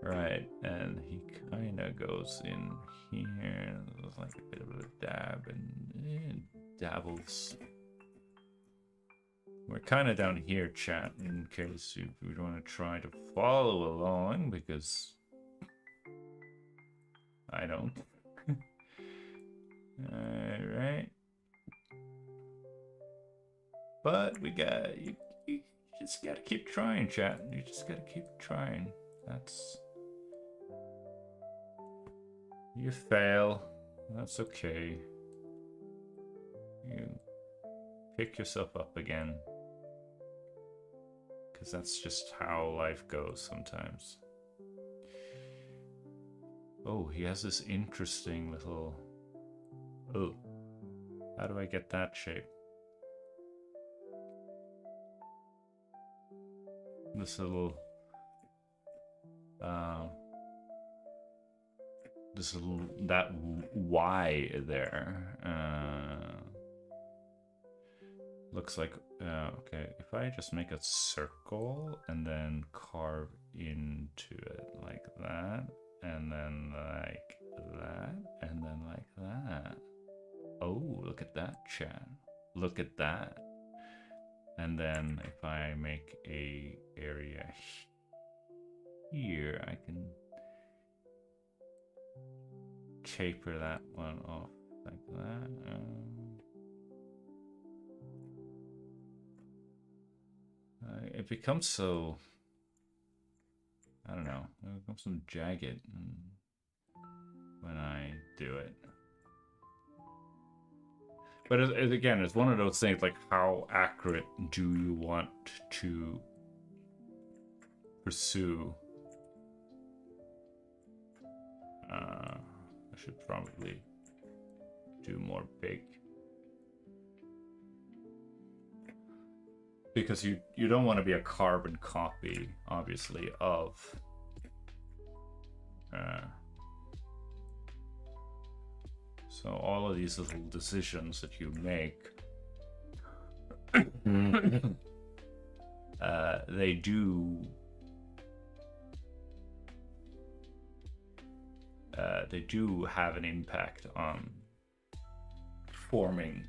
Right, and he kind of goes in here. There's like a bit of a dab and dabbles. We're kind of down here, chat, in case you want to try to follow along, because I don't. Alright. But we got, you just gotta keep trying, chat. You just gotta keep trying. That's... You fail. That's okay. You pick yourself up again. Because that's just how life goes sometimes. Oh, he has this interesting little... Oh. How do I get that shape? This little... that Y there. Looks like, okay, if I just make a circle and then carve into it like that, and then like that, and then like that. Oh, look at that, chat. Look at that. And then if I make a area here, I can taper that one off like that. It becomes so, I don't know, it becomes so jagged when I do it. But again, it's one of those things like, how accurate do you want to pursue? I should probably do more big. Because you don't want to be a carbon copy, obviously, of so all of these little decisions that you make, they do have an impact on forming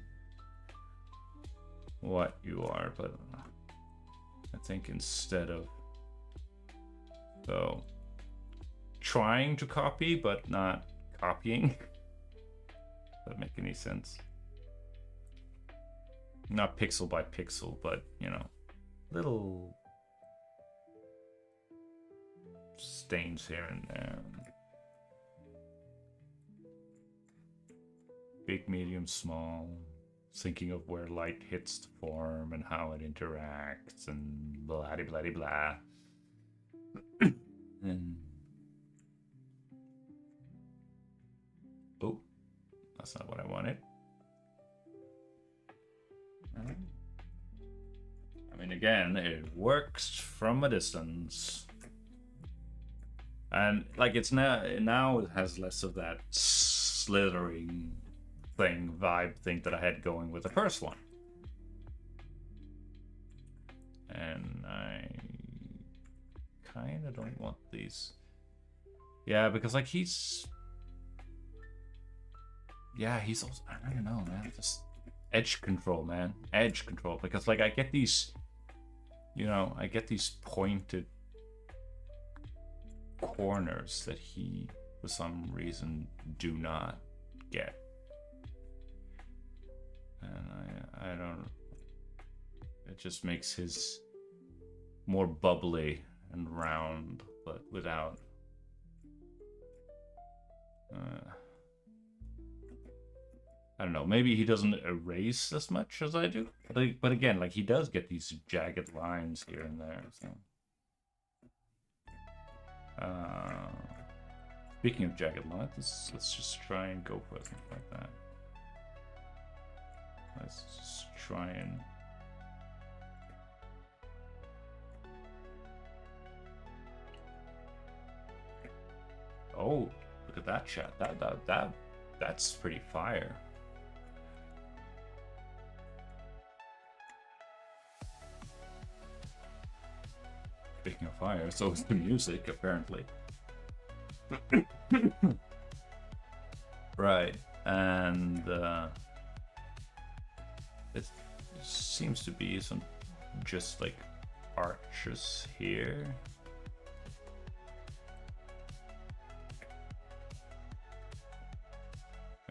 what you are. But I think instead of trying to copy but not copying, does that make any sense? Not pixel by pixel, but you know, little stains here and there. Big, medium, small. Thinking of where light hits the form and how it interacts and blah blah blah blah. And oh, that's not what I wanted. I mean, again, it works from a distance, and like it's now it has less of that slithering vibe thing that I had going with the first one, and I kind of don't want these. Yeah, because like he's also, I don't know, man, just edge control, man, edge control. Because like I get these, you know, I get these pointed corners that he for some reason do not get. And I don't, it just makes his more bubbly and round, but without I don't know, maybe he doesn't erase as much as I do, but again, like he does get these jagged lines here and there. So speaking of jagged lines, let's just try and go for something like that. Let's just try and oh, look at that chat. That's pretty fire. Speaking of fire, so is the music apparently. Right, and it seems to be some just like arches here.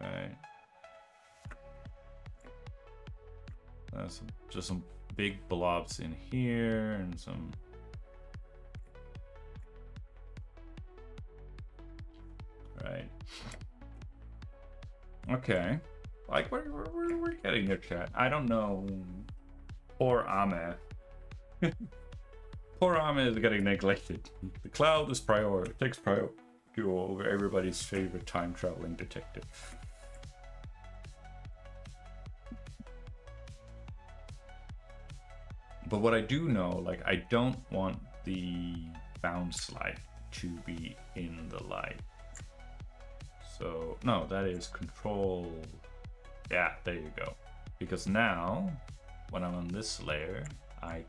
Okay. That's just some big blobs in here and some. Right. Okay. Like we're getting your chat. I don't know. Poor Ame. Poor Ame is getting neglected. The cloud is takes priority over everybody's favorite time traveling detective. But what I do know, like I don't want the bounce light to be in the light. So no, that is control. Yeah, there you go. Because now, when I'm on this layer, I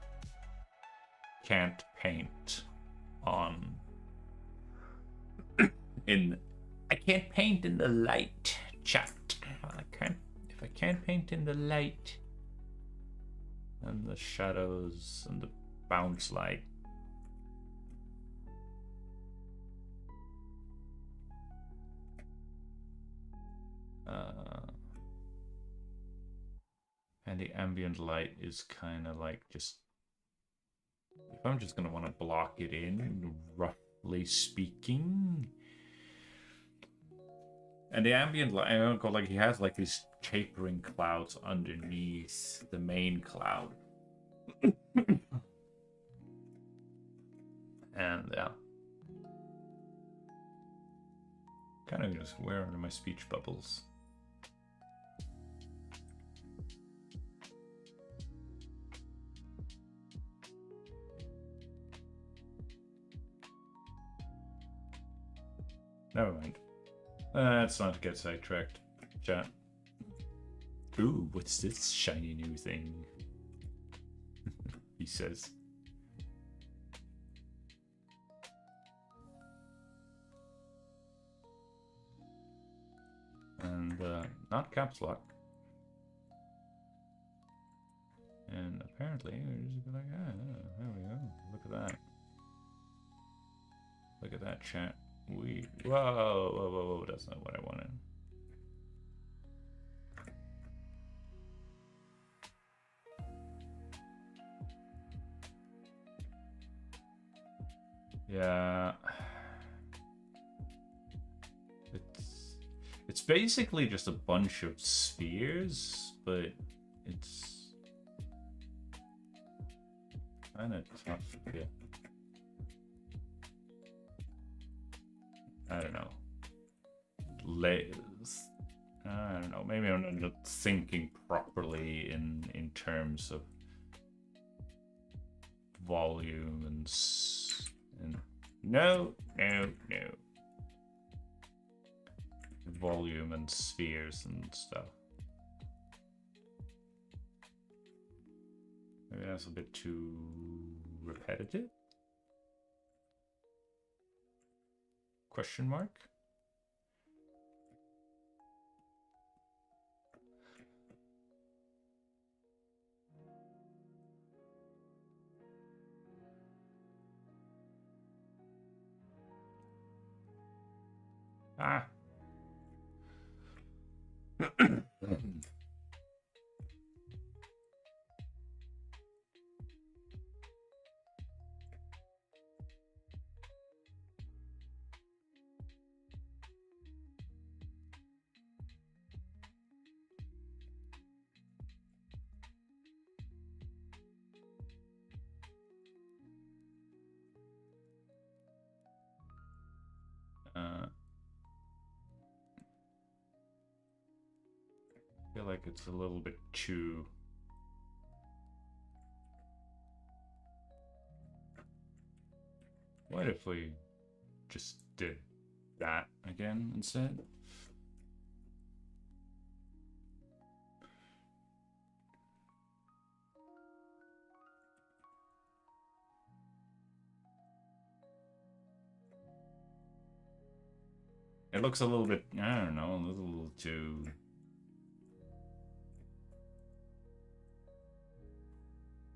can't paint on I can't paint in the light, chat. If I can't paint in the light and the shadows and the bounce light. And the ambient light is kind of like just, if I'm just gonna want to block it in, roughly speaking. And the ambient light, I don't go like he has like these tapering clouds underneath the main cloud. And yeah. Kind of just where are my speech bubbles? Let's not get sidetracked, chat. Ooh, what's this shiny new thing? He says. And not caps lock. And apparently, we're just like, there we go. Look at that. Look at that, chat. Whoa, that's not what I wanted. Yeah. It's basically just a bunch of spheres, but it's kind of tough. Yeah. I don't know. I don't know. Maybe I'm not thinking properly in terms of volume and no. Volume and spheres and stuff. Maybe that's a bit too repetitive? Question mark? Ah. I feel like it's a little bit too... What if we just did that again instead? It looks a little bit, I don't know, a little too...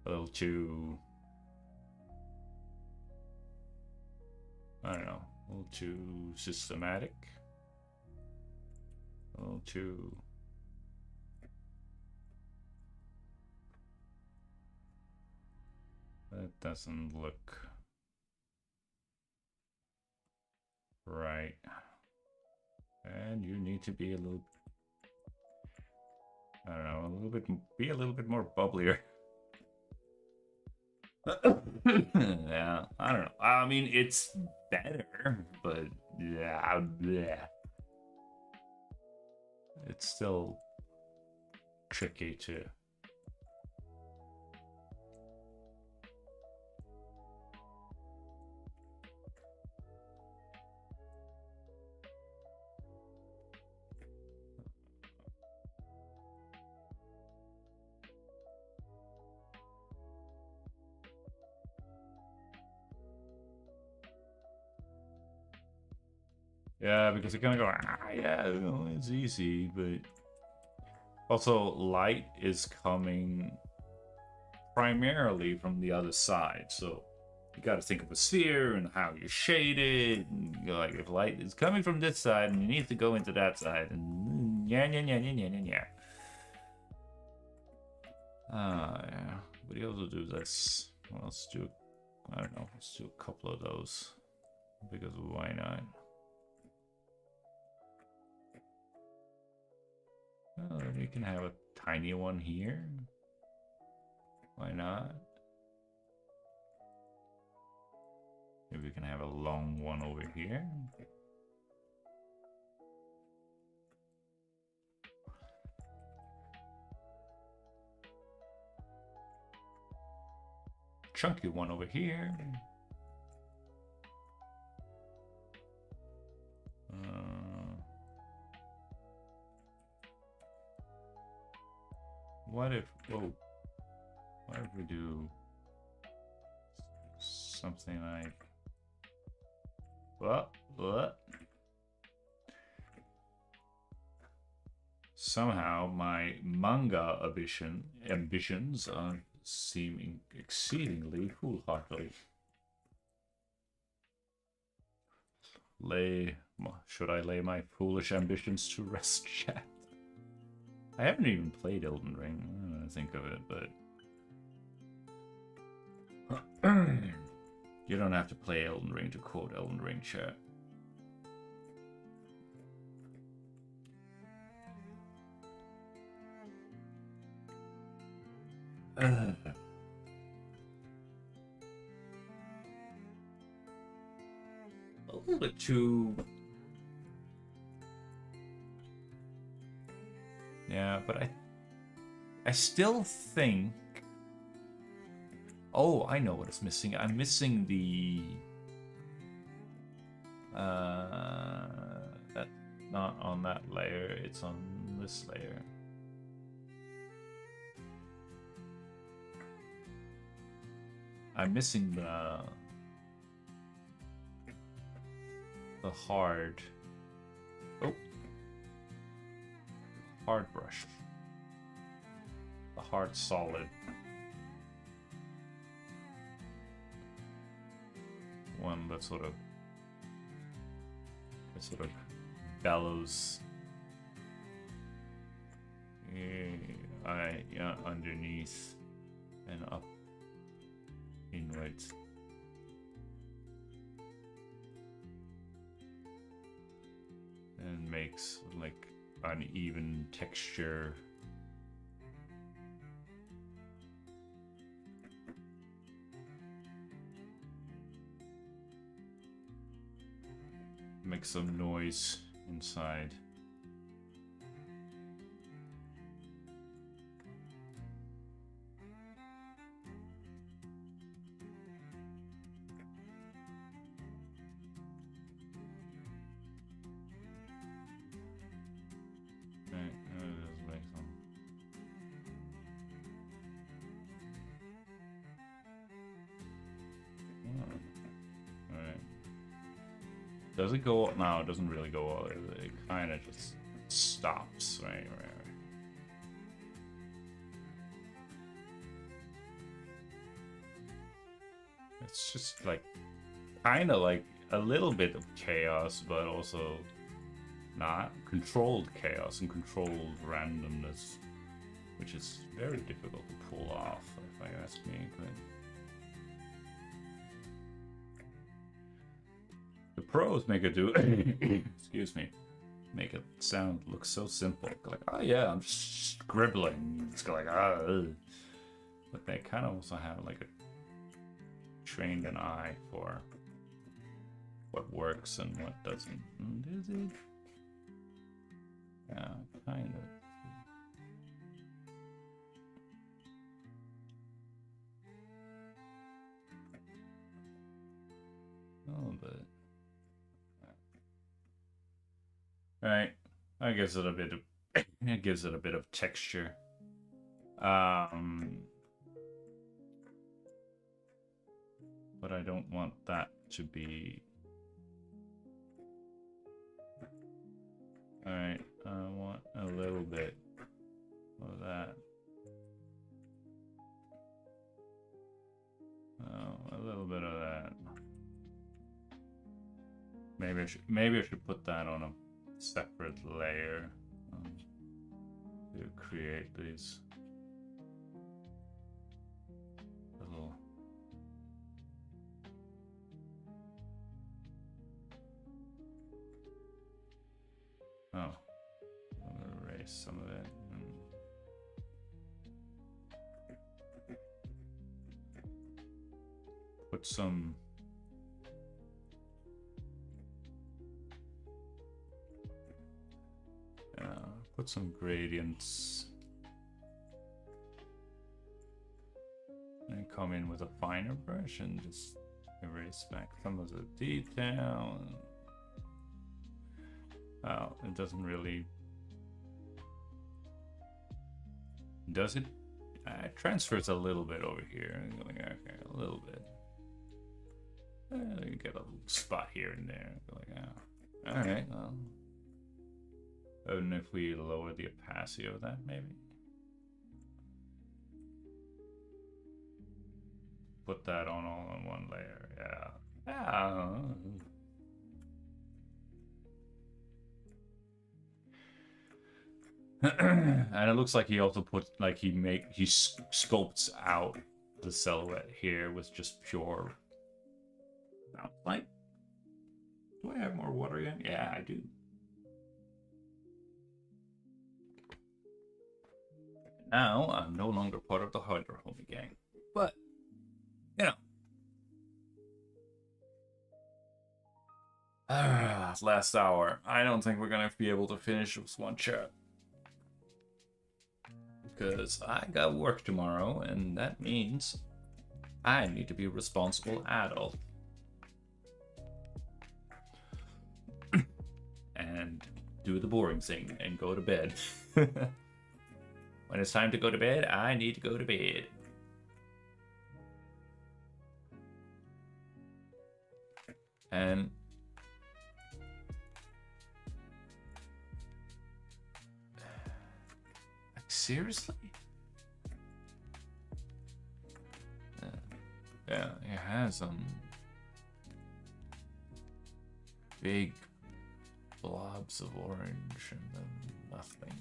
A little too... I don't know, a little too systematic. A little too... That doesn't look right. And you need to be a little... I don't know, a little bit... Be a little bit more bubblier. Yeah, I don't know. I mean, it's better, but yeah, bleh. It's still tricky to... Yeah, because you're gonna go, yeah, it's easy, but also light is coming primarily from the other side, so you got to think of a sphere and how you shade it. And you're like, if light is coming from this side, and you need to go into that side, and yeah. Yeah. But you also do this. Well, let's do, I don't know, let's do a couple of those because why not? Well, we can have a tiny one here. Why not? Maybe we can have a long one over here. Chunky one over here. What if, whoa, what if we do something like, what? Somehow my manga ambitions are seeming exceedingly foolhardy. Should I lay my foolish ambitions to rest, chat? I haven't even played Elden Ring. I don't think of it, but you don't have to play Elden Ring to quote Elden Ring, chat. A little bit too. Yeah, but I still think. Oh, I know what is missing. I'm missing the. That's not on that layer. It's on this layer. I'm missing the hard. Oh. Hard brush. The hard solid. One that sort of bellows underneath and up inwards. And makes like uneven texture. Makes some noise inside. Does it go? No, it doesn't really go all. It kind of just stops, right? It's just like kind of like a little bit of chaos, but also not controlled chaos and controlled randomness, which is very difficult to pull off, if I ask me. But the pros make it do, excuse me, make it look so simple. Like, oh yeah, I'm just scribbling. It's like, but they kind of also have like a trained an eye for what works and what doesn't. Is it? Yeah, kind of. Oh, but. Right, that gives it a bit of it gives it a bit of texture. But I don't want that to be. All right, I want a little bit of that. Oh, a little bit of that. Maybe I should put that on a separate layer to create these little. Oh, I'm gonna erase some of it. Put some. Put some gradients and come in with a finer brush and just erase back some of the detail. Well, it doesn't really Does it? It transfers a little bit over here. Okay, a little bit. You get a little spot here and there. Alright, well. And if we lower the opacity of that, maybe? Put that on all on one layer, yeah. And it looks like he also put, like, he sculpts out the silhouette here with just pure light. Do I have more water again? Yeah, I do. Now I'm no longer part of the Hydro Homie gang, but you know. Last hour. I don't think we're gonna be able to finish this one chat. Because I got work tomorrow, and that means I need to be a responsible adult. And do the boring thing and go to bed. When it's time to go to bed, I need to go to bed. And seriously? Yeah, it has big blobs of orange and then nothing.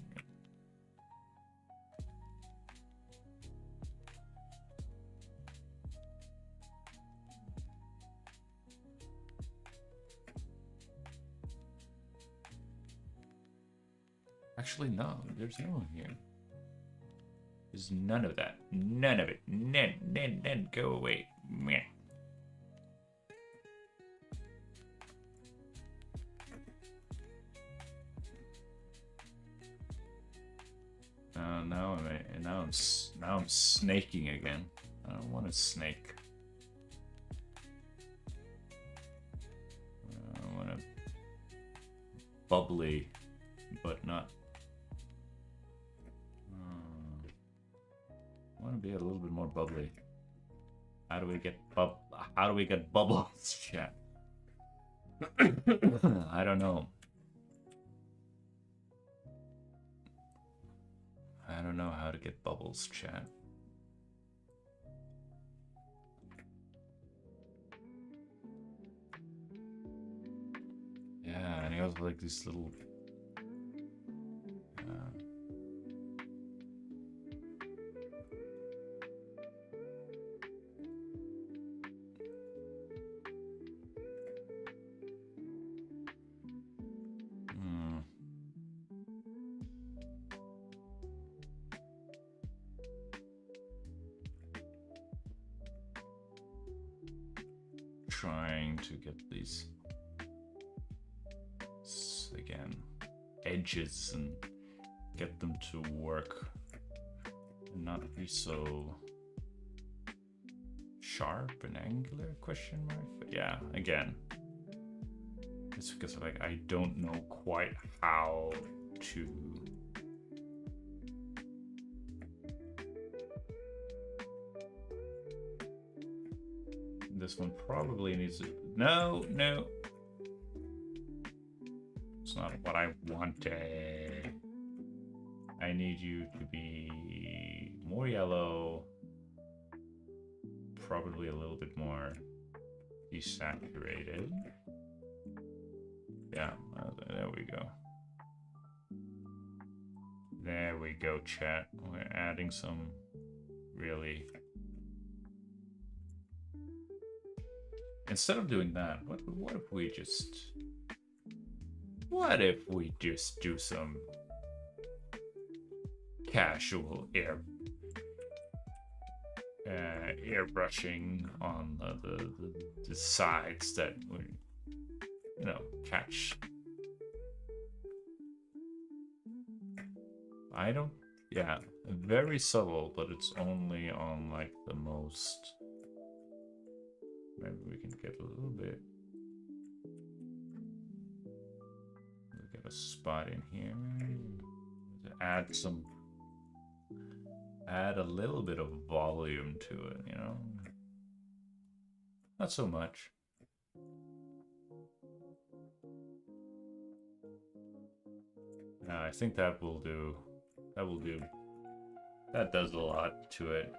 Actually, no, there's no one here. There's none of that. None of it. None. Go away. Meh. Now I'm snaking again. I don't want to snake. I want to bubbly, but not. I want to be a little bit more bubbly. How do we get bubbles, chat? I don't know. I don't know how to get bubbles, chat. Yeah, and he also like these little trying to get these again edges and get them to work and not be so sharp and angular, question mark. But yeah, again, it's because like I don't know quite how to this one probably needs to no it's not what I wanted. I need you to be more yellow, probably a little bit more desaturated. Yeah, there we go. There we go, chat. We're adding some really. Instead of doing that, what if we just do some casual airbrushing on the sides that we, catch. Yeah, very subtle, but it's only on like the most. Maybe we can get a little bit. We'll get a spot in here. Add some add a little bit of volume to it, you know? Not so much. Yeah, I think that will do. That will do. That does a lot to it.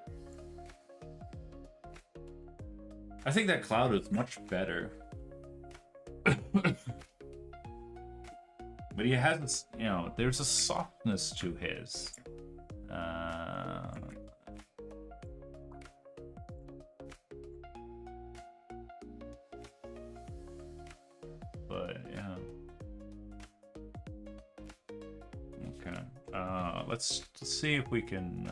I think that cloud is much better. But he has this, you know, there's a softness to his. But yeah. Okay. Let's see if we can.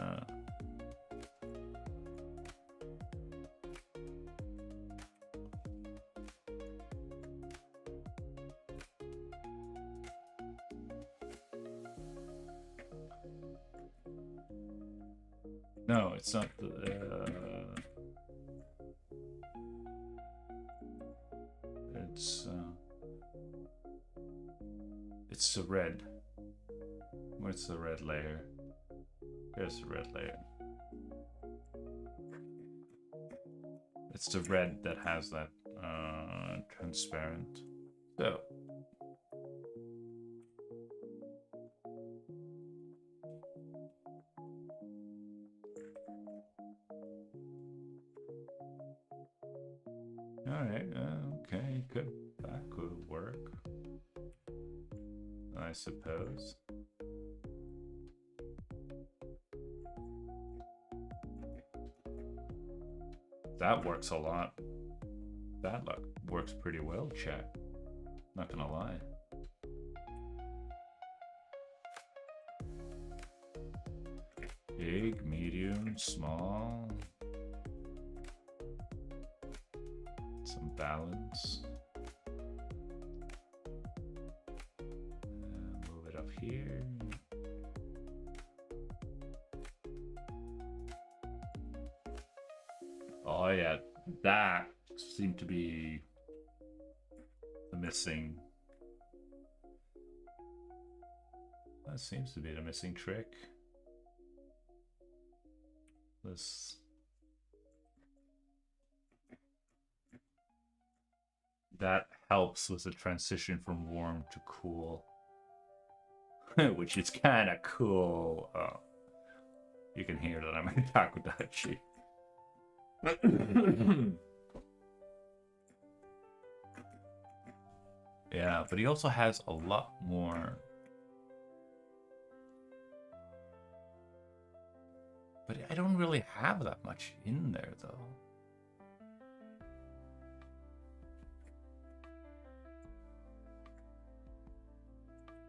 No, it's not the. It's the red. Where's the red layer? There's the red layer. It's the red that has that transparent. So. Alright, okay, that could work, I suppose. That works a lot. That works pretty well, chat. Not gonna lie. Big, medium, small. Some balance. Move it up here. Oh yeah, that seemed to be the missing. That seems to be the missing trick. This. That helps with the transition from warm to cool. Which is kind of cool. Oh, you can hear that I'm in Takodachi. Yeah, but he also has a lot more. But I don't really have that much in there, though.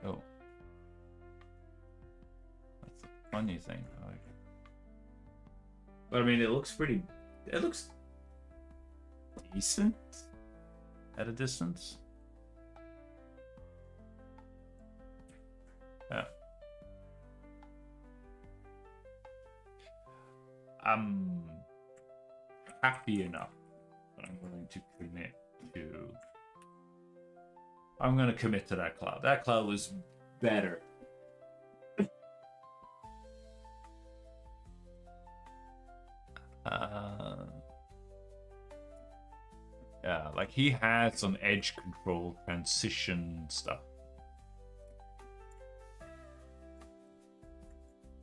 Oh. That's the funny thing. But I mean, it looks pretty... It looks decent at a distance. Yeah. I'm happy enough that I'm willing to commit to... I'm going to commit to that cloud. That cloud was better. Yeah, like he had some edge control transition stuff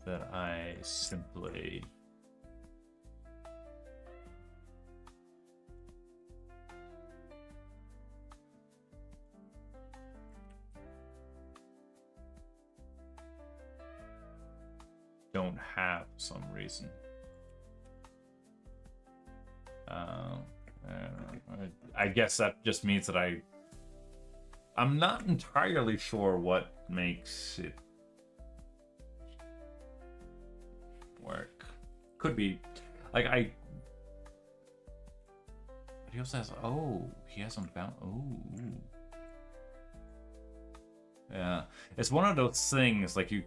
that I simply don't have for some reason. I guess that just means that I'm not entirely sure what makes it work. Could be like but he also has he has some bounce. Yeah, it's one of those things like you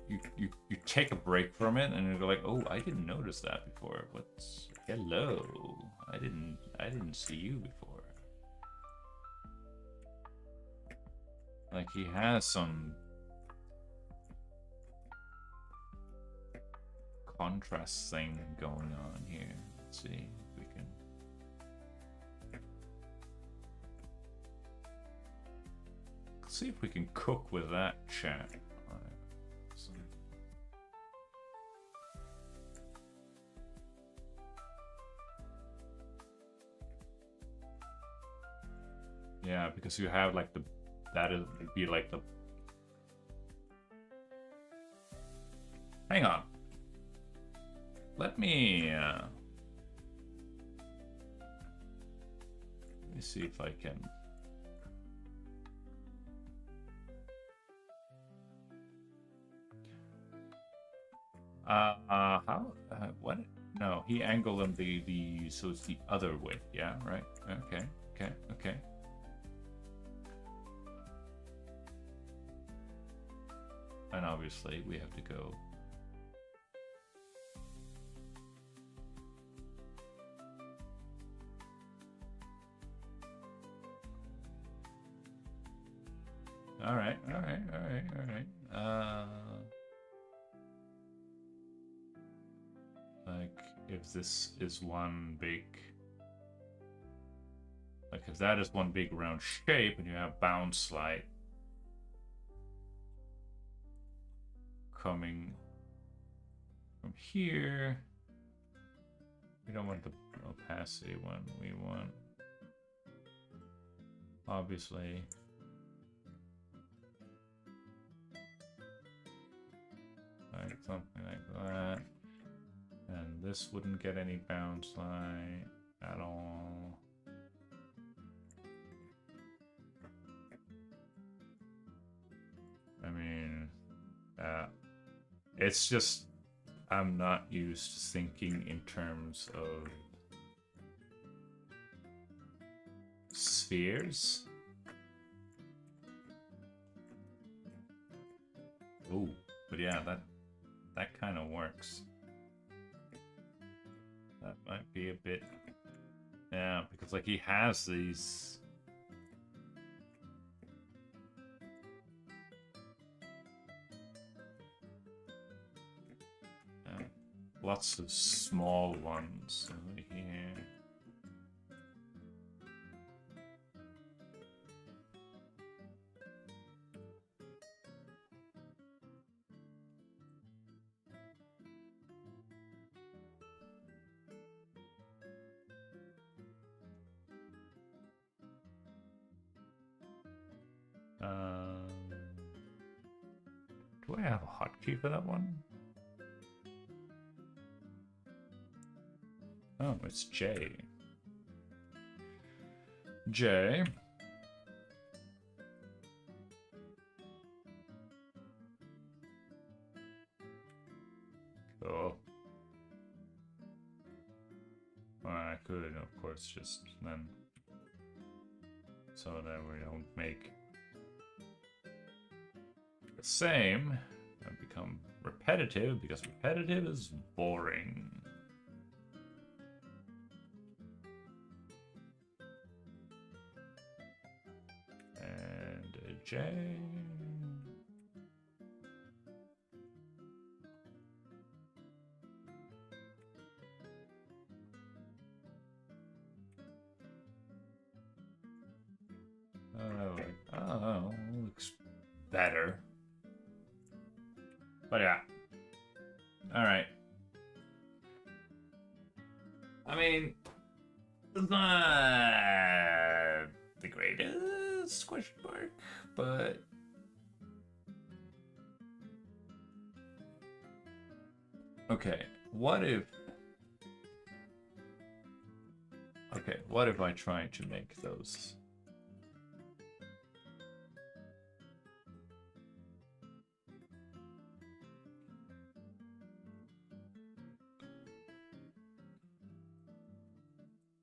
take a break from it and you go like, oh, I didn't notice that before. Hello, I didn't see you before. Like he has some contrast thing going on here. Let's see if we can. Let's see if we can cook with that, chat. So. Yeah, because you have like the that'll be like the. Hang on. Let me see if I can. How? What? No, he angled them the so it's the other way. Yeah, right. Okay, okay, okay. And obviously we have to go. All right, all right, all right, all right. Like if this is one big, like if that is one big round shape, and you have bounce light coming from here, we don't want the opacity one. We want obviously. Like something like that, and this wouldn't get any bounce light at all. I mean, it's just I'm not used to thinking in terms of spheres. Oh, but yeah, that kind of works. That might be a bit, yeah, because like he has these. Lots of small ones over here. Do I have a hotkey for that one? Oh, it's J. J. Cool. Well, I could, of course, just then so that we don't make the same and become repetitive, because repetitive is boring. And a J. Oh, looks better. But yeah. Alright. I mean, it's not the greatest question mark, but okay, what if I try to make those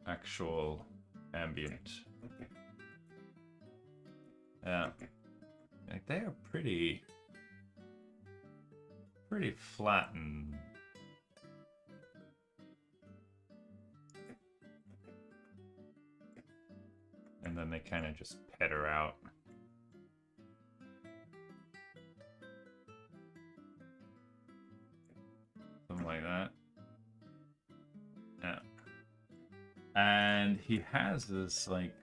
actual ambient? Yeah, like they are pretty flattened. And then they kind of just petter out. Something like that. Yeah. And he has this, like,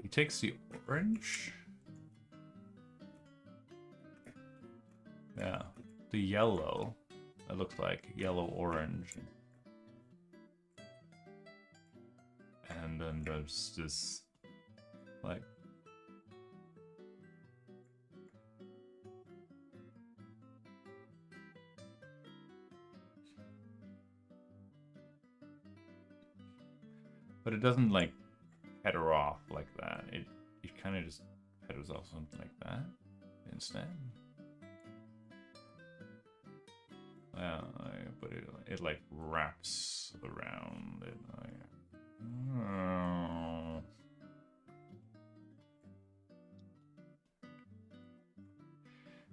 he takes the orange. Yeah. The yellow. It looks like yellow-orange. And then there's this, like, but it doesn't like header off like that. It kind of just headers off something like that instead. Yeah, but it like wraps around it.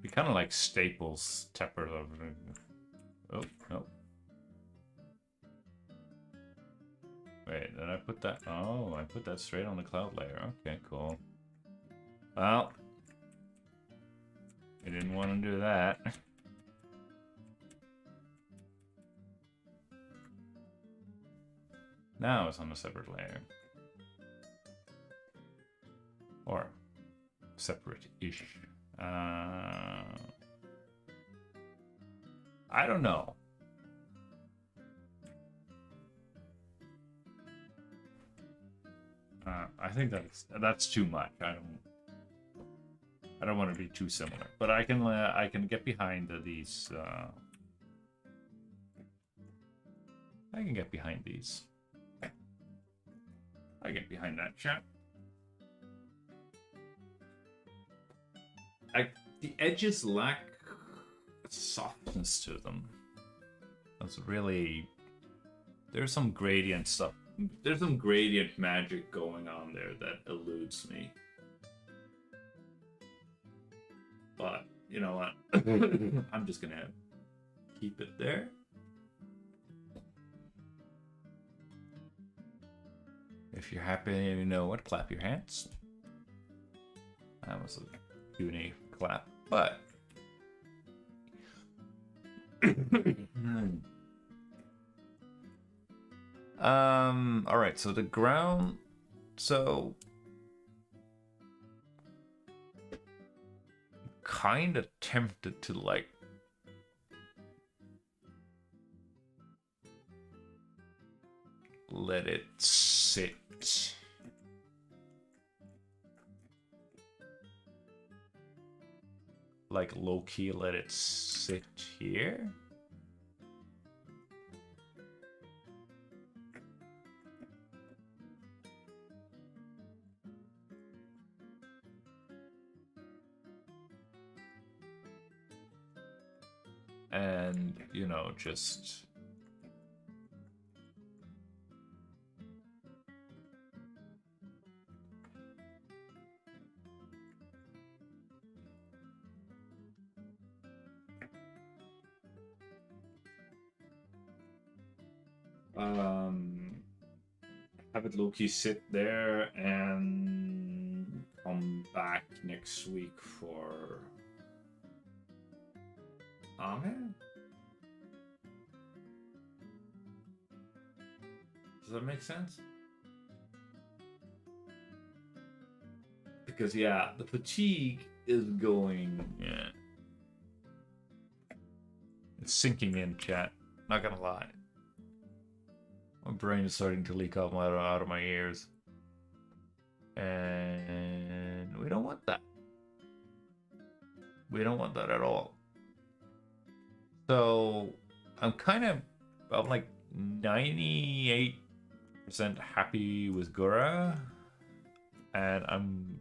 It kind of like staples Tepper. Oh no. Wait, did I put that? Oh, I put that straight on the cloud layer. Okay, cool. Well, I didn't want to do that. Now it's on a separate layer. Or separate-ish. I don't know. I think that's too much. I don't want to be too similar, but I can get behind these. I can get behind these. I get behind that chat. The edges lack softness to them. That's really. There's some gradient stuff. There's some gradient magic going on there that eludes me. But you know what? I'm just gonna keep it there. If you're happy and you know what, clap your hands. That was a puny clap, but all right, so the ground, so kind of tempted to like let it sit. Like low-key let it sit here. And, you know, just have it low-key sit there and come back next week for Amen. Does that make sense? Because yeah, the fatigue is going. Yeah, it's sinking in, chat. Not gonna lie. My brain is starting to leak out of my ears. And we don't want that. We don't want that at all. So I'm like 98% happy with Gura. And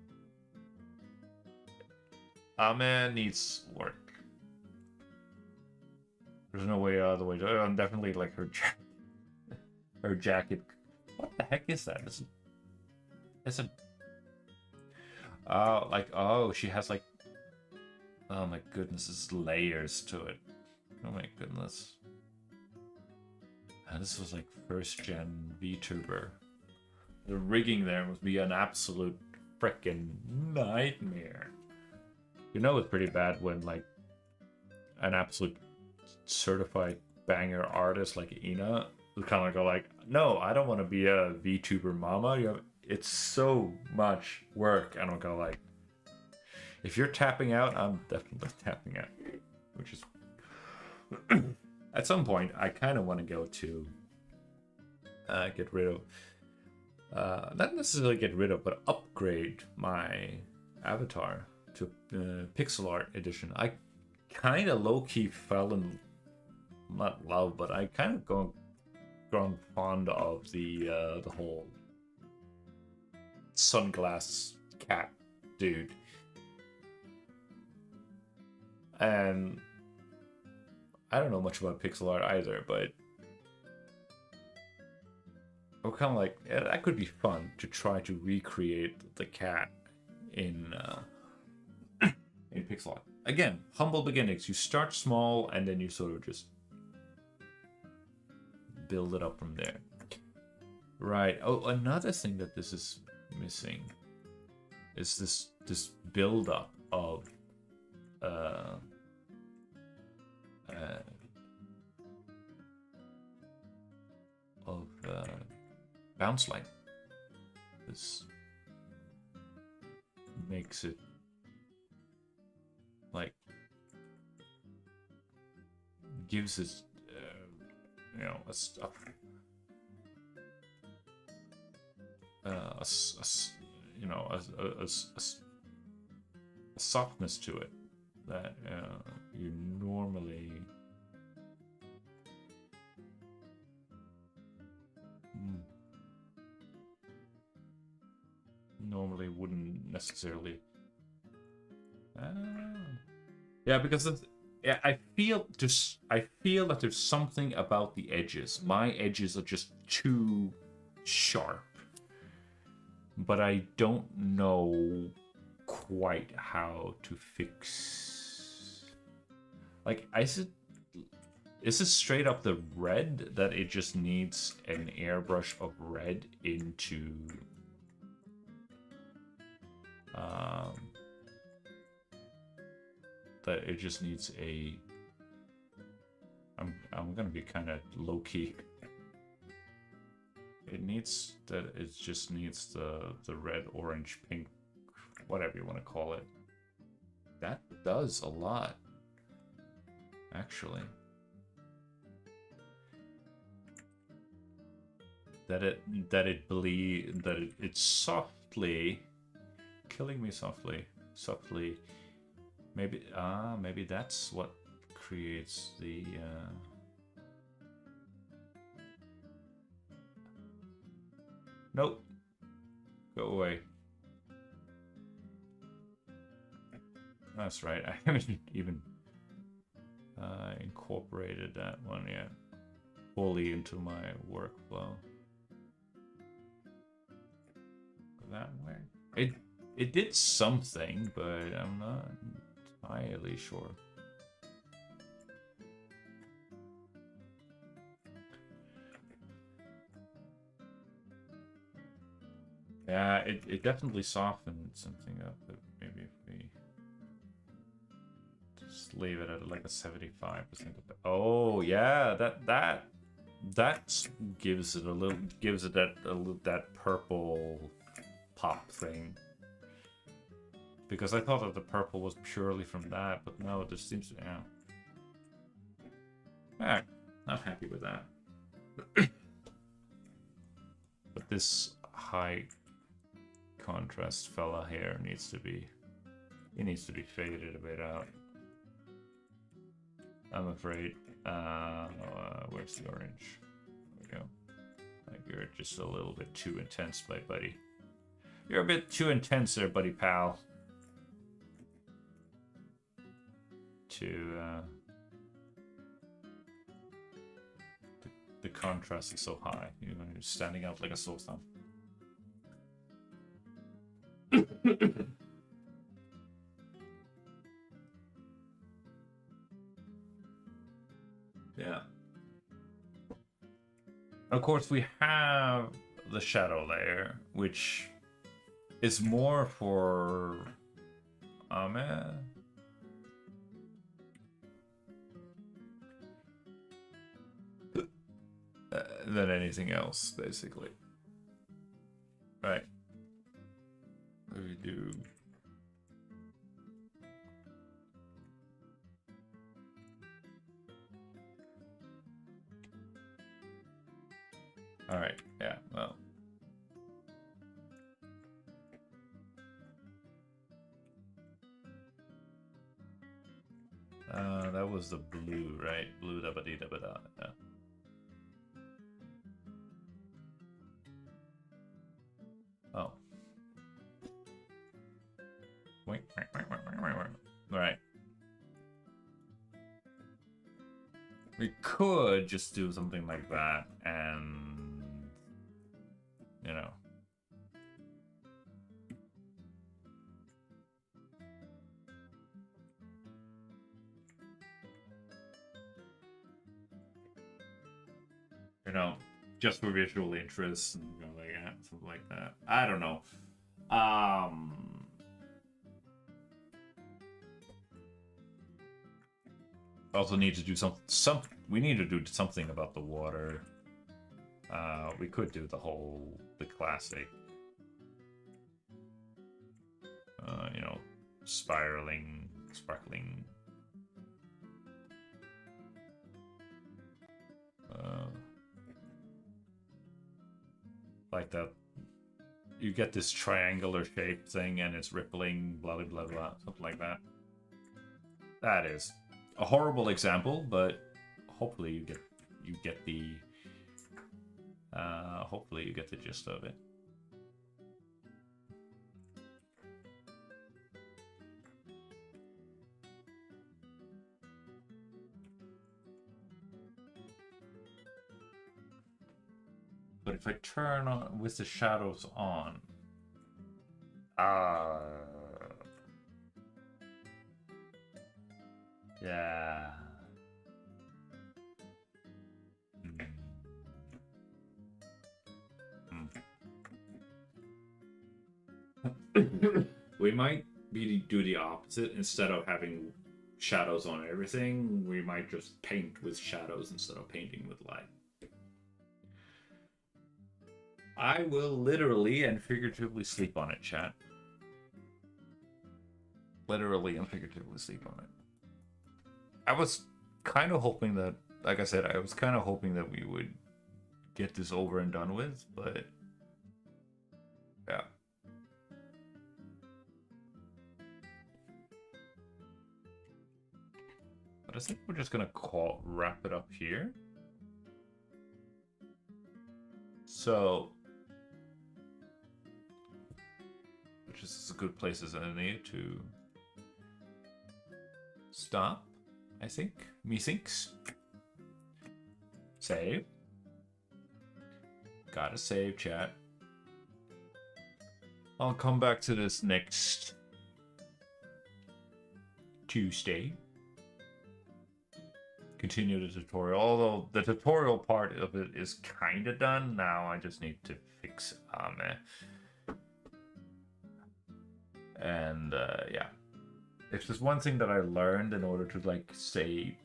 Amen needs work. There's no way out of the way. I'm definitely like her jacket. What the heck is that? It's a like, oh, she has like, oh my goodness, there's layers to it. Oh my goodness. And this was like first gen VTuber. The rigging there must be an absolute frickin' nightmare. You know it's pretty bad when like an absolute certified banger artist like Ina who kind of go like, no, I don't want to be a VTuber mama. It's so much work. And I'll go like, if you're tapping out, I'm definitely tapping out. Which is at some point I kind of want to go to get rid of not necessarily get rid of, but upgrade my avatar to pixel art edition. I kind of low-key fell in, not love, but I kind of grown fond of the whole sunglass cat dude. And I don't know much about pixel art either, but I'm kind of like, yeah, that could be fun to try to recreate the cat in pixel art. Again, humble beginnings. You start small and then you sort of just build it up from there. Right. Oh, another thing that this is missing is this build up of bounce light. This makes it like gives it you know a softness to it that you normally wouldn't necessarily. Yeah, because I feel that there's something about the edges. My edges are just too sharp, but I don't know quite how to fix. Like, is it straight up the red that it just needs an airbrush of red into that it just needs a I'm gonna be kind of low-key. It just needs the red, orange, pink, whatever you want to call it. That does a lot, actually. It's softly killing me softly. Maybe that's what creates the nope. Go away. That's right. I haven't even incorporated that one yet fully into my workflow. That way. It did something, but I'm not entirely sure. Yeah, it definitely softened something up, but maybe if we just leave it at like a 75%. Oh yeah, that gives it that purple pop thing. Because I thought that the purple was purely from that, but no, it just seems to, yeah. Ah, not happy with that. But this high contrast fella here needs to be faded a bit out. I'm afraid. Where's the orange? There we go. Like, you're just a little bit too intense, my buddy. You're a bit too intense there, buddy pal. The contrast is so high. You're standing out like a sore thumb. Yeah. Of course, we have the shadow layer, which is more for than anything else, basically. Right. What do we do? All right. Yeah. Well. That was the blue, right? Blue da ba dee da ba da. Yeah. Oh. Wait. Right. We could just do something like that, and you know. You know, just for visual interest and like something like that. I don't know. Also need to do some. We need to do something about the water. We could do the classic. You know, spiraling, sparkling. Like that. You get this triangular shape thing and it's rippling, blah, blah, blah, blah, something like that. That is a horrible example, but hopefully you get the hopefully you get the gist of it. But if I turn on with the shadows on, yeah. We might do the opposite. Instead of having shadows on everything, we might just paint with shadows instead of painting with light. I will literally and figuratively sleep on it, chat. Literally and figuratively sleep on it. I was kind of hoping that, like I said, I was kind of hoping that we would get this over and done with, but yeah. But I think we're just gonna wrap it up here. So, which is a good place as any to stop, I think. Methinks. Save. Gotta save, chat. I'll come back to this next Tuesday. Continue the tutorial, although the tutorial part of it is kind of done. Now I just need to fix and yeah, if there's one thing that I learned in order to like stay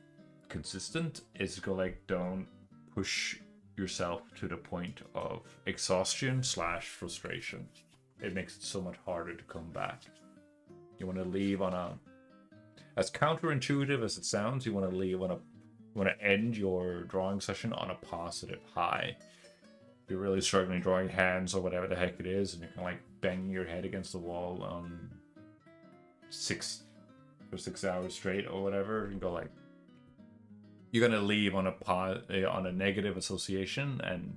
consistent is go like don't push yourself to the point of exhaustion / frustration. It makes it so much harder to come back. You want to leave on a, as counterintuitive as it sounds, you want to leave on a, you want to end your drawing session on a positive high. If you're really struggling drawing hands or whatever the heck it is, and you're kind of like banging your head against the wall on 6 hours straight or whatever, you go like, you're gonna leave on a negative association, and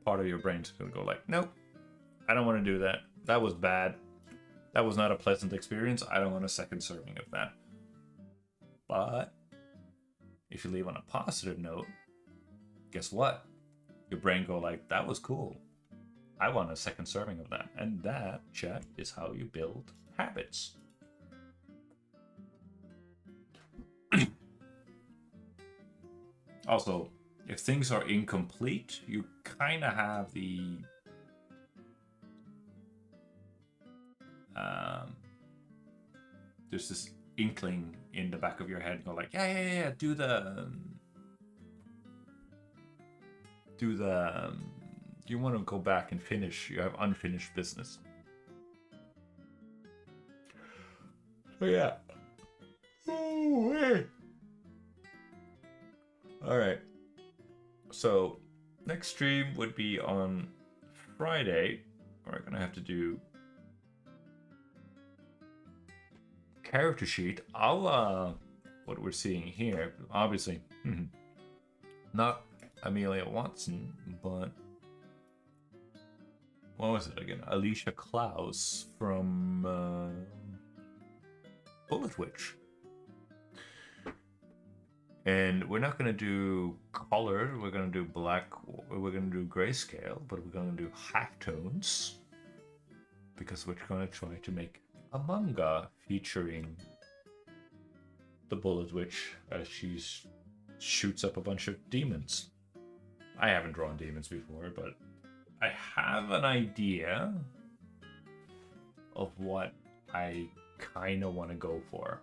part of your brain's gonna go like, nope, I don't want to do that. That was bad. That was not a pleasant experience. I don't want a second serving of that. But if you leave on a positive note, guess what? Your brain go like, that was cool. I want a second serving of that. And that, chat, is how you build habits. Also, if things are incomplete, you kind of have the there's this inkling in the back of your head, go like, yeah, do the do the. You want to go back and finish. You have unfinished business. So yeah. Oh, hey. All right. So next stream would be on Friday. We're gonna have to do character sheet. I'll what we're seeing here, obviously, not Amelia Watson, but what was it again? Alicia Klaus from Bullet Witch. And we're not going to do color, we're going to do black, we're going to do grayscale, but we're going to do halftones. Because we're going to try to make a manga featuring the Bullet Witch as she shoots up a bunch of demons. I haven't drawn demons before, but I have an idea of what I kind of want to go for.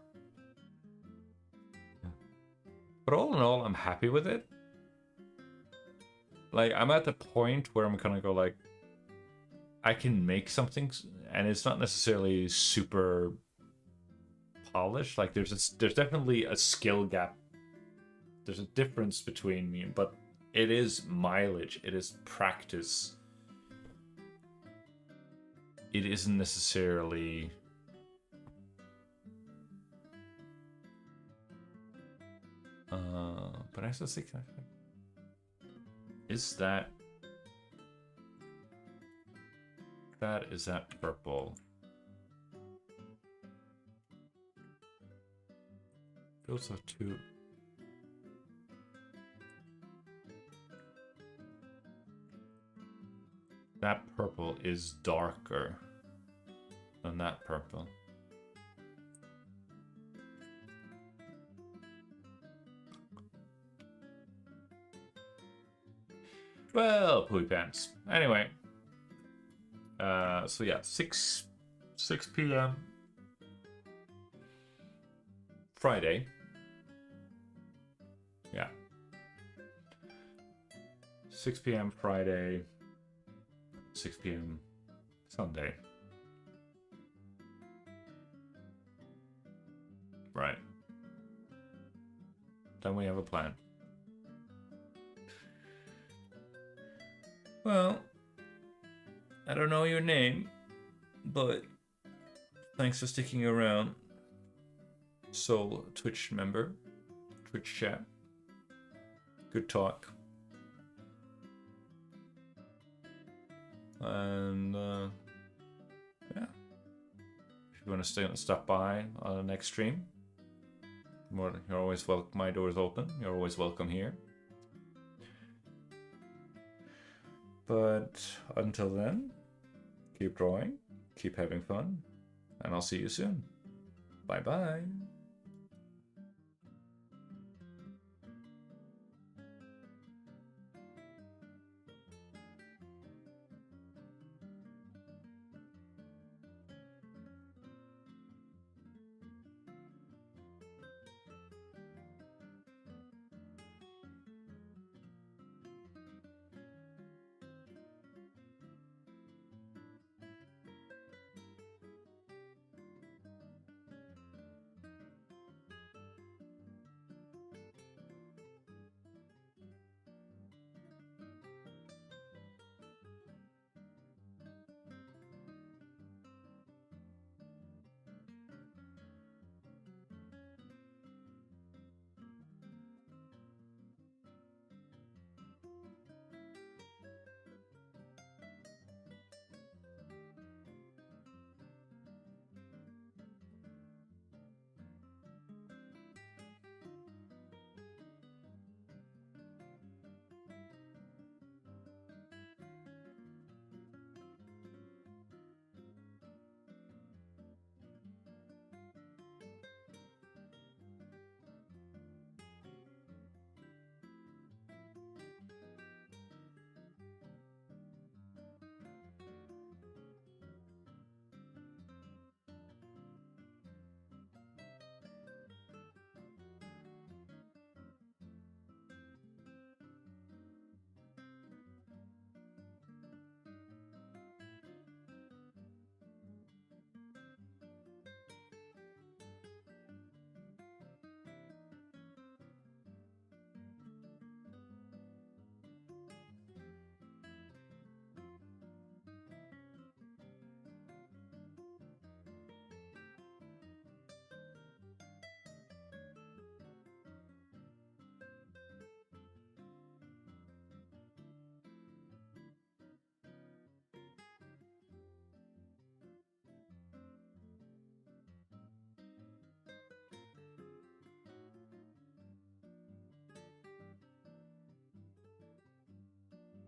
But all in all, I'm happy with it. Like, I'm at the point where I'm gonna go like, I can make something, and it's not necessarily super polished. Like, there's definitely a skill gap. There's a difference between me, but it is mileage. It is practice. It isn't necessarily. But I still think is that is that purple? Those are two. That purple is darker than that purple. Well, poopy pants. Anyway, so yeah, 6 p.m. Friday. Yeah. 6 p.m. Friday. 6 p.m. Sunday. Right. Then we have a plan. Well, I don't know your name, but thanks for sticking around. Soul Twitch member, Twitch chat. Good talk. And yeah, if you want to stop by on the next stream, you're always welcome. My door is open. You're always welcome here. But until then, keep drawing, keep having fun, and I'll see you soon. Bye bye.